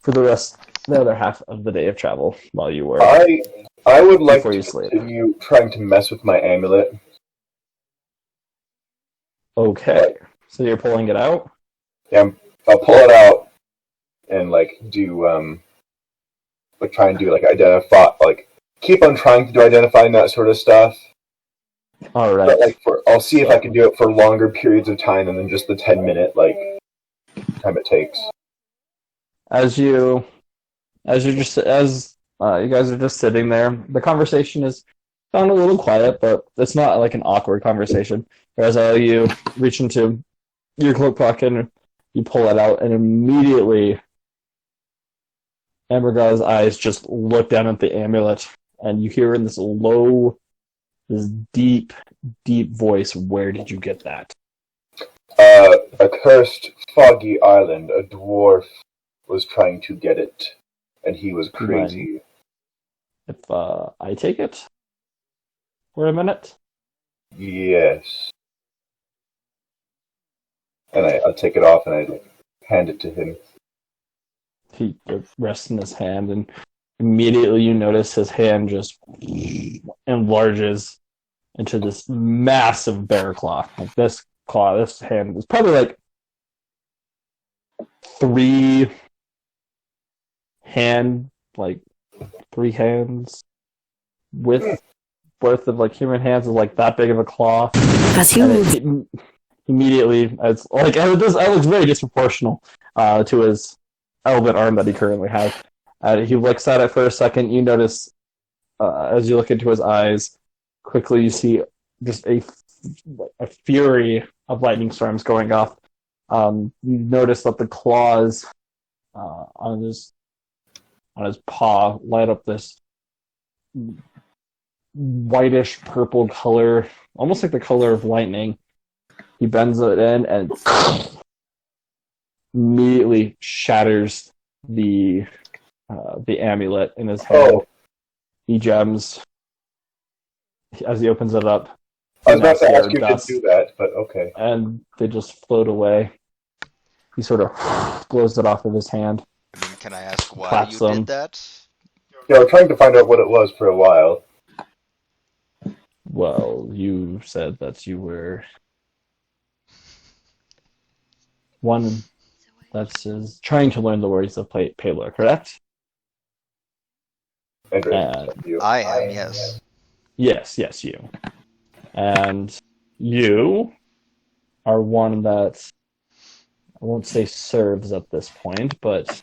for the other half of the day of travel while you were? I would like Before to you sleep. continue trying to mess with my amulet. Okay. So you're pulling it out? Yeah, I'll pull it out and do try and do identify, keep on trying to do identifying that sort of stuff. All right. But I'll see if I can do it for longer periods of time than just the 10-minute time it takes. As you guys are just sitting there, the conversation is Found a little quiet, but it's not like an awkward conversation. Whereas you reach into your cloak pocket and you pull it out, and immediately Ambergar's eyes just look down at the amulet, and you hear in this deep, deep voice, "Where did you get that?" A cursed, foggy island. A dwarf was trying to get it, and he was crazy. If I take it for a minute? Yes. And I'll take it off and I hand it to him. He rests in his hand, and immediately you notice his hand just enlarges into this massive bear claw. Like this hand is probably like 3 hands worth of like human hands is like that big of a claw. That's huge. Immediately, it looks very disproportional to his elven arm that he currently has. He looks at it for a second. You notice, as you look into his eyes, quickly you see just a fury of lightning storms going off. You notice that the claws on his paw light up this whitish purple color, almost like the color of lightning. He bends it in and immediately shatters the amulet in his hand. Oh. He gems as he opens it up. I was about to ask you to do that, but okay. And they just float away. He sort of blows it off of his hand. Can I ask why you did that? Yeah, we're trying to find out what it was for a while. Well, you said that you were one that is trying to learn the words of Paler, correct? And I am, yes. Yes, you. And you are one that, I won't say serves at this point, but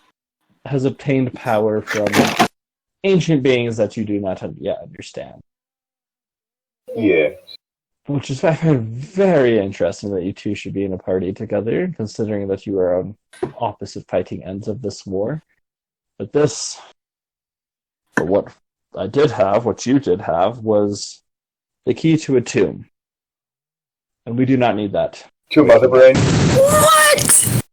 has obtained power from ancient beings that you do not yet understand. Yeah. Which is very, very interesting that you two should be in a party together, considering that you are on opposite fighting ends of this war. But what I did have, what you did have, was the key to a tomb. And we do not need that. To a mother brain? What?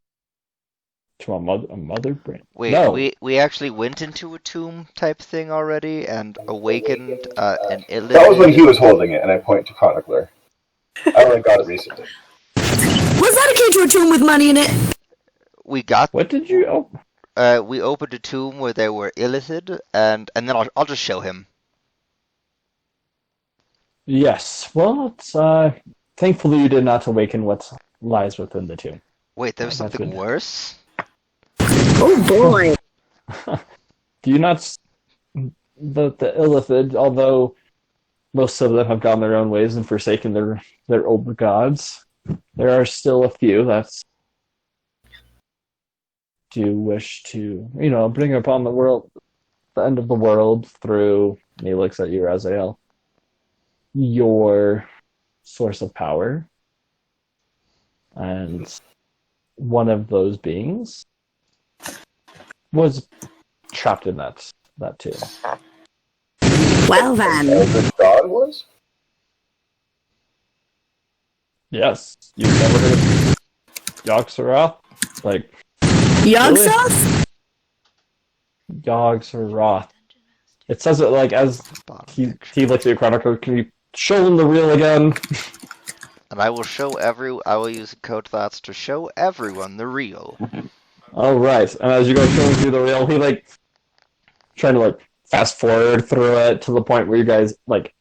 To a mother brain? Wait, no. we actually went into a tomb type thing already and awakened an illithid. That was when he was holding it, and I point to Chronicler. I only got it recently. Was that a key to a tomb with money in it? We got. What did you open? We opened a tomb where there were illithid, and then I'll just show him. Yes. Well, it's, thankfully you did not awaken what lies within the tomb. Wait, there was something worse? Oh boy. Do you not... The illithid, although most of them have gone their own ways and forsaken their old gods, there are still a few that do wish to, bring upon the end of the world through, and he looks at you, Raziel, your source of power. And one of those beings was trapped in that tomb. Well then. The god was? Yes. You've never heard of Yogg-Sothoth? Like... Yogg-Sothoth? Yogg-Sothoth. It says it like as he looks at your chronicle. Can you show him the reel again? And I will use code thoughts to show everyone the reel. All right. And as you go showing through the reel, he trying to fast forward through it to the point where you guys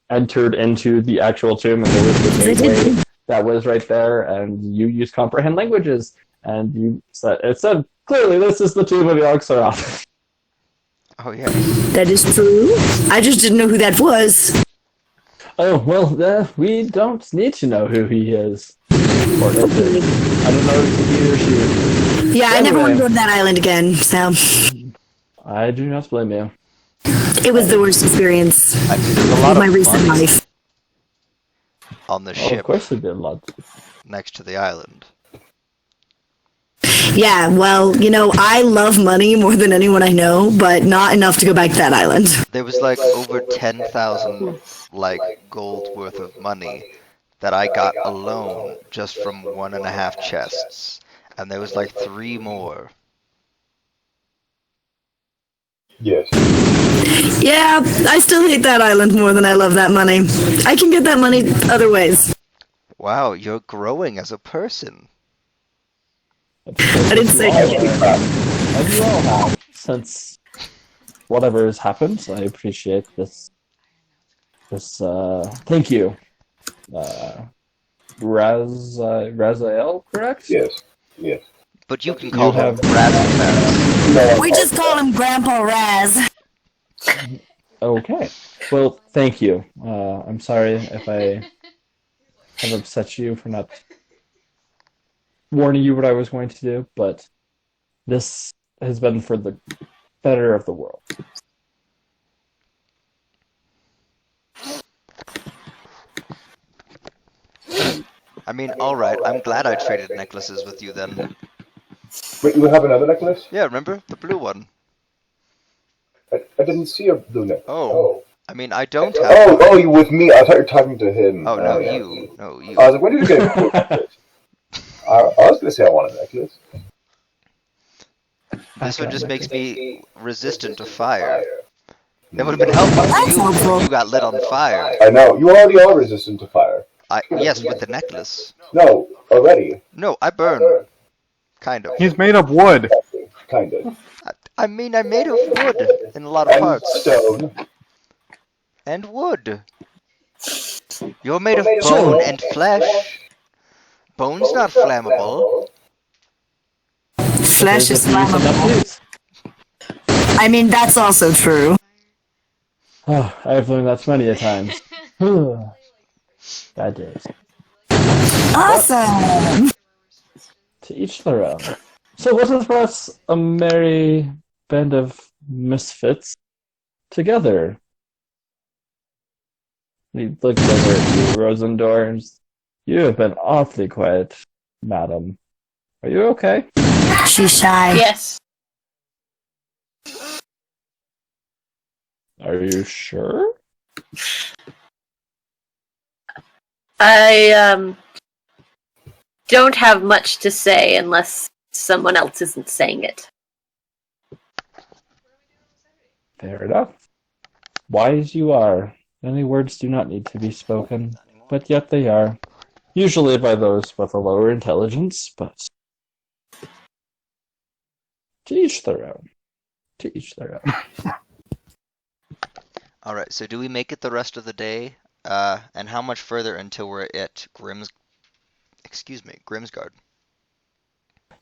entered into the actual tomb, and there was the gateway that was right there, and you used comprehend languages, and it said clearly this is the tomb of Yogg-Sothoth. Oh yeah. That is true. I just didn't know who that was. Oh, well, we don't need to know who he is. I don't know if he or she is. Yeah, I never want to go to that island again, so... I do not blame you. It was the worst experience I mean, there's a lot of my of recent money life. on the Of ship course we did, lad. next to the island. Yeah, well, I love money more than anyone I know, but not enough to go back to that island. There was like over 10,000 like gold worth of money that I got alone just from 1.5 chests, and there was like 3 more. Yes. Yeah, I still hate that island more than I love that money. I can get that money other ways. Wow, you're growing as a person. I didn't say As you all have, since whatever has happened, I appreciate this. Thank you. Razael, correct? Yes. Yes. But you can call him have- Razafest. We just call him Grandpa Raz. Okay. Well, thank you. I'm sorry if I have upset you for not warning you what I was going to do, but this has been for the better of the world. I mean, alright, I'm glad I traded necklaces with you then. Wait, you have another necklace? Yeah, remember? The blue one. I didn't see a blue necklace. Oh. I mean, I don't have Oh, you with me? I thought you were talking to him. Oh, no, yeah. you. No, you. I was like, when did you get a blue necklace? I was going to say I want a necklace. This one just makes me resistant to fire. It would have been helpful for you if you got lit on fire. I know. You already are resistant to fire. Yes, with the necklace. No, already. No, I burn. Kind of. He's made of wood. Kind of. I mean, I'm made of wood in a lot of And parts. stone. And wood. You're made of bone and flesh. Bone's not flammable. Flesh is flammable. I mean, that's also true. Oh, I have learned that many a times. Bad days. Awesome! To each their own. So let us perhaps a merry band of misfits together. He looks over at you, Rosendor. You have been awfully quiet, madam. Are you okay? She's shy. Yes. Are you sure? I don't have much to say unless someone else isn't saying it. Fair enough. Wise you are. Many words do not need to be spoken, but yet they are. Usually by those with a lower intelligence, but to each their own. To each their own. Alright, so do we make it the rest of the day? And how much further until we're at Grimsguard?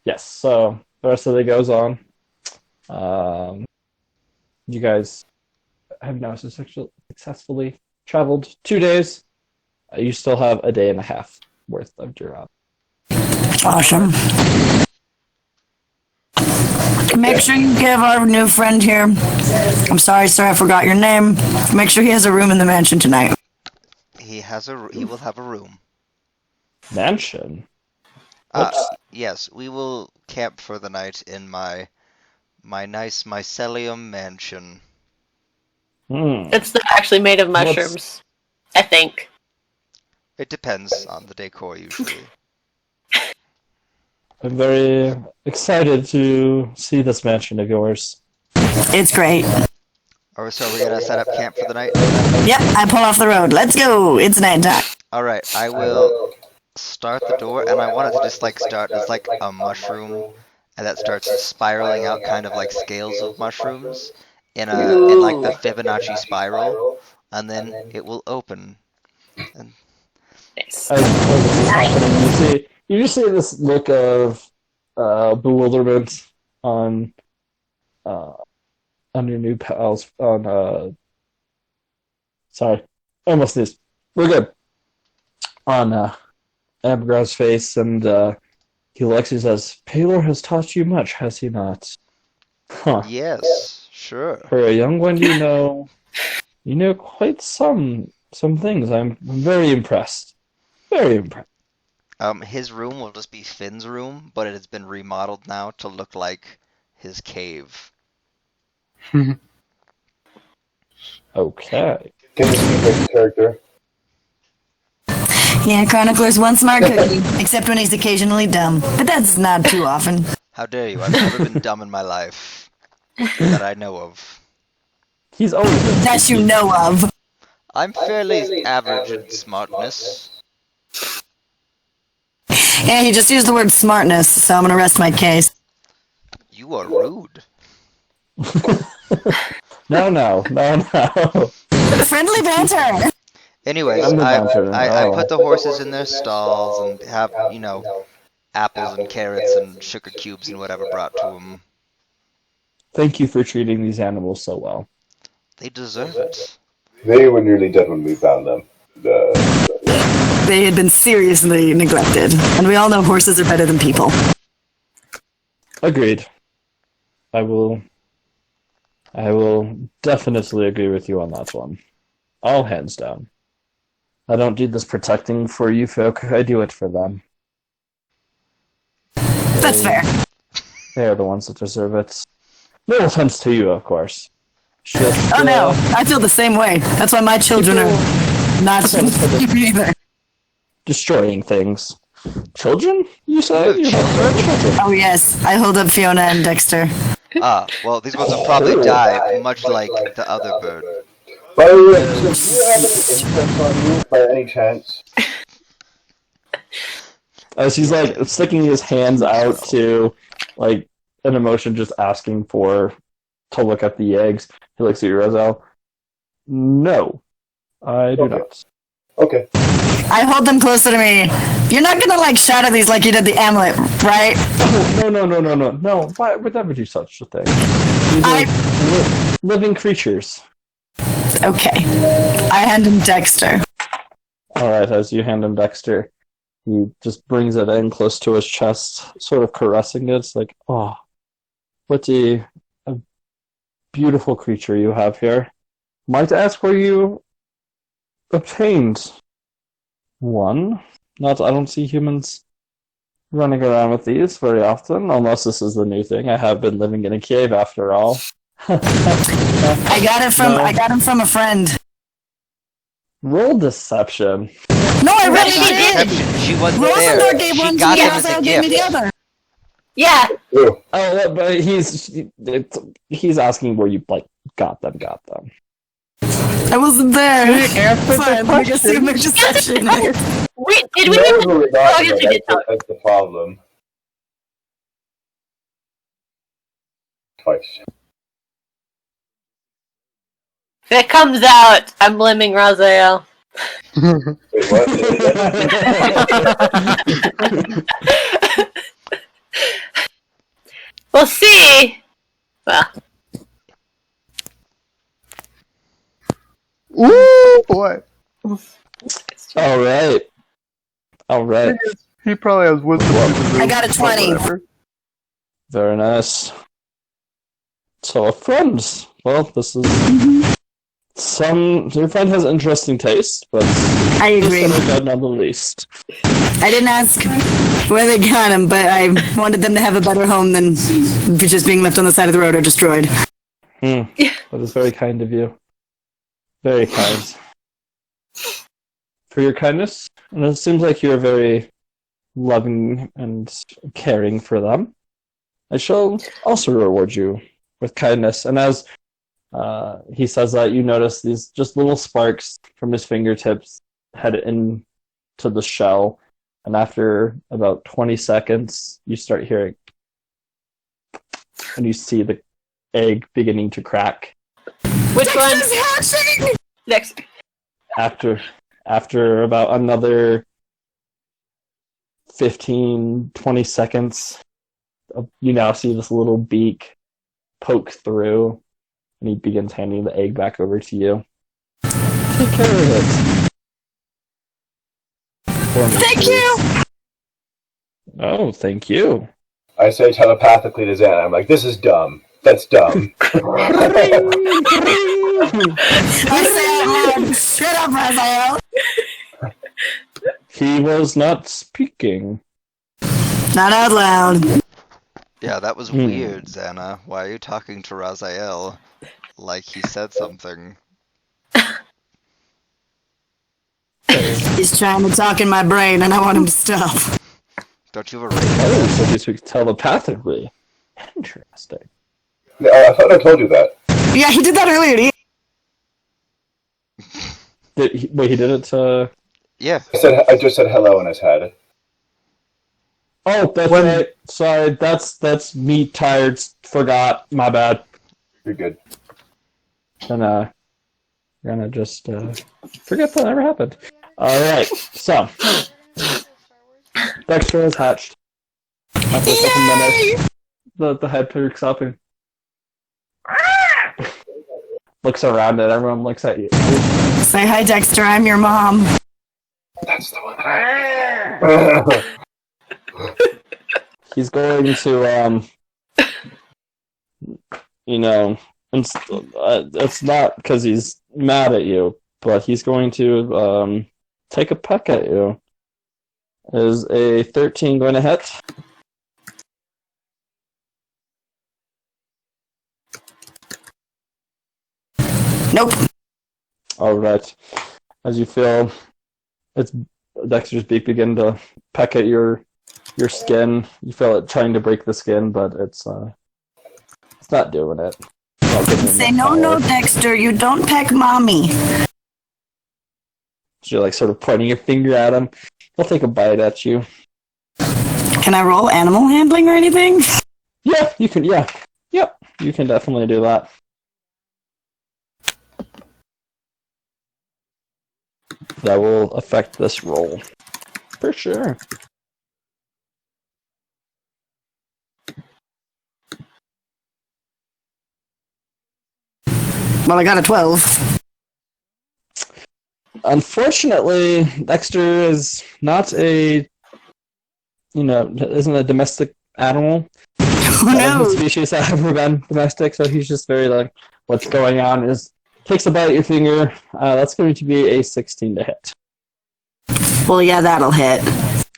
Yes, so the rest of the day goes on. You guys have now successfully traveled 2 days. You still have a day and a half worth of Duran. Awesome. Make sure you give our new friend here. I'm sorry, sir, I forgot your name. Make sure he has a room in the mansion tonight. He will have a room. Mansion? Yes, we will camp for the night in my nice mycelium mansion. It's actually made of mushrooms, I think. It depends on the decor, usually. I'm very excited to see this mansion of yours. It's great. So we're gonna set up camp for the night? Yep, I pull off the road. Let's go. It's nighttime. Alright, I will start the door, and I want it to just start as a mushroom, and that starts spiraling out kind of like scales of mushrooms in the Fibonacci spiral, and then it will open. And Nice. You just see this look of bewilderment on your new pals sorry, almost this. We're good. On Abigail's face, and he looks and says, Paylor has taught you much, has he not? Huh. yes, Sure. For a young one, you know quite some things. I'm very impressed. Very impressed. His room will just be Finn's room, but it has been remodeled now to look like his cave. Okay. Can you speak like a character? Yeah, Chronicler's one smart cookie, except when he's occasionally dumb. But that's not too often. How dare you? I've never been dumb in my life. That I know of. He's always been That you know of. I'm fairly average in smartness. Yeah, he just used the word smartness, so I'm gonna rest my case. You are rude. No. Friendly banter! Anyways, I'm the bouncer. I Oh. put the horses in their stalls and have, apples and carrots and sugar cubes and whatever brought to them. Thank you for treating these animals so well. They deserve it. They were nearly dead when we found them. They had been seriously neglected, and we all know horses are better than people. Agreed. I will definitely agree with you on that one. All hands down. I don't do this protecting for you folk, I do it for them. That's fair. They are the ones that deserve it. No offense to you, of course. Just, Oh no, I feel the same way. That's why my children are not either. destroying things. Children, you say? You have children. Oh yes, I hold up Fiona and Dexter. Well, these ones will probably die, much like the other bird. By the way, do you have an imprint on you by any chance? As he's like sticking his hands out to like an emotion, just asking to look at the eggs. He looks at you, Roselle. No, I do not. Okay. I hold them closer to me. You're not gonna like shatter these like you did the amulet, right? No. Why would never do such a thing? These are living creatures. Okay. I hand him Dexter. Alright, as you hand him Dexter, he just brings it in close to his chest, sort of caressing it. It's like, oh, what a beautiful creature you have here. Might I ask where you obtained one? I don't see humans running around with these very often, unless this is the new thing. I have been living in a cave after all. I got him from a friend. Roll deception. No, I really did. She wasn't Rosendor there. gave She one to got me, them as a Raziel gave me the gift. other. Yeah. Oh, but he's asking where you got them. I wasn't there. Answer the Fine, let me just see question. my deception. Did we Never get really got Oh, to yes, we that, did talk. that's the problem. Twice. If it comes out, I'm blaming Raziel. Wait, what? We'll see. Well, Ooh, boy. All right. He probably has wisdom. I got a 20. Whatever. Very nice. So, friends. Well, this is your friend has interesting taste, but I agree. good none the least. I didn't ask where they got him, but I wanted them to have a better home than just being left on the side of the road or destroyed. That is very kind of you. Very kind. For your kindness, and it seems like you are very loving and caring for them. I shall also reward you with kindness. And as he says that, you notice these just little sparks from his fingertips head into the shell. And after about 20 seconds, you start hearing, and you see the egg beginning to crack. which one? Dexter's hatching! Next. After about another 15, 20 seconds, you now see this little beak poke through, and he begins handing the egg back over to you. Take care of it. For me, Thank please. you! Oh, thank you. I say telepathically to Xana, I'm like, this is dumb. That's dumb. I say out loud, shut up, Raphael. He was not speaking. Not out loud. Yeah, that was weird, Xana. Why are you talking to Raziel like he said something? He's trying to talk in my brain, and I want him to stop. Don't you have a radio? Oh, so he speaks telepathically. Interesting. Yeah, I thought I told you that. Yeah, he did that earlier. Wait, he did it to... Yeah. I just said hello in his head. Oh, that's right. Sorry, that's me tired. Forgot. My bad. You're good. And gonna just forget that ever happened. Alright, so Dexter is hatched. After a couple minutes, the head perks up and looks around and everyone looks at you. Say hi, Dexter. I'm your mom. That's the one that He's going to it's not because he's mad at you, but he's going to take a peck at you. Is a 13 going to hit? Nope. Alright. As you feel it's Dexter's beak begin to peck at your skin, you feel it trying to break the skin, but it's not doing it. Say no, Dexter. You don't peck mommy. So you're like sort of pointing your finger at him. He'll take a bite at you. Can I roll animal handling or anything? Yeah, you can. Yeah, yep, you can definitely do that. That will affect this roll for sure. Well, I got a 12. Unfortunately, Dexter is not isn't a domestic animal. Oh no! The species that have ever been domestic, so he's just very like, what's going on is, takes a bite at your finger. That's going to be a 16 to hit. Well, yeah, that'll hit.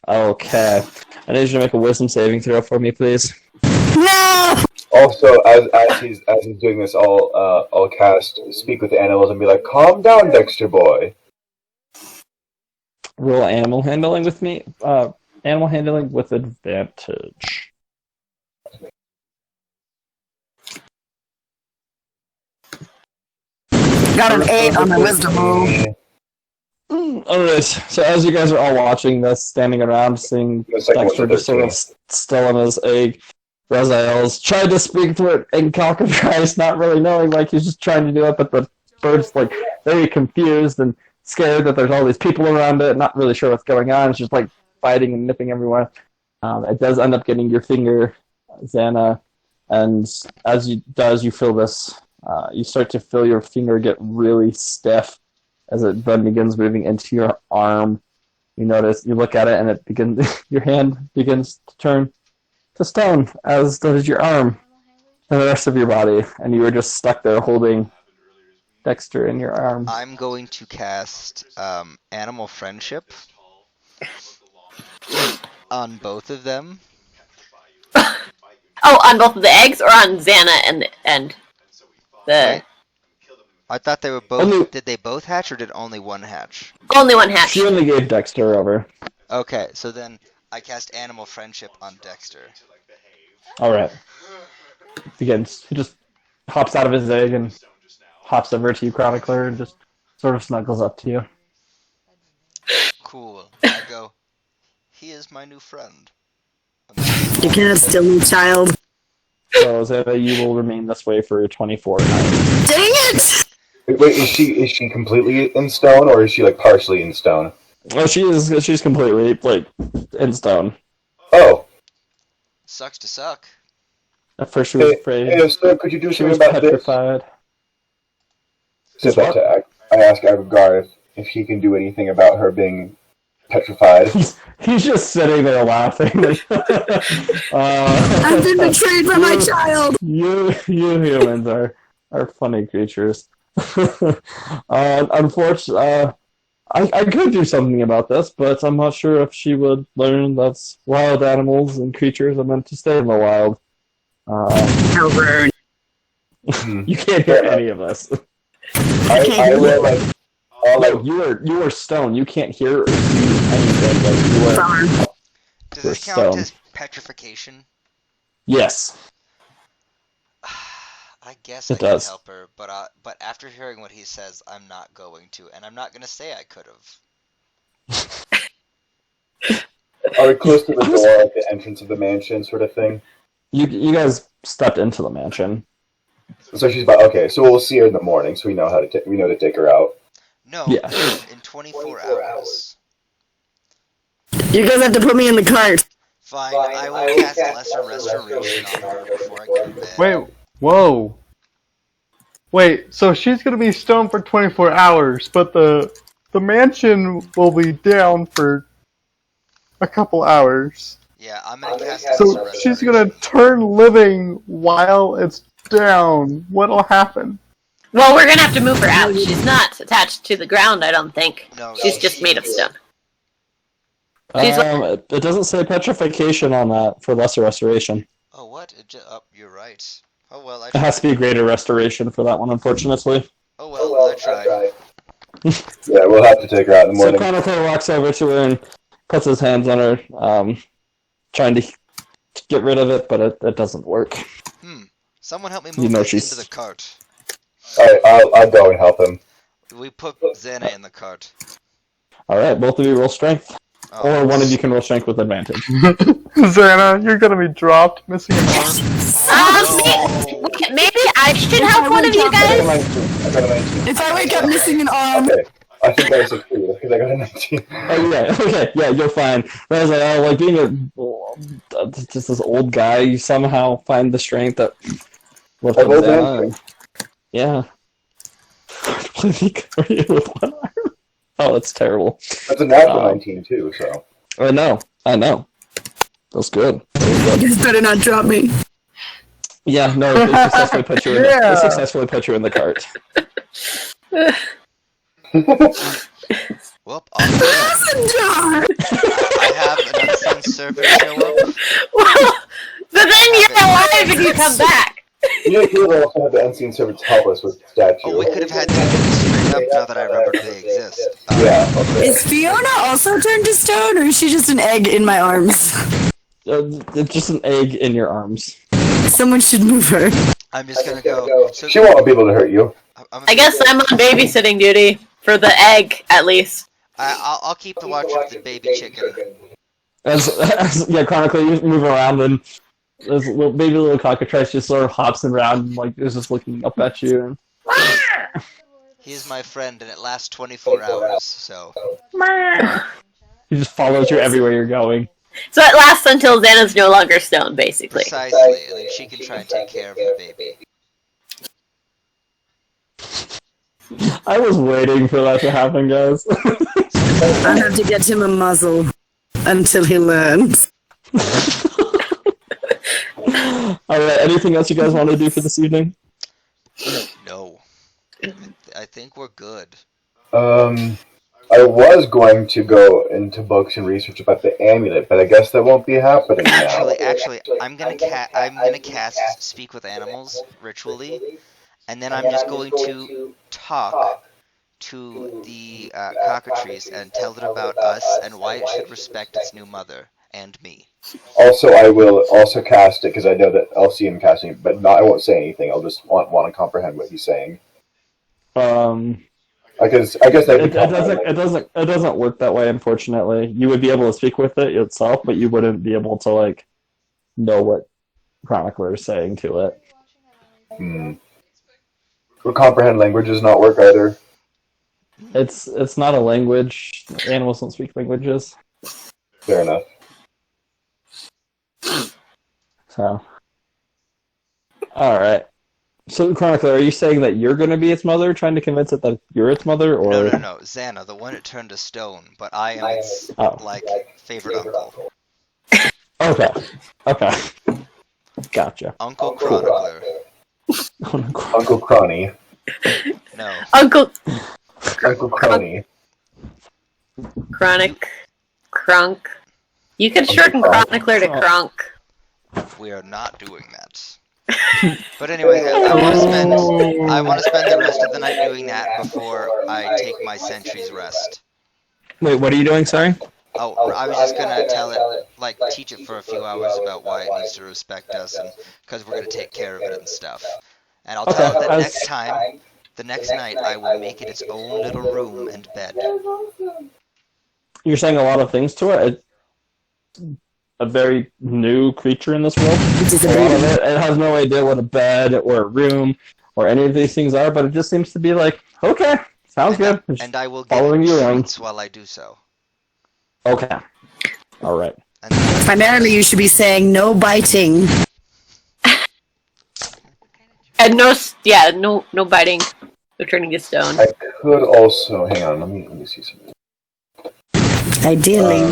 Okay. I need you to make a wisdom saving throw for me, please. No! Also, as he's doing this, I'll cast Speak with the Animals and be like, calm down, Dexter boy. Roll animal handling with me. Animal handling with advantage. Got an 8 on my wisdom roll. Alright, so as you guys are all watching this, standing around, seeing Dexter just sort of still in his egg, Raziel's tried to speak to it in cockatrice, not really knowing, like, he's just trying to do it, but the bird's, like, very confused and scared that there's all these people around it, not really sure what's going on. It's just, like, fighting and nipping everywhere. It does end up getting your finger, Xana, and as you feel this, you start to feel your finger get really stiff as it then begins moving into your arm. You notice, you look at it, and it begins. Your hand begins to turn to stone, as does your arm and the rest of your body, and you are just stuck there holding Dexter in your arm. I'm going to cast Animal Friendship on both of them. Oh, on both of the eggs, or on Xana and the... Wait. I thought they were both... Did they both hatch, or did only one hatch? Only one hatch. She only gave Dexter over. Okay, so then I cast Animal Friendship on Dexter. Alright. Begins. He just hops out of his egg and hops over to you, Chronicler, and just sort of snuggles up to you. Cool. I go, he is my new friend. You can't still be child. So, Xana, you will remain this way for 24 nights. Dang it! Wait, is she completely in stone, or is she, like, partially in stone? Oh, she's completely, like, in stone. Oh. Sucks to suck. At first she was afraid. Hey, so could you do She something was about petrified. this? I ask Agagar if he can do anything about her being petrified. He's just sitting there laughing. I've been betrayed by my child. You humans are funny creatures. Unfortunately, I could do something about this, but I'm not sure if she would learn that wild animals and creatures are meant to stay in the wild. How rude. You can't hear any of this. I will You are stoned. You can't hear or see anything. Does this count as petrification? Yes. I guess It I could does. help her, but after hearing what he says, I'm not going to, and I'm not going to say I could have. Are we close to the door, like the entrance of the mansion, sort of thing? You guys stepped into the mansion. So she's about okay. So we'll see her in the morning, so we know to take her out. No, Yeah. in 24 hours. You guys have to put me in the cart. Fine, I will cast Lesser Restoration on her before I go to bed. Wait, whoa. Wait, so she's gonna be stoned for 24 hours, but the mansion will be down for a couple hours. Yeah, I'm gonna cast Lesser So Restoration. she's gonna turn living while it's down. What'll happen? Well, we're gonna have to move her out. She's not attached to the ground, I don't think. No, She's just made of stone. She's like, It doesn't say petrification on that for lesser restoration. Oh, what? You're right. Oh, well, I It has to be greater restoration for that one, unfortunately. Oh, well, I tried. Yeah, we'll have to take her out in the So morning. Chronicle walks over to her and puts his hands on her, trying to get rid of it, but it doesn't work. Someone help me You move know this she's- into the cart. Alright, I'll go and help him. We put Xana in the cart. Alright, both of you roll strength. Oh, Or one of you can roll strength with advantage. Xana, you're gonna be dropped, missing an arm. maybe I should help one of you I got a guys? 19. I got a 19. If I wake up missing an arm, Okay. I think I succeeded because I got a 19. Oh yeah, okay, yeah, you're fine. But I was like, being just this old guy, you somehow find the strength that lift Of him old man down. And, yeah. Completely cover you with one arm. Oh, that's terrible. That's a natural 19 too, so. I know. That's good. you guys better not drop me. Yeah, no, they successfully put you in. They successfully put you in the cart. Well, Passenger! I have an unseen servant show up. Well, but then you're alive if you come back. You know, you would also have the unseen servants help us with the statue. Oh, we could have had them straight up now that I remember they exist. Yeah, okay. Is Fiona also turned to stone, or is she just an egg in my arms? It's just an egg in your arms. Someone should move her. I'm just gonna go. So, She won't be able to hurt you. I guess I'm on babysitting duty for the egg, at least. I'll keep the watch of the baby chicken. Yeah, chronically, you move around and this little cockatrice just sort of hops around and like is just looking up at you. And, He's my friend, and it lasts 24 hours. So he just follows you everywhere you're going. So it lasts until Xana's no longer stone, basically. precisely, and then she can try and take care of the baby. I was waiting for that to happen, guys. I have to get him a muzzle until he learns. Alright, anything else you guys want to do for this evening? No, I think we're good. I was going to go into books and research about the amulet, but I guess that won't be happening now. Actually, I'm gonna cast Speak with Animals ritually, and then I'm just going to talk to the cockatrice and tell it about us and why it should respect its new mother and me. Also, I will also cast it because I know that I'll see him casting it, but I won't say anything. I'll just want to comprehend what he's saying. I guess that It doesn't work that way, unfortunately. You would be able to speak with it itself, but you wouldn't be able to like know what Chronicler is saying to it. Will comprehend language does not work either. It's not a language. Animals don't speak languages. Fair enough. So, all right. So, Chronicler, are you saying that you're going to be its mother, trying to convince it that you're its mother, or? No. Xana, the one that turned to stone, but I am its, favorite uncle. Okay. Gotcha. Uncle Chronicler. Uncle Cronny. No. Uncle Cronny. Crunk. You could shorten Chronicler to Crunk. We are not doing that. But anyway, I want to spend the rest of the night doing that before I take my sentry's rest. Wait, what are you doing? Sorry. Oh, I was just gonna tell it, teach it for a few hours about why it needs to respect us, and because we're gonna take care of it and stuff. And I'll tell it that next time, the next night, I will make it its own little room and bed. You're saying a lot of things to it. It's a very new creature in this world. It has no idea what a bed or a room or any of these things are, but it just seems to be like, okay, sounds good. And I will following give you it around treats while I do so. Okay. All right. Primarily, you should be saying no biting. And no biting. No turning to stone. I could also hang on. Let me see something. Ideally,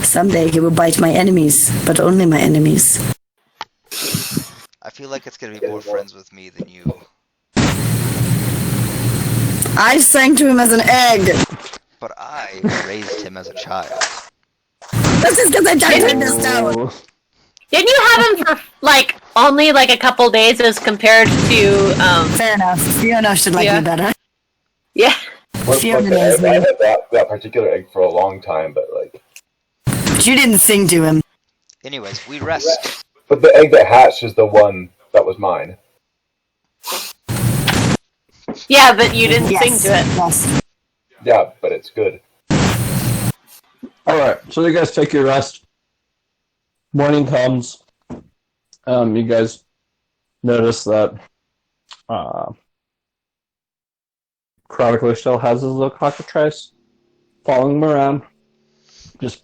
someday he will bite my enemies, but only my enemies. I feel like it's gonna be more friends with me than you. I sang to him as an egg. But I raised him as a child. This is because I died in this town. Didn't you have him for only a couple days as compared to Fair enough. Fiona should like me better. Yeah. Fiona knows me. I had that particular egg for a long time, but But you didn't sing to him. Anyways, we rest. But the egg that hatched is the one that was mine. Yeah, but you didn't sing to it. Yes. Yeah, but it's good. Alright, so you guys take your rest. Morning comes. You guys notice that Chronicler still has his little cockatrice following him around. Just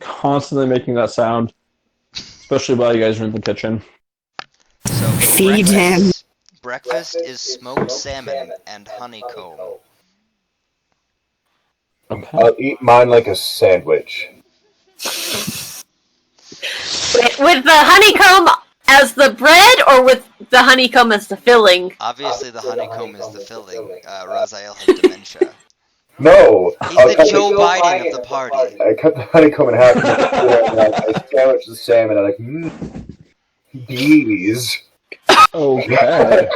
constantly making that sound. Especially while you guys are in the kitchen. So feed him. Breakfast is smoked salmon and honeycomb. Okay. I'll eat mine like a sandwich. With the honeycomb as the bread, or with the honeycomb as the filling? Obviously, the honeycomb is the filling. Raziel has dementia. No! He's the Joe Biden of the party. I cut the honeycomb in half and I sandwich the salmon and I'm like, bees. Okay.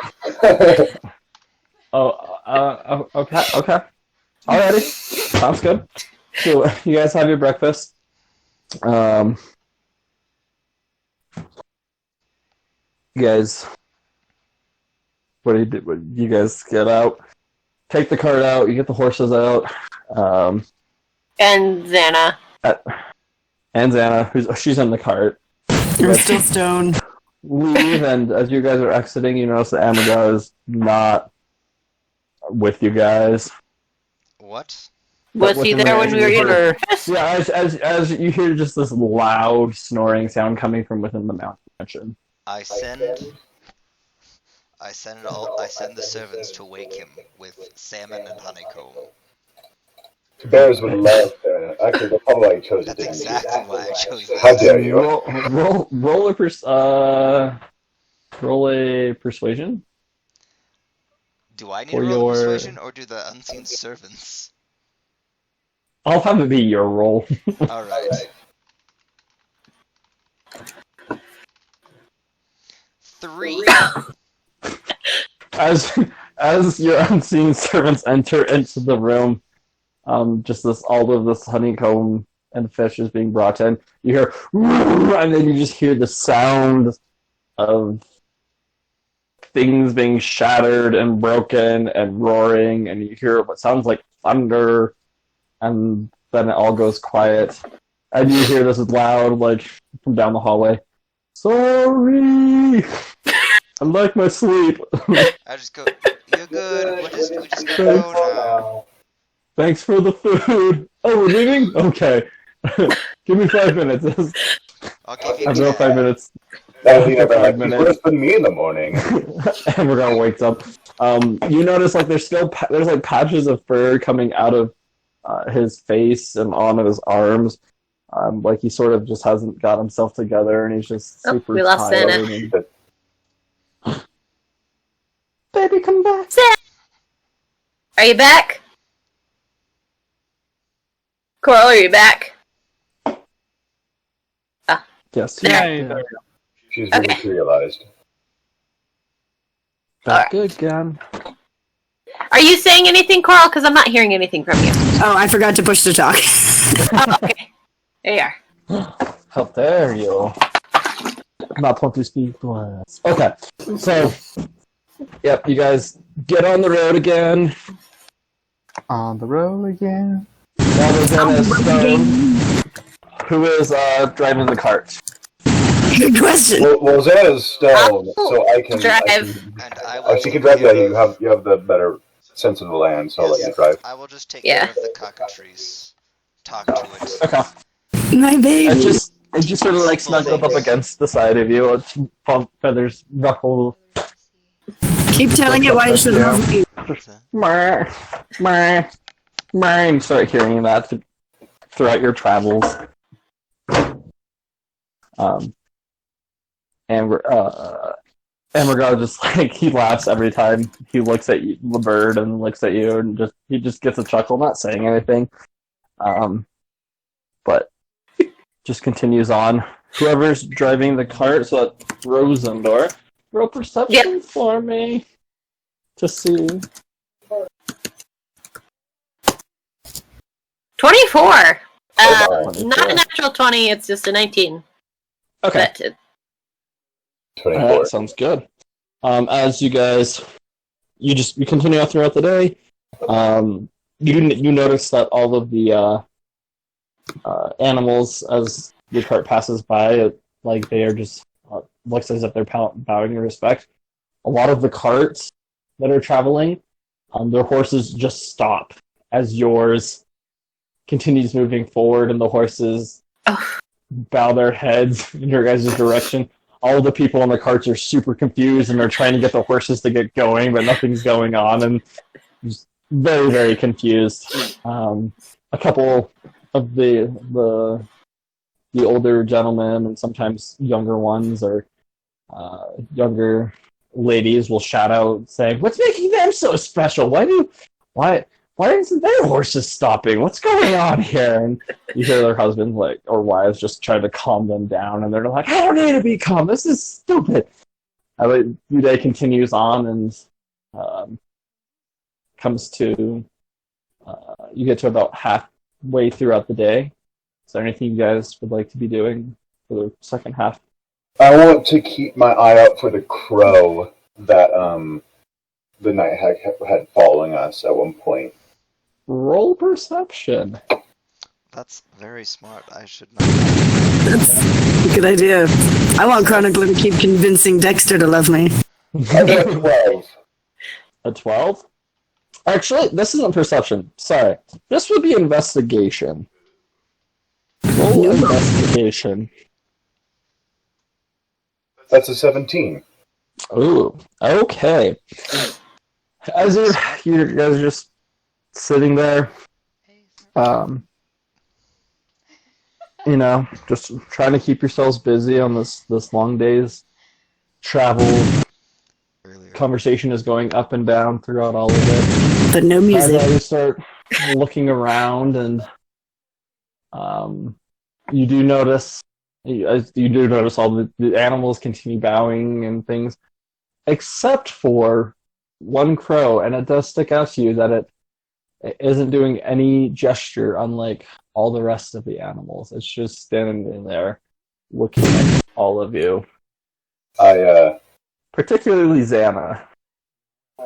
Okay. Alrighty. Sounds good. So, you guys have your breakfast. You guys, what do you do? You guys get out, take the cart out, you get the horses out. And Xana. And Xana, she's in the cart. You're still stoned. Leave, and as you guys are exiting, you notice that Amada is not with you guys. What? Was he there when we were in breakfast? Yeah, as you hear just this loud snoring sound coming from within the mansion. I send the servants to wake him with salmon and honeycomb. Bears would love that. Actually, that's probably why I chose it. That's exactly why I chose it. How dare you? Roll a persuasion. Do I need to roll persuasion, or do the unseen servants? I'll have it be your roll. Alright. 3. As your unseen servants enter into the room, just all of this honeycomb and fish is being brought in. You hear, and then you just hear the sound of things being shattered and broken and roaring, and you hear what sounds like thunder, and then it all goes quiet. And you hear this loud, from down the hallway, "Sorry! I like my sleep." I just go, "You're good, we just gotta go now." Thanks for the food. Oh, we're leaving? Okay. Give me 5 minutes. I'll give you I've got 5 minutes. And you know, For 5 like, he's minutes. worse than me in the morning. Ambergar wakes up. You notice like there's like patches of fur coming out of his face and on his arms. Like he sort of just hasn't got himself together, and he's just super we lost tired. Santa. Baby, come back. Santa! Are you back? Coral, are you back? Yes. There. She's Okay. rematerialized. Back again. Are you saying anything, Coral? Because I'm not hearing anything from you. Oh, I forgot to push to talk. Oh, okay. There you are. How dare you? Not want to speak to us. Okay, so, yep, you guys get on the road again. On the road again. Now there's Anna Stone, who is driving the cart. Good question. Well, Xana's stone, so I can drive. And I will she can drive. Yeah, you have the better sense of the land, so I'll let you drive. I will just take Yeah. care of the cockatrice. Talk to it. Okay. My baby. It just sort of like snuggles up against the side of you. Its feathers ruffle. Keep telling it why it should love me. Meh, meh, meh, and start hearing that throughout your travels. And Ambergar just like he laughs every time he looks at you, the bird, and looks at you, and he just gets a chuckle, not saying anything. But just continues on. Whoever's driving the cart, so that's Rosendor, roll perception for me to see. 24. Oh, Not a natural 20. It's just a 19. Okay. But, 24. Alright, sounds good. As you guys, you continue on throughout the day. You notice that all of the animals, as the cart passes by, like they are just looks as if they're bowing in respect. A lot of the carts that are traveling, their horses just stop as yours continues moving forward, and the horses bow their heads in your guys' direction. All the people on the carts are super confused, and they're trying to get the horses to get going, but nothing's going on, and just very, very confused. A couple of the older gentlemen, and sometimes younger ones, or younger ladies will shout out saying, "What's making them so special? Why isn't their horses stopping? What's going on here?" And you hear their husbands or wives just try to calm them down, and they're like, "I don't need to be calm. This is stupid." The day continues on, and comes to you get to about halfway throughout the day. Is there anything you guys would like to be doing for the second half? I want to keep my eye out for the crow that the Night Hag had following us at one point. Roll perception. That's very smart. I should know. That's a good idea. I want Chronicler to keep convincing Dexter to love me. I got 12. A 12? Actually, this isn't perception. Sorry. This would be investigation. Roll investigation. That's a 17. Ooh, okay. As you guys are just sitting there, just trying to keep yourselves busy on this long day's travel. Conversation is going up and down throughout all of it. But no music. You start looking around, and you do notice all the animals continue bowing and things, except for one crow, and it does stick out to you that it isn't doing any gesture, unlike all the rest of the animals. It's just standing there looking at all of you. Particularly Xana.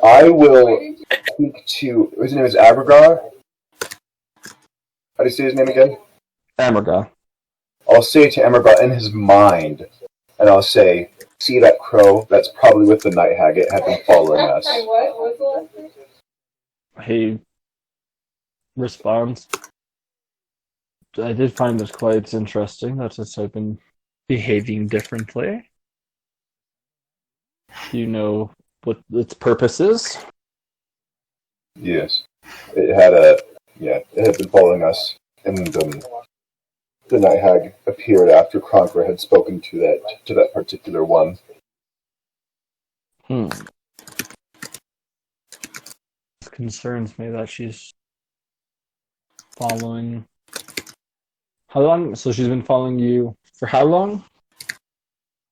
I will speak to... His name is Abergar? How do you say his name again? Amerga. I'll say to Amerga in his mind, and I'll say, "See that crow? That's probably with the Night Hag. It had been following us." He responds, "I did find this quite interesting, that it's been behaving differently. Do you know what its purpose is? Yes. It had been following us, and the Night Hag appeared after Kronker had spoken to that particular one. It concerns me that she's following. How long? So she's been following you for how long?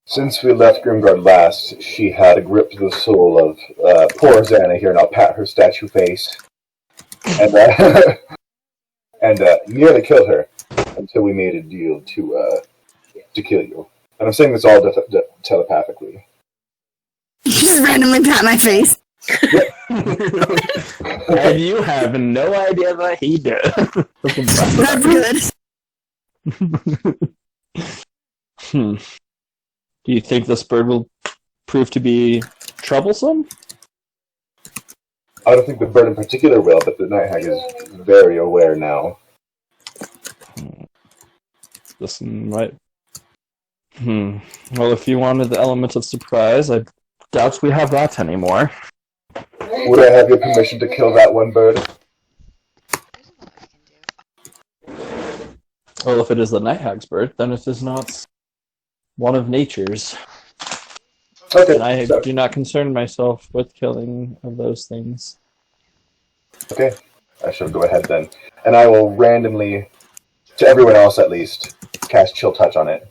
Since we left Grimgard last, she had gripped the soul of poor Xana here, and I'll pat her statue face, and nearly killed her until we made a deal to kill you. And I'm saying this all telepathically. You just randomly pat my face. And you have no idea what he did. That's good. Do you think this bird will prove to be troublesome? I don't think the bird in particular will, but the Night Hag is very aware now. Listen, right. Well, if you wanted the element of surprise, I doubt we have that anymore. Would I have your permission to kill that one bird? Well, if it is the Night Hag's bird, then it is not one of nature's. Okay. And I do not concern myself with killing of those things. Okay. I shall go ahead then. And I will randomly, to everyone else at least, cast Chill Touch on it.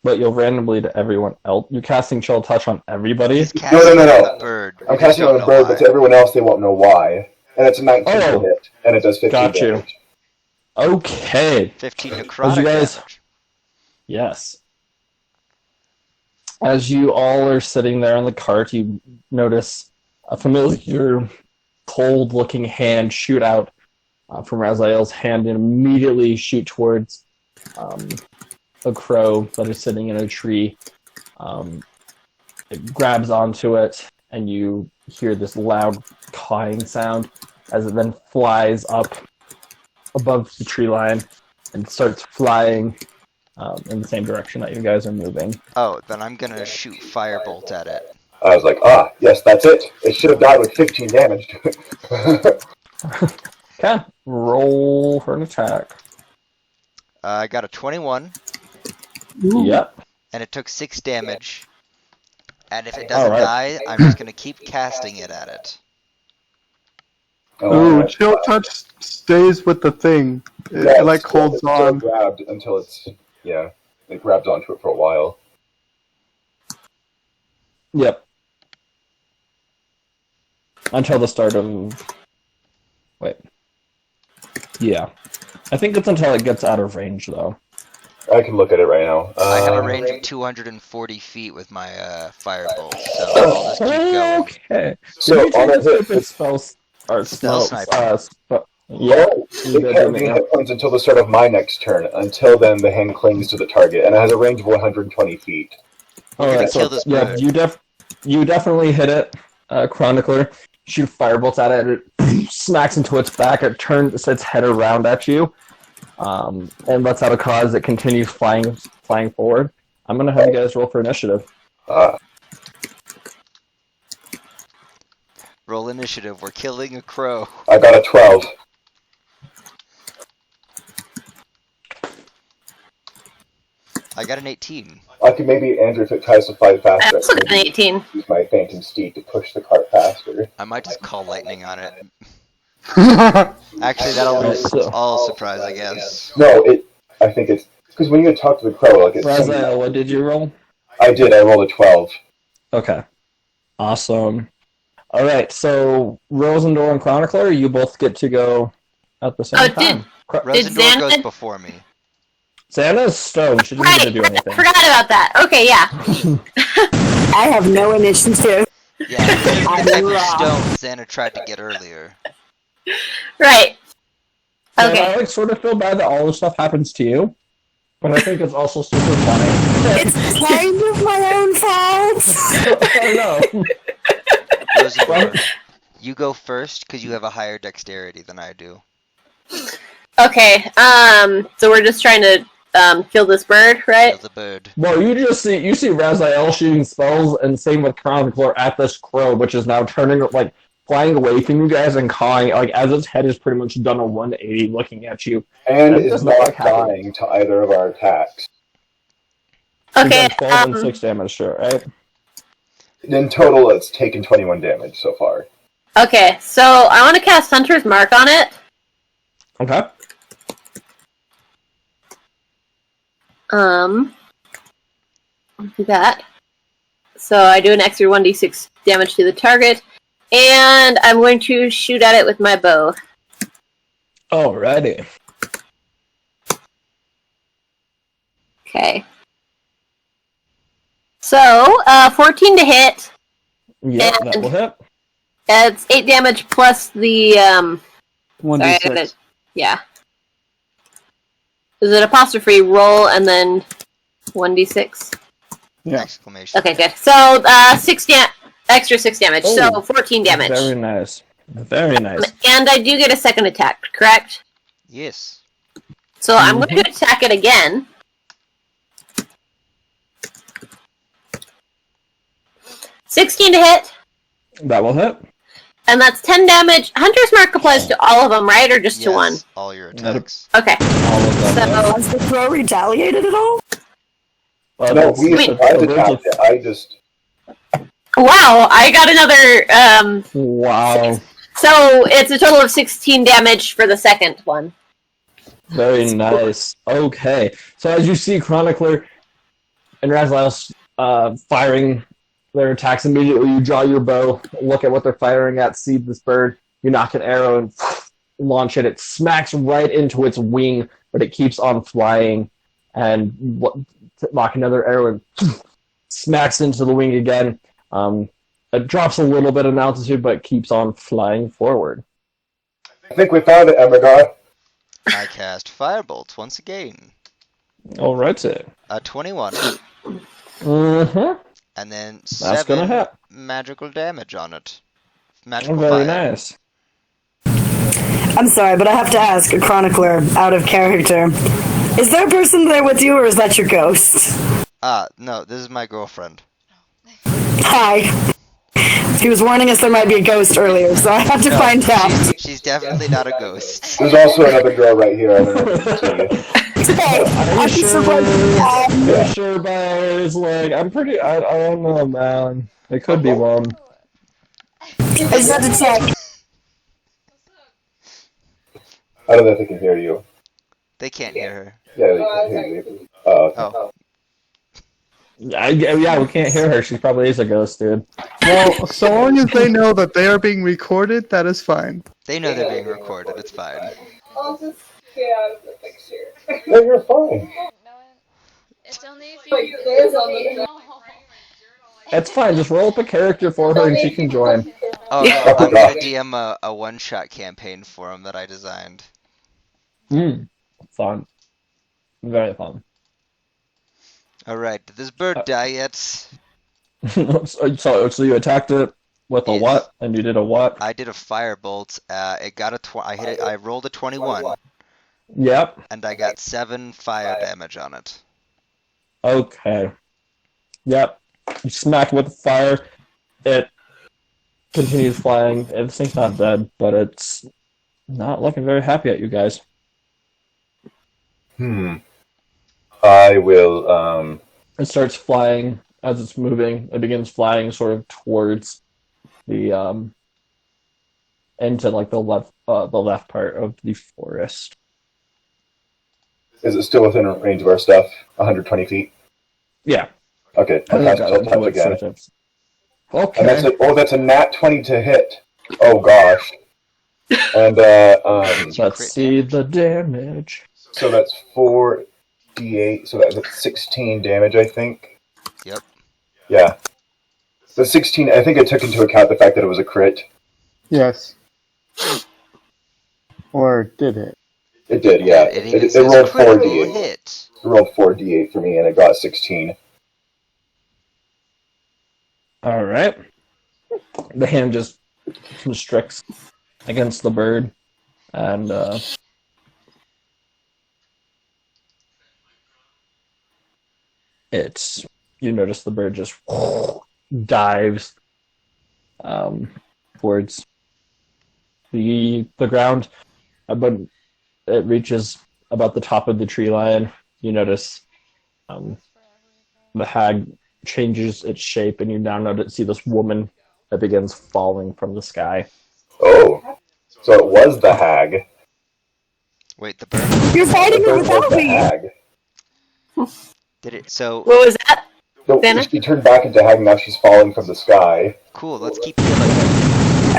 But you'll randomly to everyone else. You're casting Chill Touch on everybody? No. Bird. I'm casting on a bird, but to everyone else, they won't know why. And it's a 19 to hit, and it does 15 got you. damage. Okay. 15 necrotic you guys, damage. Yes. As you all are sitting there in the cart, you notice a familiar, cold-looking hand shoot out from Raziel's hand and immediately shoot towards a crow that is sitting in a tree. It grabs onto it, and you hear this loud cawing sound as it then flies up above the tree line and starts flying in the same direction that you guys are moving. Oh, then I'm gonna shoot firebolt at it. I was like, yes, that's it. It should have died with 15 damage. Okay, roll for an attack. I got a 21. Yep. And it took 6 damage. And if it doesn't die, I'm just gonna keep casting it at it. Ooh, Chill Touch stays with the thing. It like holds on. Grabbed until it's it grabs onto it for a while. Yep. Until the start of... Wait. Yeah. I think it's until it gets out of range, though. I can look at it right now. I have a range of 240 feet with my firebolt, so I'll just keep going. Okay. So on the spells are Spell sniper. Yeah. It can't be hit points until the start of my next turn. Until then, the hand clings to the target, and it has a range of 120 feet. Alright, so yeah, you definitely hit it, Chronicler. Shoot firebolts at it, it smacks into its back, it turns its head around at you, and lets out a cry as it continues flying forward. I'm gonna have you guys roll for initiative. Roll initiative, we're killing a crow. I got a 12. I got an 18. I could maybe, Andrew, if it tries to fly faster, I also got an 18. Use my Phantom Steed to push the cart faster. I might just call lightning on it. Actually, that'll lose all surprise, I guess. No, I think it's... Because when you talk to the crow, like it's... Raziel, what did you roll? I rolled a 12. Okay. Awesome. Alright, so Rosendor and Chronicler, you both get to go at the same time. Rosendor goes before me. Xana's stoned. She didn't even do anything. I forgot about that. Okay, yeah. I have no initiative. Yeah, the type of stone Xana tried to get earlier. Right. Okay. I sort of feel bad that all this stuff happens to you, but I think it's also super funny. It's kind of my own fault. I know. Rosendor, you go first because you have a higher dexterity than I do. Okay, so we're just trying to kill this bird, right? Kill the bird. Well, you see Raziel shooting spells, and same with Chronicler at this crow, which is now turning, like, flying away from you guys and cawing, like, as its head is pretty much done a 180 looking at you. And It is does not look happy. dying to either of our attacks. Okay. You've done 12 and 6 damage to it, right? In total, it's taken 21 damage so far. Okay, so I want to cast Hunter's Mark on it. Okay. I'll do that. So I do an extra 1d6 damage to the target, and I'm going to shoot at it with my bow. Alrighty. Okay. So, 14 to hit. Yep, that will hit. It's 8 damage plus the, 1d6. yeah. Is it apostrophe roll and then 1d6? Yeah. Exclamation. Okay, good. So, extra 6 damage, so Oh, 14 damage. Very nice. Very nice. And I do get a second attack, correct? Yes. So I'm going to attack it again. $16 to hit, That will hit. and that's 10 damage. Hunter's Mark applies to all of them, right, or just to one? Yes, all your attacks. Okay. All of them. So, Has the crow retaliated at all? Well, No, that's- we Wait. survived attacked it. I just... wow, I got another. Wow. So it's a total of 16 damage for the second one. Very nice. Okay. So as you see Chronicler and Raziel firing their attacks immediately, you draw your bow, look at what they're firing at, see this bird, you knock an arrow and launch it. It smacks right into its wing, but it keeps on flying, and knock another arrow and smacks into the wing again. It drops a little bit in altitude, but keeps on flying forward. I think we found it, Emmergar. I cast Firebolt once again. All right, sir. 21. Mm-hmm. And then That's gonna 7 hit. magical damage on it. Magical Very fire. nice. I'm sorry, but I have to ask, a chronicler, out of character. Is there a person there with you, or is that your ghost? No, this is my girlfriend. Hi. He was warning us there might be a ghost earlier, so I have to find out. She's definitely not a ghost. There's also another girl right here. I don't know if you can see. Hey, Are I'm you so sure? glad- Are you sure, Byers? Like, I don't know, man. It could be one. I just had to check. I don't know if they can hear you. They can't hear her. Yeah, they can hear you. Okay. Yeah, we can't hear her. She probably is a ghost, dude. Well, so long as they know that they are being recorded, that is fine. They know they're being recorded, it's fine. I'll just get out of the picture. No, you're fine. It's only if you there's on the It's fine. Just roll up a character for her and she can join. Oh no, I'm gonna DM a one-shot campaign for him that I designed. Fun. Very fun. Alright, did this bird die yet? so you attacked it with a Yes. what? And you did a what? I did a firebolt. It got I hit it. I rolled a 21, Yep. and I got 7 fire damage on it. Okay. Yep. You smack with the fire. It continues flying. This thing's not dead, but it's not looking very happy at you guys. I will, It starts flying as it's moving. It begins flying sort of towards the into like the left part of the forest. is it still within range of our stuff? 120 feet? Yeah. Okay, I I'll think cast that's Spell Touch again. again. And that's Okay. that's a nat 20 to hit. Oh gosh. And So let's see the damage. so that's 4d8, so that's 16 damage, I think. Yep. Yeah. The 16, I think I took into account the fact that it was a crit. Yes. Or did it? It did, yeah. It even It says rolled critical 4d8. hit. It rolled 4d8 for me, and it got 16. All right. The hand just constricts against the bird, and You notice the bird just dives towards the ground, but it reaches about the top of the tree line. You notice the hag changes its shape, and you now see this woman that begins falling from the sky. Oh, so it was the hag. Wait, the bird? You're fighting it without The me. hag. Did it? So What was that? No, Santa? she turned back into hag. Now she's falling from the sky. cool. Let's keep killing.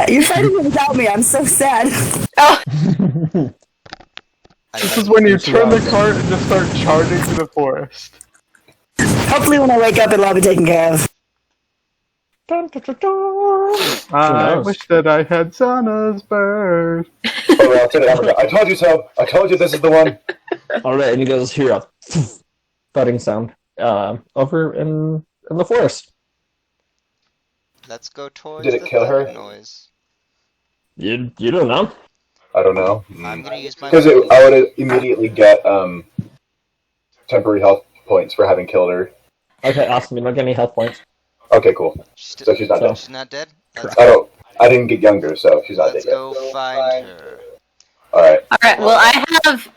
You're fighting it without me. I'm so sad. Oh, This is when you turn the cart and just start charging through the forest. Hopefully, when I wake up, it'll all be taken care of. Dun, dun, dun, dun. I knows? wish that I had Zana's bird. Oh, well, I told you so. I told you this is the one. All right, and you guys hear a thudding sound over in the forest. Let's go towards Did it the kill her? thunder noise. You don't know. I don't know. I'm gonna use my. Because I would immediately get temporary health points for having killed her. Okay, awesome. You don't get any health points. Okay, cool. So she's not dead. She's not dead. I didn't get younger, so she's not dead Let's yet. go find her. Alright. alright, well, I have.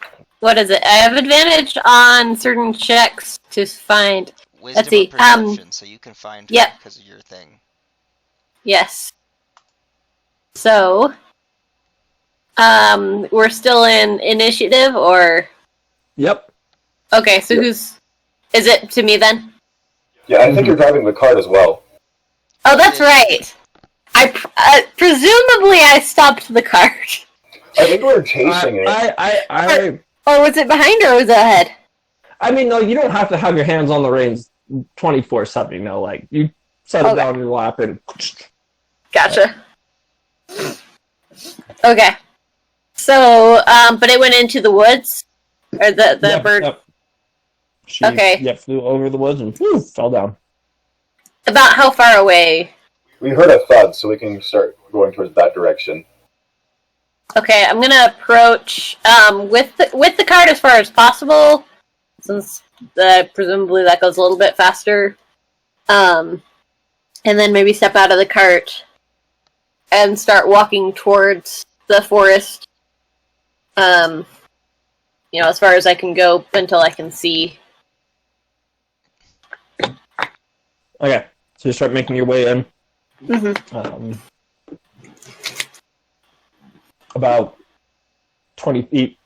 What is it? I have advantage on certain checks to find. Wisdom Let's see. or perception, so you can find her Yep. because of your thing. Yes. So, we're still in initiative, or Yep. okay. So who's? Is it to me then? Yeah, I think you're driving the cart as well. Oh, that's right. Presumably I stopped the cart. I think we were chasing it. Or was it behind or was it ahead? I mean, no, you don't have to have your hands on the reins 24/7. You know, like you set it down in your lap and. Gotcha. Okay. So, but it went into the woods, or the bird. Yep. She, Okay. flew over the woods and fell down. About how far away? We heard a thud, so we can start going towards that direction. Okay, I'm gonna approach with the cart as far as possible, since presumably that goes a little bit faster. And then maybe step out of the cart and start walking towards the forest. As far as I can go until I can see. Okay, so you start making your way in. Mm-hmm. About 20 feet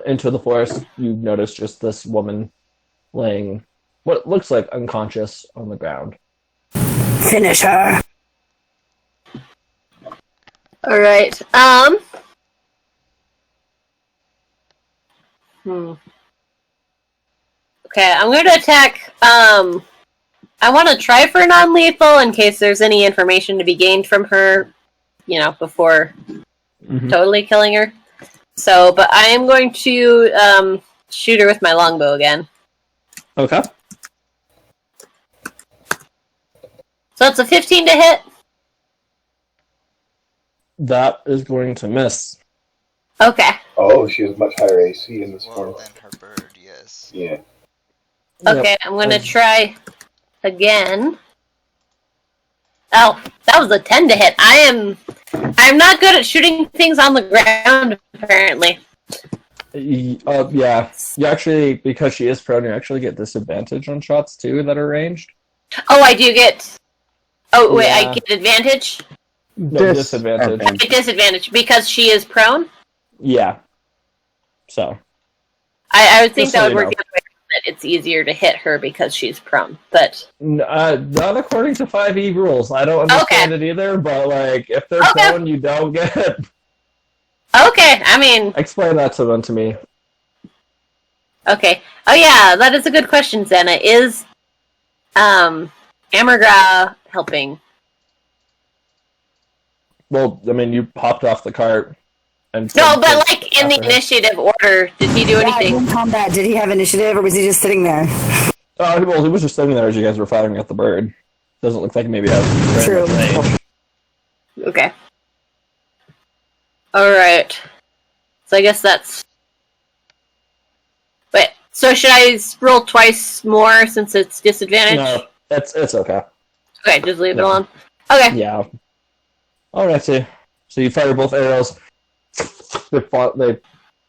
into the forest, you notice just this woman laying what looks like unconscious on the ground. Finish her. All right. Okay, I'm going to attack. I want to try for non-lethal in case there's any information to be gained from her, before totally killing her. So, but I am going to shoot her with my longbow again. Okay. So it's a 15 to hit. That is going to miss. Okay. Oh, she has much higher AC in this form. Than her bird, yes. Yeah. Okay, I'm going to try again. Oh, that was a 10 to hit. I'm not good at shooting things on the ground, apparently. Yeah. You actually, because she is prone, you actually get disadvantage on shots, too, that are ranged. Oh, I do get... Oh, wait, Yeah. I get advantage? No, disadvantage. I get disadvantage because she is prone? Yeah. So. I would think Just that so would you work know. the other way, that it's easier to hit her because she's prone, but... Not according to 5e rules. I don't understand it either, but, if they're prone, you don't get... Okay, I mean... Explain that to me. Okay. Oh yeah, that is a good question, Xana. Is, Amargra helping? Well, I mean, you popped off the cart and... No, but, in the initiative order, did he do anything? In combat, did he have initiative, or was he just sitting there? Well, he was just sitting there as you guys were firing at the bird. Doesn't look like maybe has... True. Okay. Alright. So I guess that's... Wait, So should I roll twice more since it's disadvantage? No, it's okay. Okay, just leave it alone. Okay. Yeah. Alrighty. So you fire both arrows. They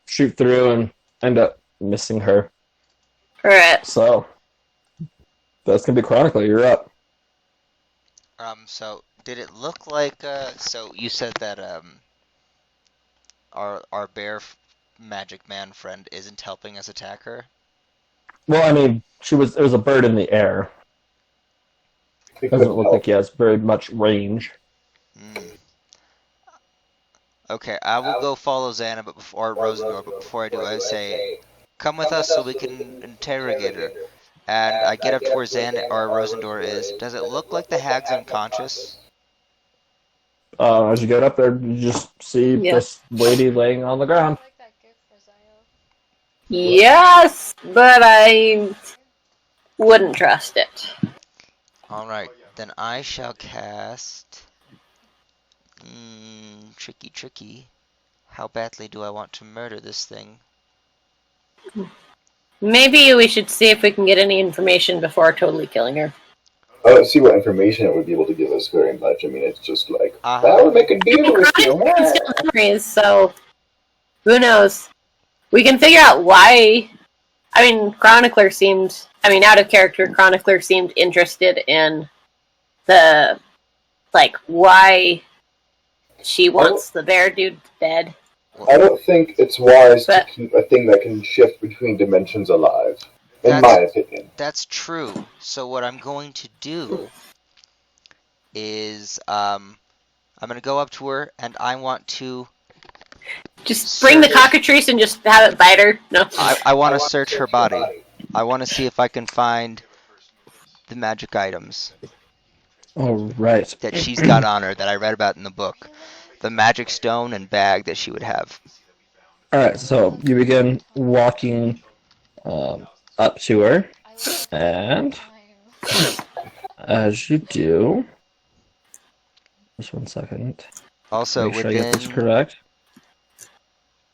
shoot through and end up missing her. Alright. So that's gonna be Chronicler. You're up. So did it look like? So you said that our bear magic man friend isn't helping us attack her. Well, I mean, there was a bird in the air. Doesn't look like he has very much range. Okay, I will go follow Xana, but before I do, I say, come with us so we can interrogate her. And I get up to where Xana or Rosendor is. Does it look like the hag's unconscious? As you get up there, you just see this lady laying on the ground. Yes, but I wouldn't trust it. Alright, then I shall cast... tricky. How badly do I want to murder this thing? Maybe we should see if we can get any information before totally killing her. I don't see what information it would be able to give us very much. I mean, it's just like, we're making deals with you. Memories, so who knows? We can figure out why. I mean, out of character, Chronicler seemed interested in the, why she wants the bear dude dead. I don't think it's wise to keep a thing that can shift between dimensions alive, in my opinion. That's true. So what I'm going to do is, I'm going to go up to her, and I want to... Just bring the cockatrice and just have it bite her? No. I want to search her body. I want to see if I can find the magic items. Alright. That she's got on her, that I read about in the book. The magic stone and bag that she would have. Alright, so you begin walking up to her, and as you do... Just 1 second. Also, make sure I get this correct.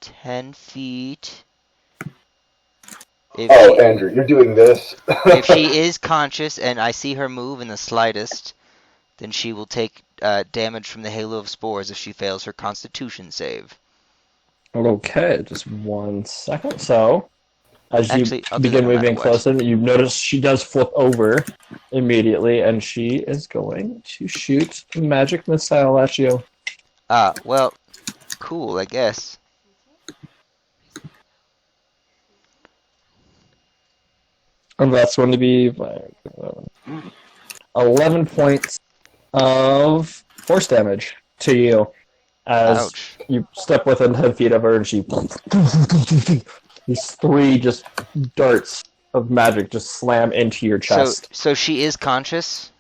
10 feet. Andrew, you're doing this. If she is conscious and I see her move in the slightest, then she will take damage from the Halo of Spores if she fails her Constitution save. Okay, just 1 second. So, as you begin moving closer, you notice she does flip over immediately, and she is going to shoot a magic missile at you. Well, cool, I guess. And that's going to be 11 points of force damage to you as you step within 10 feet of her, and she... These 3 just darts of magic just slam into your chest. So she is conscious?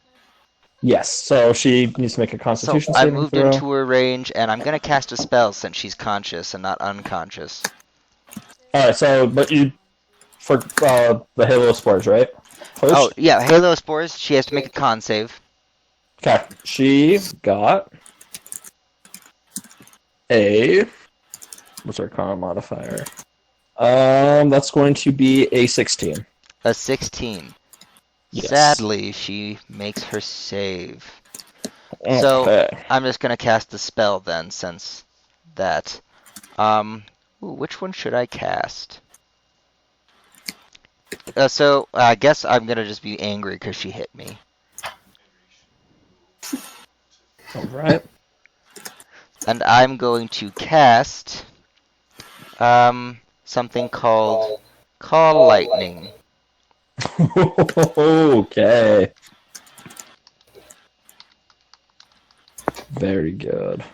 Yes, so she needs to make a Constitution saving throw. I moved into her range, and I'm going to cast a spell since she's conscious and not unconscious. Alright, so, but you... For the Halo Spores, right? First? Oh, yeah, Halo Spores, she has to make a con save. Okay, she got a... What's her con modifier? That's going to be a 16. A 16. Yes. Sadly, she makes her save. Okay. So, I'm just gonna cast the spell then, since that. Which one should I cast? So, I guess I'm gonna just be angry because she hit me. Alright. And I'm going to cast... something called Call Lightning. Okay. Very good.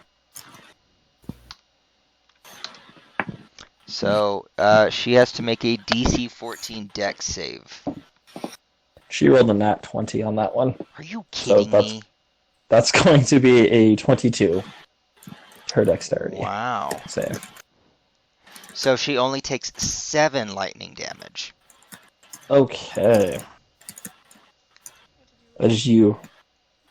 So, she has to make a DC 14 Dex save. She rolled a nat 20 on that one. Are you kidding me? That's going to be a 22. Her dexterity. Wow. Save. So she only takes 7 lightning damage. Okay. As you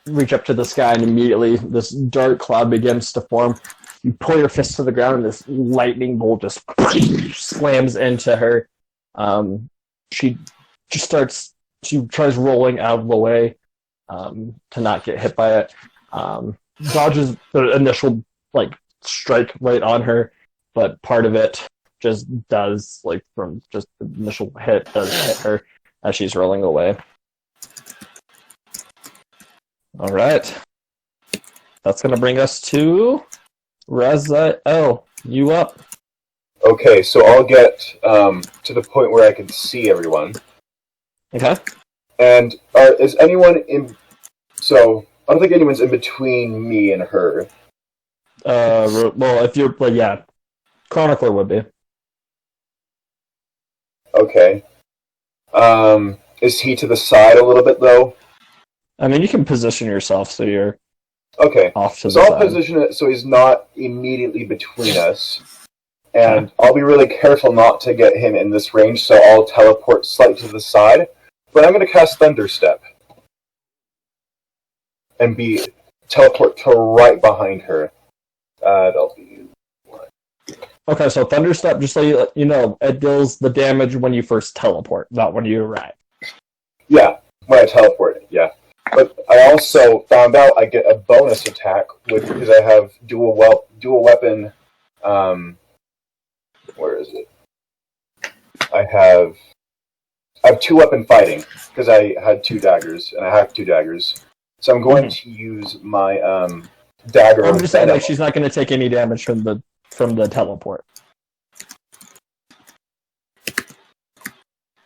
reach up to the sky and immediately this dark cloud begins to form, you pull your fist to the ground and this lightning bolt just slams into her. she just she tries rolling out of the way to not get hit by it. Dodges the initial strike right on her, but part of it just does from just the initial hit does hit her as she's rolling away. All right, that's gonna bring us to Raziel. You up? Okay, so I'll get to the point where I can see everyone. Okay. And is anyone in? So I don't think anyone's in between me and her. Well, if you're, yeah, Chronicler would be. Okay. Is he to the side a little bit though? I mean, you can position yourself so you're off to the So I'll side. position it so he's not immediately between us. And I'll be really careful not to get him in this range, so I'll teleport slightly to the side. But I'm going to cast Thunderstep. And teleport to right behind her. That'll be... Okay, so Thunderstep, just so you know, it deals the damage when you first teleport, not when you arrive. Yeah, when I teleport, yeah. But I also found out I get a bonus attack because I have dual weapon. Where is it? I have 2-weapon fighting because I had 2 daggers and I hacked 2 daggers. So I'm going to use my dagger. I'm just saying, she's not going to take any damage from the teleport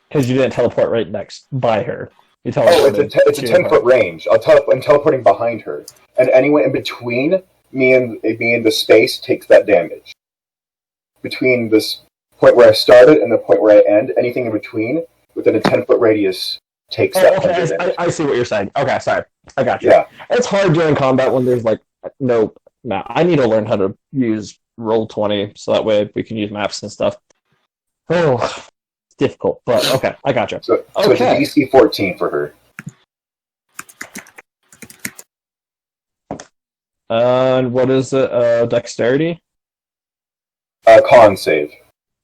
because you didn't teleport right next by her. It's a 10-foot range. I'm teleporting behind her, and anyone in between me and the space takes that damage. Between this point where I started and the point where I end, anything in between within a 10-foot radius takes that damage. I see what you're saying. Okay, sorry, I got you. Yeah, it's hard during combat when there's no map. I need to learn how to use Roll20 so that way we can use maps and stuff. Oh. Difficult, but okay, I gotcha. So it's a DC 14 for her. And what is it? Dexterity? Con save.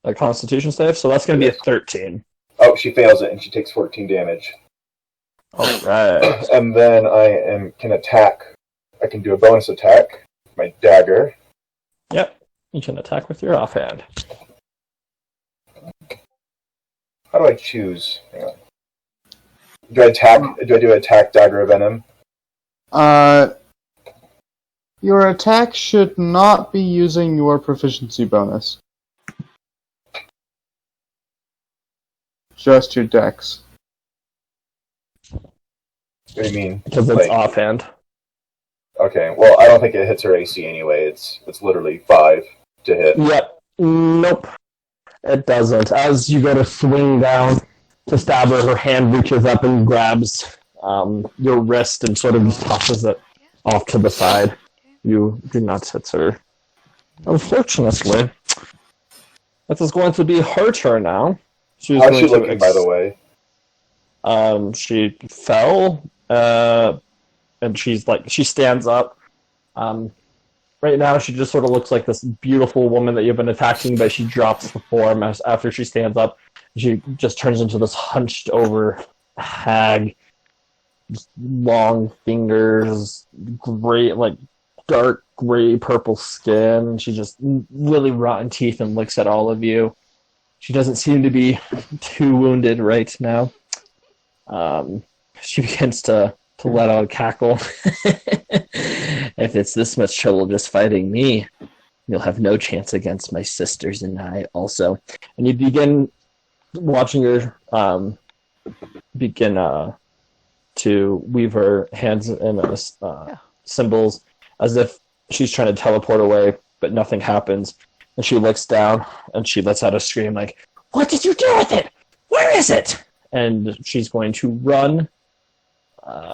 A Constitution save? So that's going to be a 13. Oh, she fails it, and she takes 14 damage. Alright. And then I can attack. I can do a bonus attack. My dagger. Yep. You can attack with your offhand. How do I choose? Hang on. Do I do attack dagger of venom? Your attack should not be using your proficiency bonus. Just your dex. What do you mean? Because it's offhand. Okay, well, I don't think it hits her AC anyway. It's literally 5 to hit. Yep. Nope. It doesn't. As you go to swing down to stab her, her hand reaches up and grabs your wrist and sort of just tosses it off to the side. You do not hit her. Unfortunately, it is going to be her turn now. How's she looking, by the way? She fell, and she stands up. Right now, she just sort of looks like this beautiful woman that you've been attacking, but she drops the form after she stands up. She just turns into this hunched over hag. Just long fingers, gray, dark gray purple skin. She just really rotten teeth and looks at all of you. She doesn't seem to be too wounded right now. She begins to let out a cackle. If it's this much trouble just fighting me, you'll have no chance against my sisters and I also. And you begin watching her to weave her hands in symbols as if she's trying to teleport away, but nothing happens. And she looks down and she lets out a scream like, "What did you do with it? Where is it?" And she's going to run.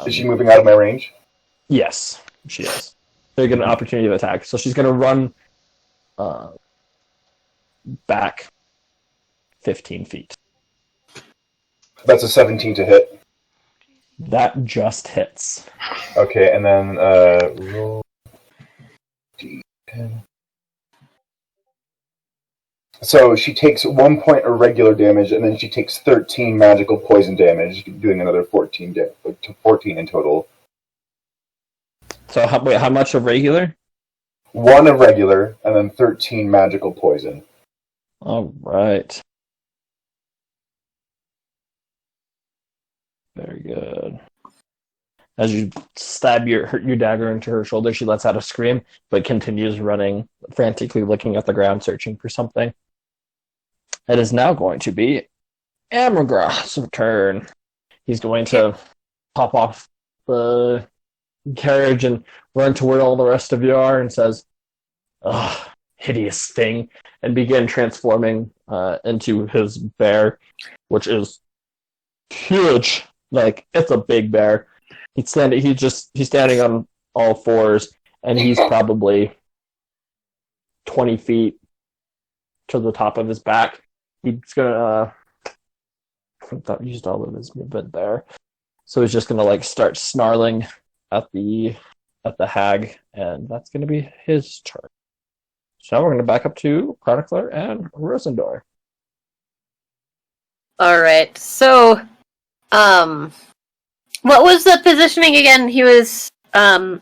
Is she moving out of my range? Yes, she is. They get an opportunity to attack. So she's going to run back 15 feet. That's a 17 to hit. That just hits. Okay, and then roll D10. So she takes 1 point of regular damage, and then she takes 13 magical poison damage, doing another 14 in total. So how much of regular? 1 of regular, and then 13 magical poison. All right. Very good. As you stab your dagger into her shoulder, she lets out a scream, but continues running, frantically looking at the ground, searching for something. It is now going to be Amragra's turn. He's going to pop off the carriage and run to where all the rest of you are and says, "Ugh, hideous thing," and begin transforming into his bear, which is huge. Like, it's a big bear. He's standing on all fours, and he's probably 20 feet to the top of his back. He's gonna I think that used all of his movement there. So he's just gonna start snarling at the hag, and that's gonna be his turn. So now we're gonna back up to Chronicler and Rosendor. Alright, so what was the positioning again? He was sorry,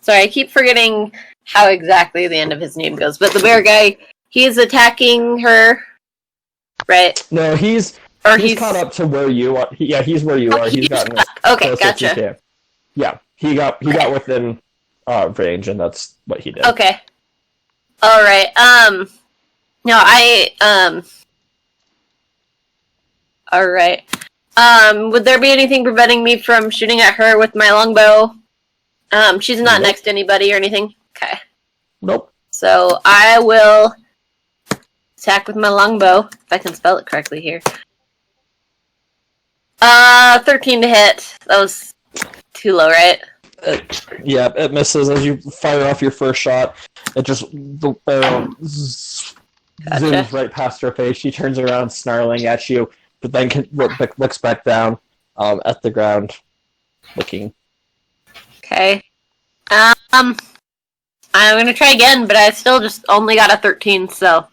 I keep forgetting how exactly the end of his name goes, but the bear guy, he's attacking her, right? No, he's caught up to where you are. He's where you are. He's gotten okay, gotcha. Yeah, he got within range, and that's what he did. Okay. All right. No, all right. Would there be anything preventing me from shooting at her with my longbow? She's not next to anybody or anything. Okay. Nope. So I will attack with my longbow, if I can spell it correctly here. 13 to hit. That was too low, right? It misses as you fire off your first shot. It just the barrel zooms right past her face. She turns around, snarling at you, but then looks back down at the ground, looking. Okay. I'm gonna try again, but I still just only got a 13, so.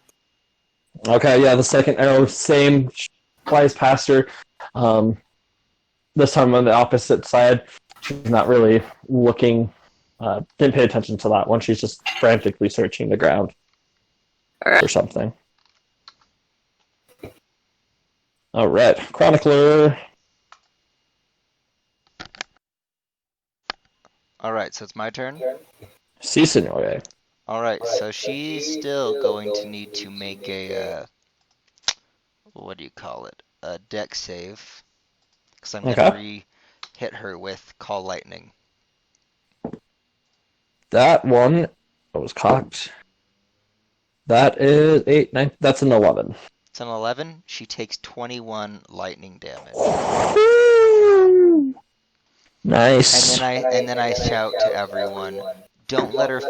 Okay, yeah, the second arrow, same, flies past her. This time on the opposite side. She's not really looking, didn't pay attention to that one. She's just frantically searching the ground for something. Alright, Chronicler. Alright, so it's my turn? Si, signore. Alright, so she's still going to need to make a, what do you call it? A deck save. Because I'm going to re-hit her with Call Lightning. That one was cocked. That is 8, 9, that's an 11. It's an 11. She takes 21 lightning damage. Nice. And then I shout to everyone, don't let her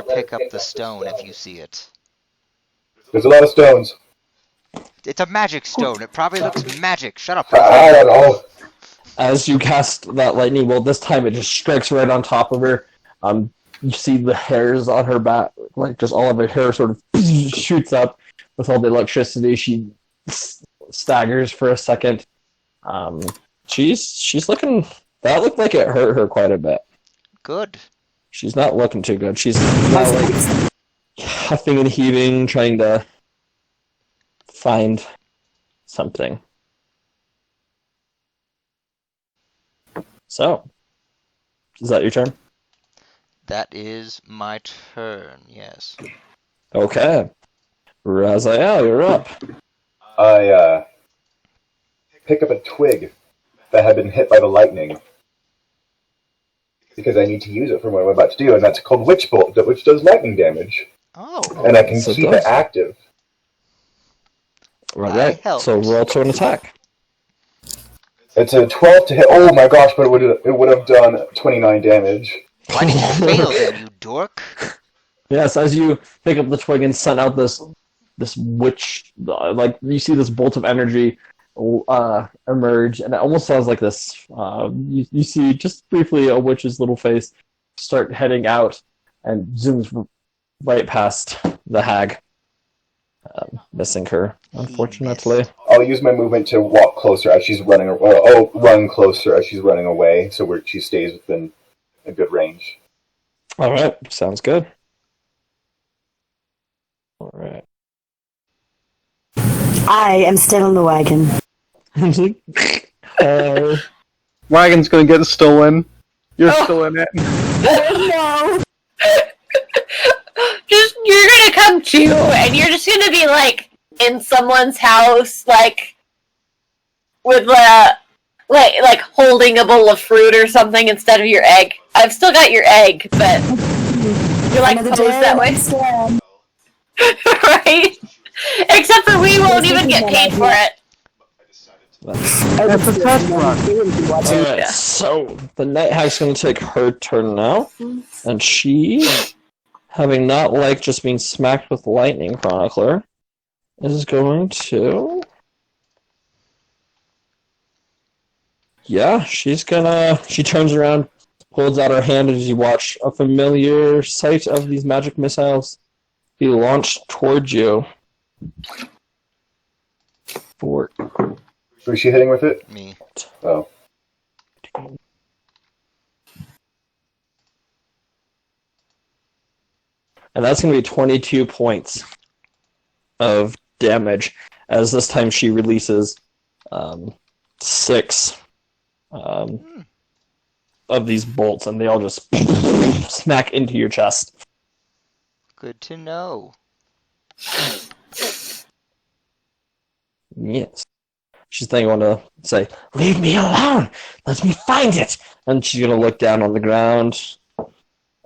pick up the stone if you see it. There's a lot of stones. It's a magic stone. It probably looks magic. Shut up. I don't know. As you cast that lightning bolt, this time it just strikes right on top of her. You see the hairs on her back, just all of her hair sort of shoots up with all the electricity. She staggers for a second. She's looking. That looked like it hurt her quite a bit. Good. She's not looking too good. She's now huffing and heaving, trying to find something. So, is that your turn? That is my turn, yes. Okay. Raziel, you're up. I pick up a twig that had been hit by the lightning because I need to use it for what I'm about to do, and that's called Witch Bolt, which does lightning damage. Oh. And I can keep it active. Right. So roll to an attack. It's a 12 to hit. Oh my gosh, but it would have done 29 damage. Why did you fail then, you dork? Yes, as you pick up the twig and send out this witch, you see this bolt of energy emerge, and it almost sounds like this. You see just briefly a witch's little face start heading out, and zooms right past the hag, missing her, unfortunately. I'll use my movement to walk closer as she's running. Run closer as she's running away, so she stays within a good range. All right, sounds good. All right. I am still in the wagon. Wagon's gonna get stolen. You're still in it. No. You're gonna come to, and you're just gonna be like in someone's house, like with like holding a bowl of fruit or something instead of your egg. I've still got your egg, but you're like posed that way, right? Except for we won't even get paid for it. It's a test run. Alright, so the Night Hag's going to take her turn now, and she, having not liked just being smacked with Lightning Chronicler, is going to... Yeah, she turns around, holds out her hand as you watch a familiar sight of these magic missiles be launched towards you. Who is she hitting with it? Me. Oh. And that's going to be 22 points of damage, as this time she releases 6 of these bolts, and they all just smack into your chest. Good to know. Yes. She's then going to say, "Leave me alone! Let me find it!" And she's going to look down on the ground.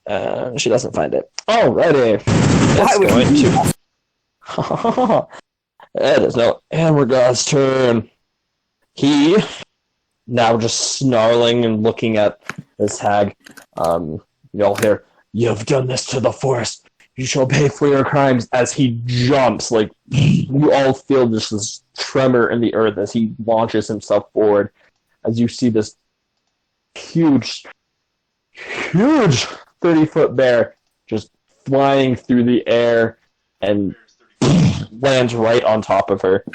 And she doesn't find it. Alrighty. It's going to... It is now Ambergod's turn. He, now just snarling and looking at this hag, y'all hear, "You've done this to the forest. You shall pay for your crimes," as he jumps. Like, you all feel just this tremor in the earth as he launches himself forward, as you see this huge 30-foot bear just flying through the air and lands right on top of her.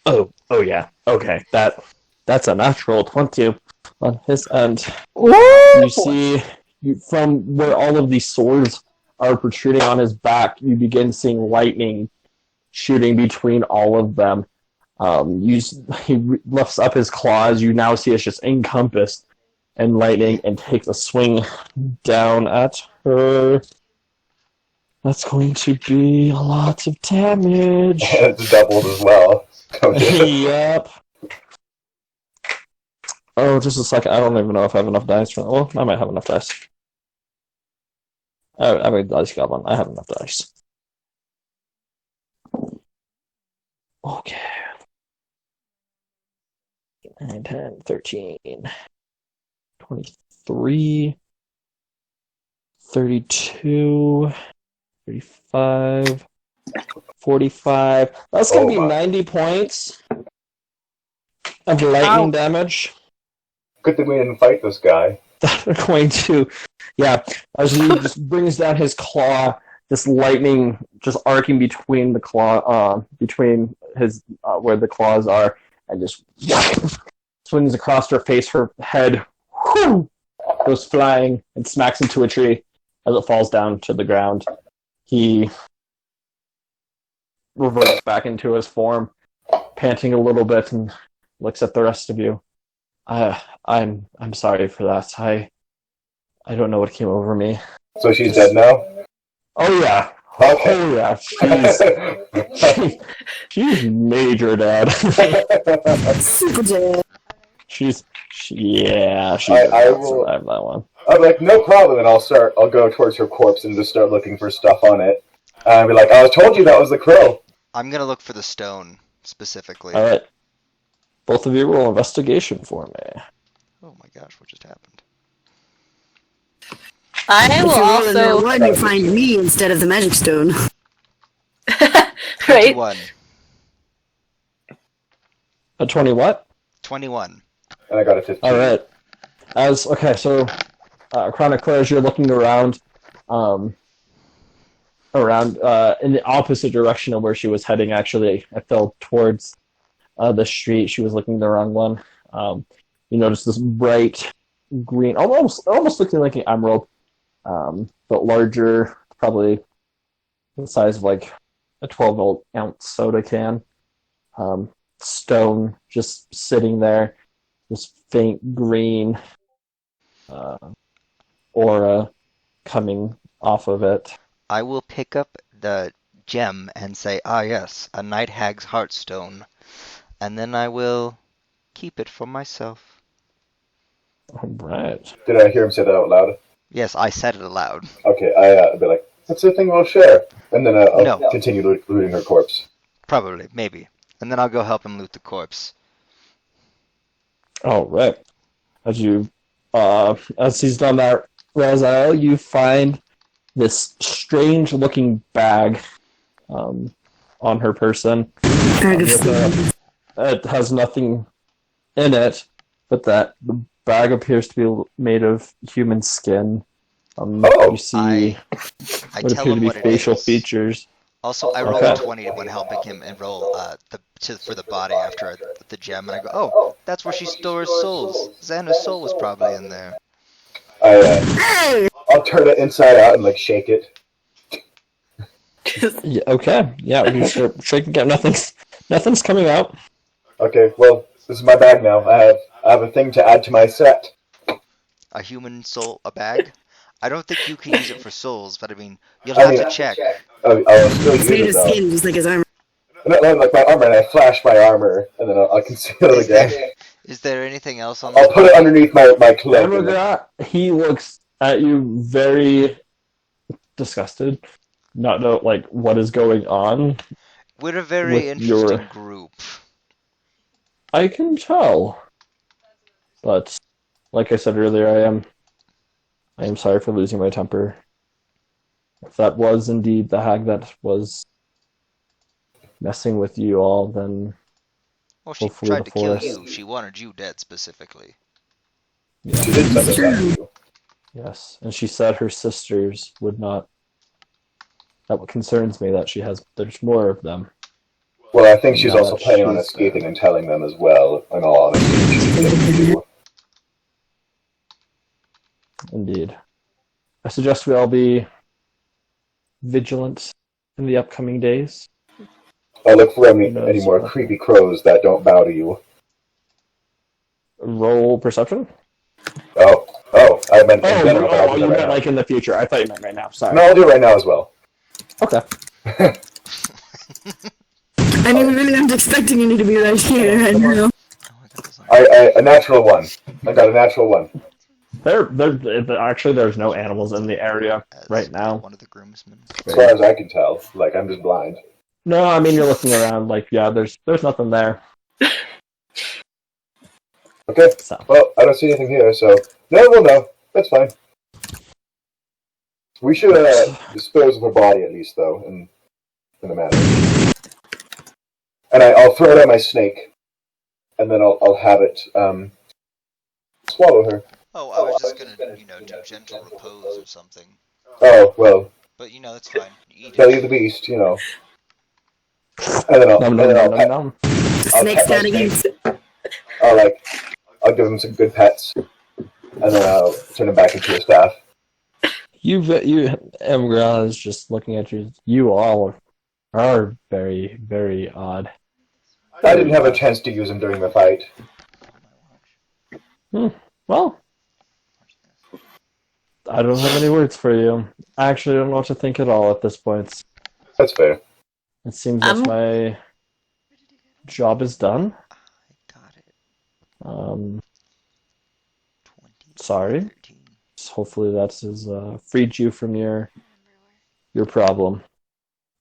Oh yeah. Okay, that's a natural 20 on his end. You see, from where all of these swords are protruding on his back, you begin seeing lightning shooting between all of them. He lifts up his claws. You now see it's just encompassed in lightning and takes a swing down at her. That's going to be a lot of damage. It's doubled as well. Yep. Oh, just a second. I don't even know if I have enough dice for that. Well, I might have enough dice. Oh, I mean, Dice Goblin. I have enough dice. Okay. 9, 10, 13, 23, 32, 35, 45. That's going to be 90 points of lightning damage. Good thing we didn't fight this guy. They're going to, yeah, as he just brings down his claw, this lightning just arcing between the claw, between his, where the claws are, and just swings across her face. Her head goes flying and smacks into a tree as it falls down to the ground. He reverts back into his form, panting a little bit, and looks at the rest of you. I'm sorry for that. I don't know what came over me. So she's dead now? Oh yeah. Okay. Oh yeah. She's major dead. Super dead. I will survive that one. I'm like, no problem, and I'll go towards her corpse and just start looking for stuff on it. And I'll be like, I told you that was the crow. I'm gonna look for the stone, specifically. Alright. Both of you roll investigation for me. Oh my gosh, what just happened? I will also... Why did you find me instead of the magic stone? Right? 21. A 20 what? 21. And I got a 15. Alright. So, Chronicler, as you're looking around, around in the opposite direction of where she was heading. Actually, I fell towards the street. She was looking the wrong one. You notice this bright green, almost looking like an emerald, but larger, probably the size of like a 12-ounce soda can. Stone just sitting there, this faint green aura coming off of it. I will pick up the gem and say, "Ah, yes, a Night Hag's Heartstone," and then I will keep it for myself. All right. Did I hear him say that out loud? Yes, I said it aloud. Okay, I'll be like, that's the thing we'll share. And then I'll No. continue looting her corpse. Probably, maybe. And then I'll go help him loot the corpse. All right. As he's done that, Raziel, you find this strange-looking bag on her person. It has nothing in it, but that the bag appears to be made of human skin. You see I what tell appear to him be what it facial is. features. Also, I rolled Okay. a 20 when helping him enroll for the body after the gem, and I go, "Oh, that's where she stores souls. Xana's soul was probably in there." I'll turn it inside out and like shake it. Yeah, okay. Yeah, you start shaking it. Nothing's coming out. Okay, well, this is my bag now. I have a thing to add to my set. A human soul, a bag? I don't think you can use it for souls, but I mean, you'll have to check. I'll still use Made it of though. skin, just like his armor. Like my armor, and I flash my armor, and then I'll conceal it again. Is there anything else on I'll this put it body? underneath my cloak. Remember that? He looks at you very disgusted. Not know like what is going on. We're a very with interesting your- group. I can tell. But like I said earlier, I am sorry for losing my temper. If that was indeed the hag that was messing with you all, then Well, she hopefully tried the to kill forest. you. She wanted you dead specifically. She did something like you. Yes, and she said her sisters would not. That what concerns me that there's more of them. Well, I think she's Now also that planning on she's, escaping and telling them as well, in all honesty. She's gonna do. Indeed. I suggest we all be vigilant in the upcoming days. I'll look for any Knows more what- creepy crows that don't bow to you. Roll perception? Oh, I meant in general, but I'll do you that right meant now. like in the future. I thought you meant right now. Sorry. No, I'll do it right now as well. Okay. I mean, really, I'm expecting you to be right here right now. A natural one. I got a natural one. Actually, there's no animals in the area right now. One of the groomsmen. As far as I can tell. Like, I'm just blind. No, I mean, you're looking around, like, yeah, there's nothing there. Okay. So. Well, I don't see anything here, so... No, well, no. That's fine. We should dispose of her body, at least, though, in the matter. And I'll throw it at my snake. And then I'll have it, swallow her. Oh, I was just gonna, do gentle repose or something. Oh, well, But that's fine. Eat belly it. of the beast, you know. And then Nom. Snake's down against it. I'll give him some good pets. And then I'll turn him back into a staff. You, Emgra is just looking at you. You all are very, very odd. I didn't have a chance to use him during the fight. Well, I don't have any words for you. I actually don't know what to think at all at this point. That's fair. It seems that my job is done. Got it. Sorry. Hopefully that has freed you from your problem.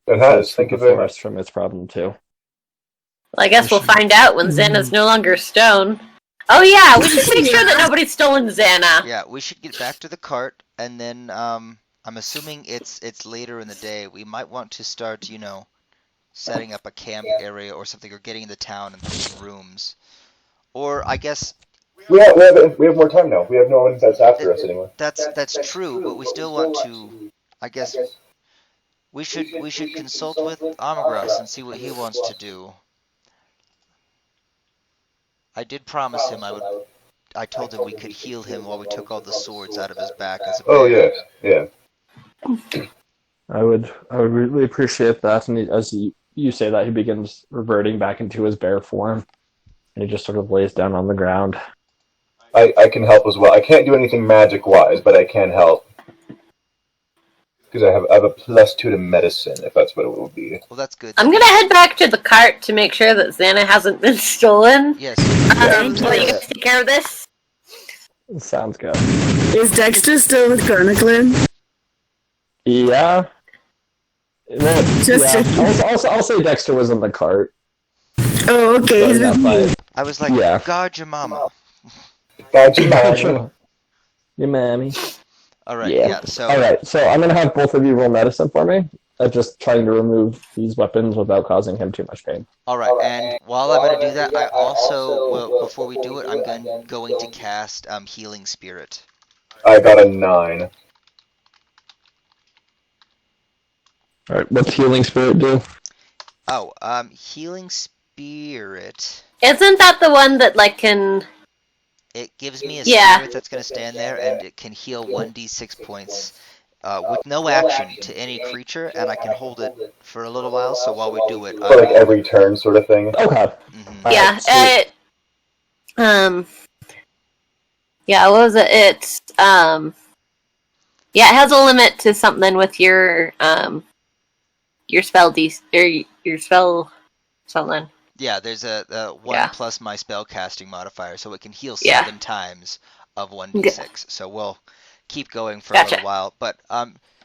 It has. Thank you very much. Forest from its problem too. Well, I guess we'll find out when Xana's no longer stone. Oh yeah, we should make sure that nobody's stolen Xana. Yeah, we should get back to the cart, and then I'm assuming it's later in the day. We might want to start, setting up a camp area or something, or getting in the town and taking rooms. Or I guess We have more time now. We have no one that's after us anymore. that's true, but we still want to, I guess, We should consult with Amagras and see what he wants to do. I did promise him I told him we could heal him while we took all the swords out of his back as a bear. Oh yes, yeah. I would really appreciate that. And as you say that, he begins reverting back into his bear form, and he just sort of lays down on the ground. I can help as well. I can't do anything magic-wise, but I can help. Because I have a +2 to medicine, if that's what it will be. Well, that's good. I'm gonna head back to the cart to make sure that Xana hasn't been stolen. Yes. So you guys take care of this? Sounds good. Is Dexter still with Garniclin? Yeah. Well, Just yeah. I'll say Dexter was in the cart. Oh, okay. He's with me. I was like, Yeah. God, your mama. Gotcha, gotcha. Your mammy. Alright, yeah, so... Alright, so I'm going to have both of you roll medicine for me. Just trying to remove these weapons without causing him too much pain. Alright, and while I'm going to do that, I also, well, before we do it, I'm going to cast Healing Spirit. I got a 9. Alright, what's Healing Spirit do? Oh, Healing Spirit... Isn't that the one that, like, can... It gives me a spirit that's going to stand there, and it can heal 1d6 points with no action to any creature, and I can hold it for a little while, so while we do it... For like every turn sort of thing? Okay. Mm-hmm. Yeah, yeah, what was it? It's, yeah, it has a limit to something with your spell your spell something. Yeah, there's a 1 plus my spell casting modifier, so it can heal 7 times of 1d6. So we'll keep going for a little while. But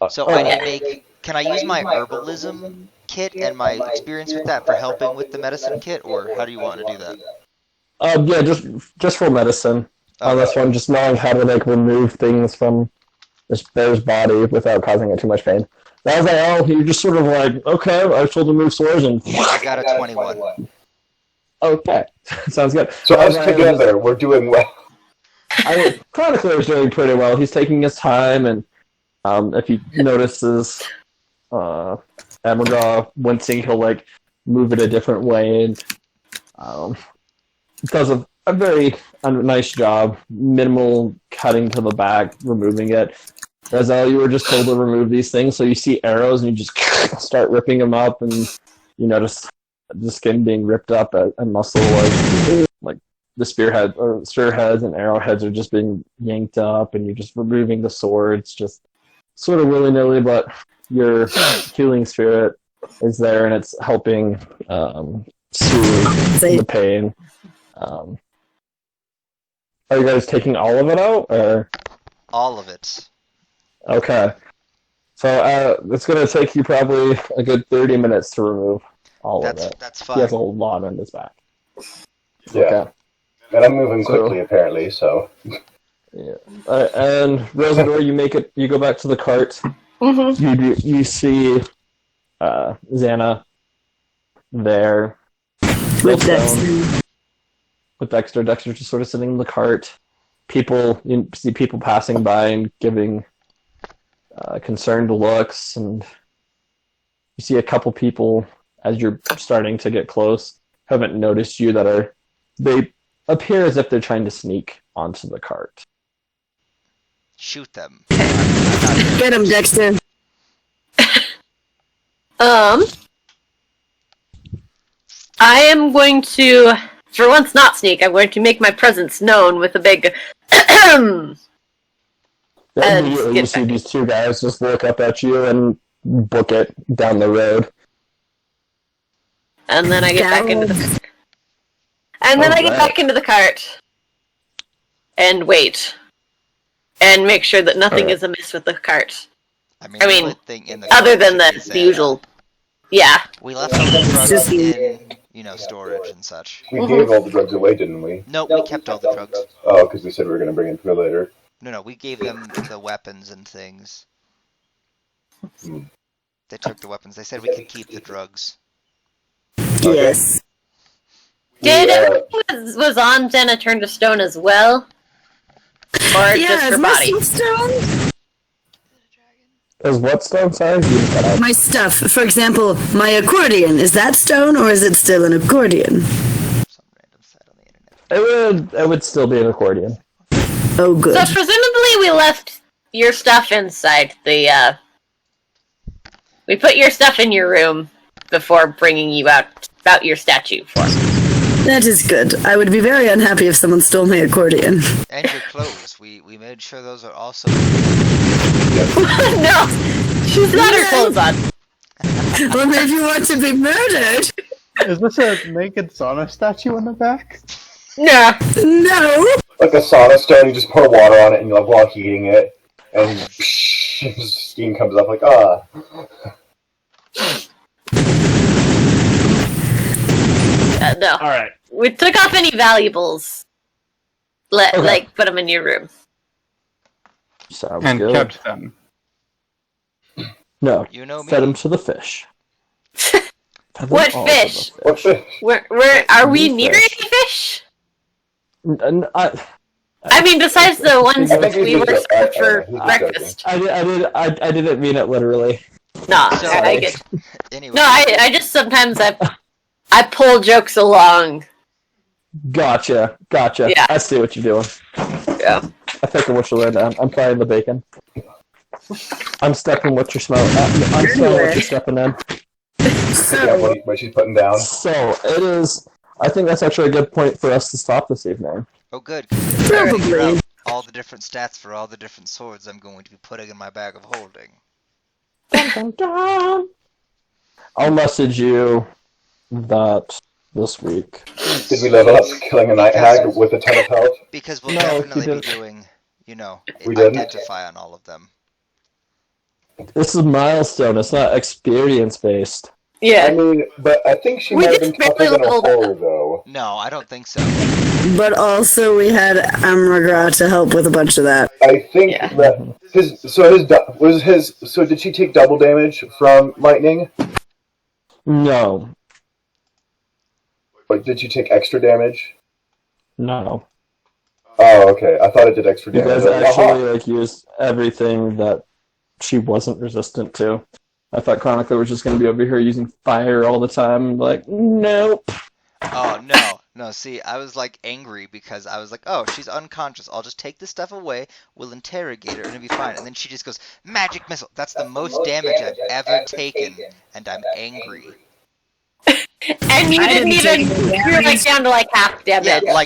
so I can make. Can I use my herbalism kit and my experience with that for helping with the medicine kit, or how do you want to do that? Yeah, just for medicine. On this one, just knowing how to like remove things from this bear's body without causing it too much pain. That was like, oh, you just sort of like, okay, I was told to move swords and. I got a 21. Okay, sounds good. So us together, we're doing well. Chronicler is doing pretty well. He's taking his time, and if he notices Amarga wincing, he'll like move it a different way, and does a very nice job. Minimal cutting to the back, removing it. Razel, you were just told to remove these things, so you see arrows, and you just start ripping them up, and you notice the skin being ripped up and muscle like the spearheads and arrowheads are just being yanked up, and you're just removing the swords just sort of willy-nilly, but your healing spirit is there and it's helping soothe the pain. Are you guys taking all of it out, or? All of it. Okay. So it's going to take you probably a good 30 minutes to remove all of it. That's fine. He has a lot on his back. Yeah. Okay. And I'm moving quickly, apparently, so... Yeah. And Rosador, you go back to the cart. Mm-hmm. You see Xana there. With Dexter. With Dexter. Dexter just sort of sitting in the cart. You see people passing by and giving concerned looks, and you see a couple people as you're starting to get close haven't noticed you they appear as if they're trying to sneak onto the cart. Shoot them. Get him, Dexter. I am going to, for once not sneak, I'm going to make my presence known with a big You see these two guys just look up at you and book it down the road. And then I get back into the cart. And wait. And make sure that nothing is amiss with the cart. I mean other than the usual. Yeah. We left all the drugs in, storage and such. We gave all the drugs away, didn't we? No, we kept all the drugs. Oh, because we said we were going to bring it for later. No, we gave them the weapons and things. They took the weapons. They said we could keep the drugs. Yes. Did everything was on Xana turn to stone as well? Or just her body? Stone? Is what stone? Sorry, you cut out. My stuff. For example, my accordion. Is that stone or is it still an accordion? Some random site on the internet. It would still be an accordion. Oh, good. So presumably we left your stuff inside the, we put your stuff in your room before bringing you out your statue for us. That is good. I would be very unhappy if someone stole my accordion. And your clothes. We made sure those are also. No! She's got her clothes on. Or maybe you want to be murdered. Is this a naked sauna statue in the back? No. No. Like a sauna stone, you just pour water on it and you're while heating it, and steam comes up like, ah. No. Alright. We took off any valuables. Like, put them in your room. Sounds And good. kept them. No, You know me. fed them to the fish. Fed them What all to the fish? What fish? Where are we New near fish. any fish? I mean, besides the ones I think that we he's were just served for he's just breakfast. I didn't mean it literally. No, So, I get. Anyway. No, I just sometimes I pull jokes along. Gotcha. Yeah. I see what you're doing. Yeah. I think of what you learned. I'm frying the bacon. I'm stepping what you're smelling. I'm smelling what you're stepping in. Yeah, what she's putting down. So it is. I think that's actually a good point for us to stop this evening. Oh, good. 'Cause we're gonna figure Probably. out all the different stats for all the different swords I'm going to be putting in my bag of holding. I'll message you that this week. Did we level up killing a Night Hag with a ton of health? Because we'll No, definitely he be didn't. doing, We didn't? identify on all of them. This is milestone. It's not experience based. I Yeah. mean, but I think she We might have been did barely tougher than a level horror, though. No, I don't think so. But also we had Amragra to help with a bunch of that. I think Yeah. that so did she take double damage from lightning? No. Like, did she take extra damage? No. Oh, okay. I thought it did extra You damage. guys Aha. actually used everything that she wasn't resistant to. I thought Chronicler was just going to be over here using fire all the time. Like, nope. Oh, no. No, see, I was, angry because I was like, oh, she's unconscious. I'll just take this stuff away, we'll interrogate her, and it'll be fine. And then she just goes, magic missile. That's the most damage I've ever taken, and I'm angry. And you I didn't didn't even. take You were down to half damage. Yeah,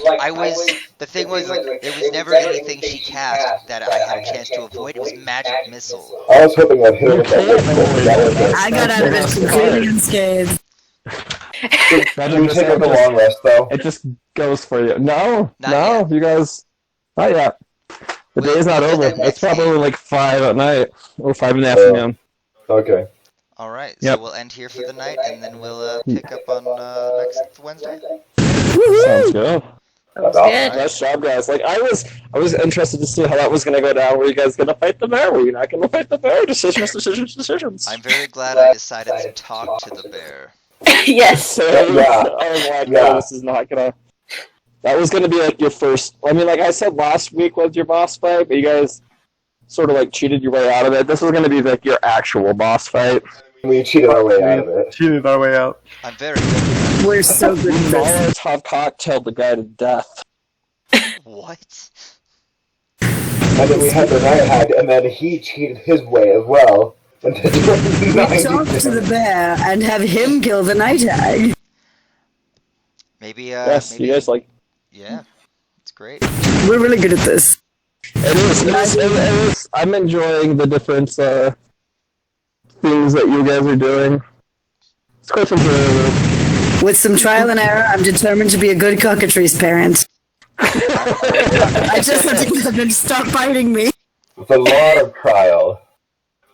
the thing was, there was never anything she cast that I had a chance to avoid. It was magic missile. I was hoping I'd hit her with that. I got out of it completely unscathed. Did we take like a long rest, though? It just goes for you. No, Not no, yet. you guys, not yet. The day's not over. It's probably 5 at night or 5 in the afternoon. Okay. Alright, Yep. so we'll end here for the night, and then we'll pick up on next Wednesday. Sounds good. That's good. Nice job, guys. I was interested to see how that was going to go down. Were you guys going to fight the bear? Were you not going to fight the bear? Decisions. I'm very glad I decided to talk to the bear. Yes. So, Yeah. I was like, Yeah. oh, this is not gonna. That was gonna be your first. I mean, like I said last week was your boss fight, but you guys sort of cheated your way out of it. This was gonna be your actual boss fight. We cheated our way out of it. Cheated our way out. I'm very good. We're so good at this. Molotov cocktailed the guy to death. What? And then we had the Night Hag, and then he cheated his way as well. And We talk to the bear and have him kill the Night Hag. Maybe, Yes, maybe, you guys yeah, it's great. We're really good at this. It is. I'm enjoying the different things that you guys are doing. It's quite enjoyable. With some trial and error, I'm determined to be a good cockatrice parent. I just have to get them to stop biting me. With a lot of trial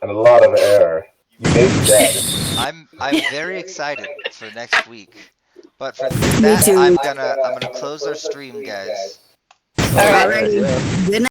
and a lot of error, you may be dead. I'm very excited for next week. But for Me that, too. I'm gonna close our stream, guys. Alright. Good night.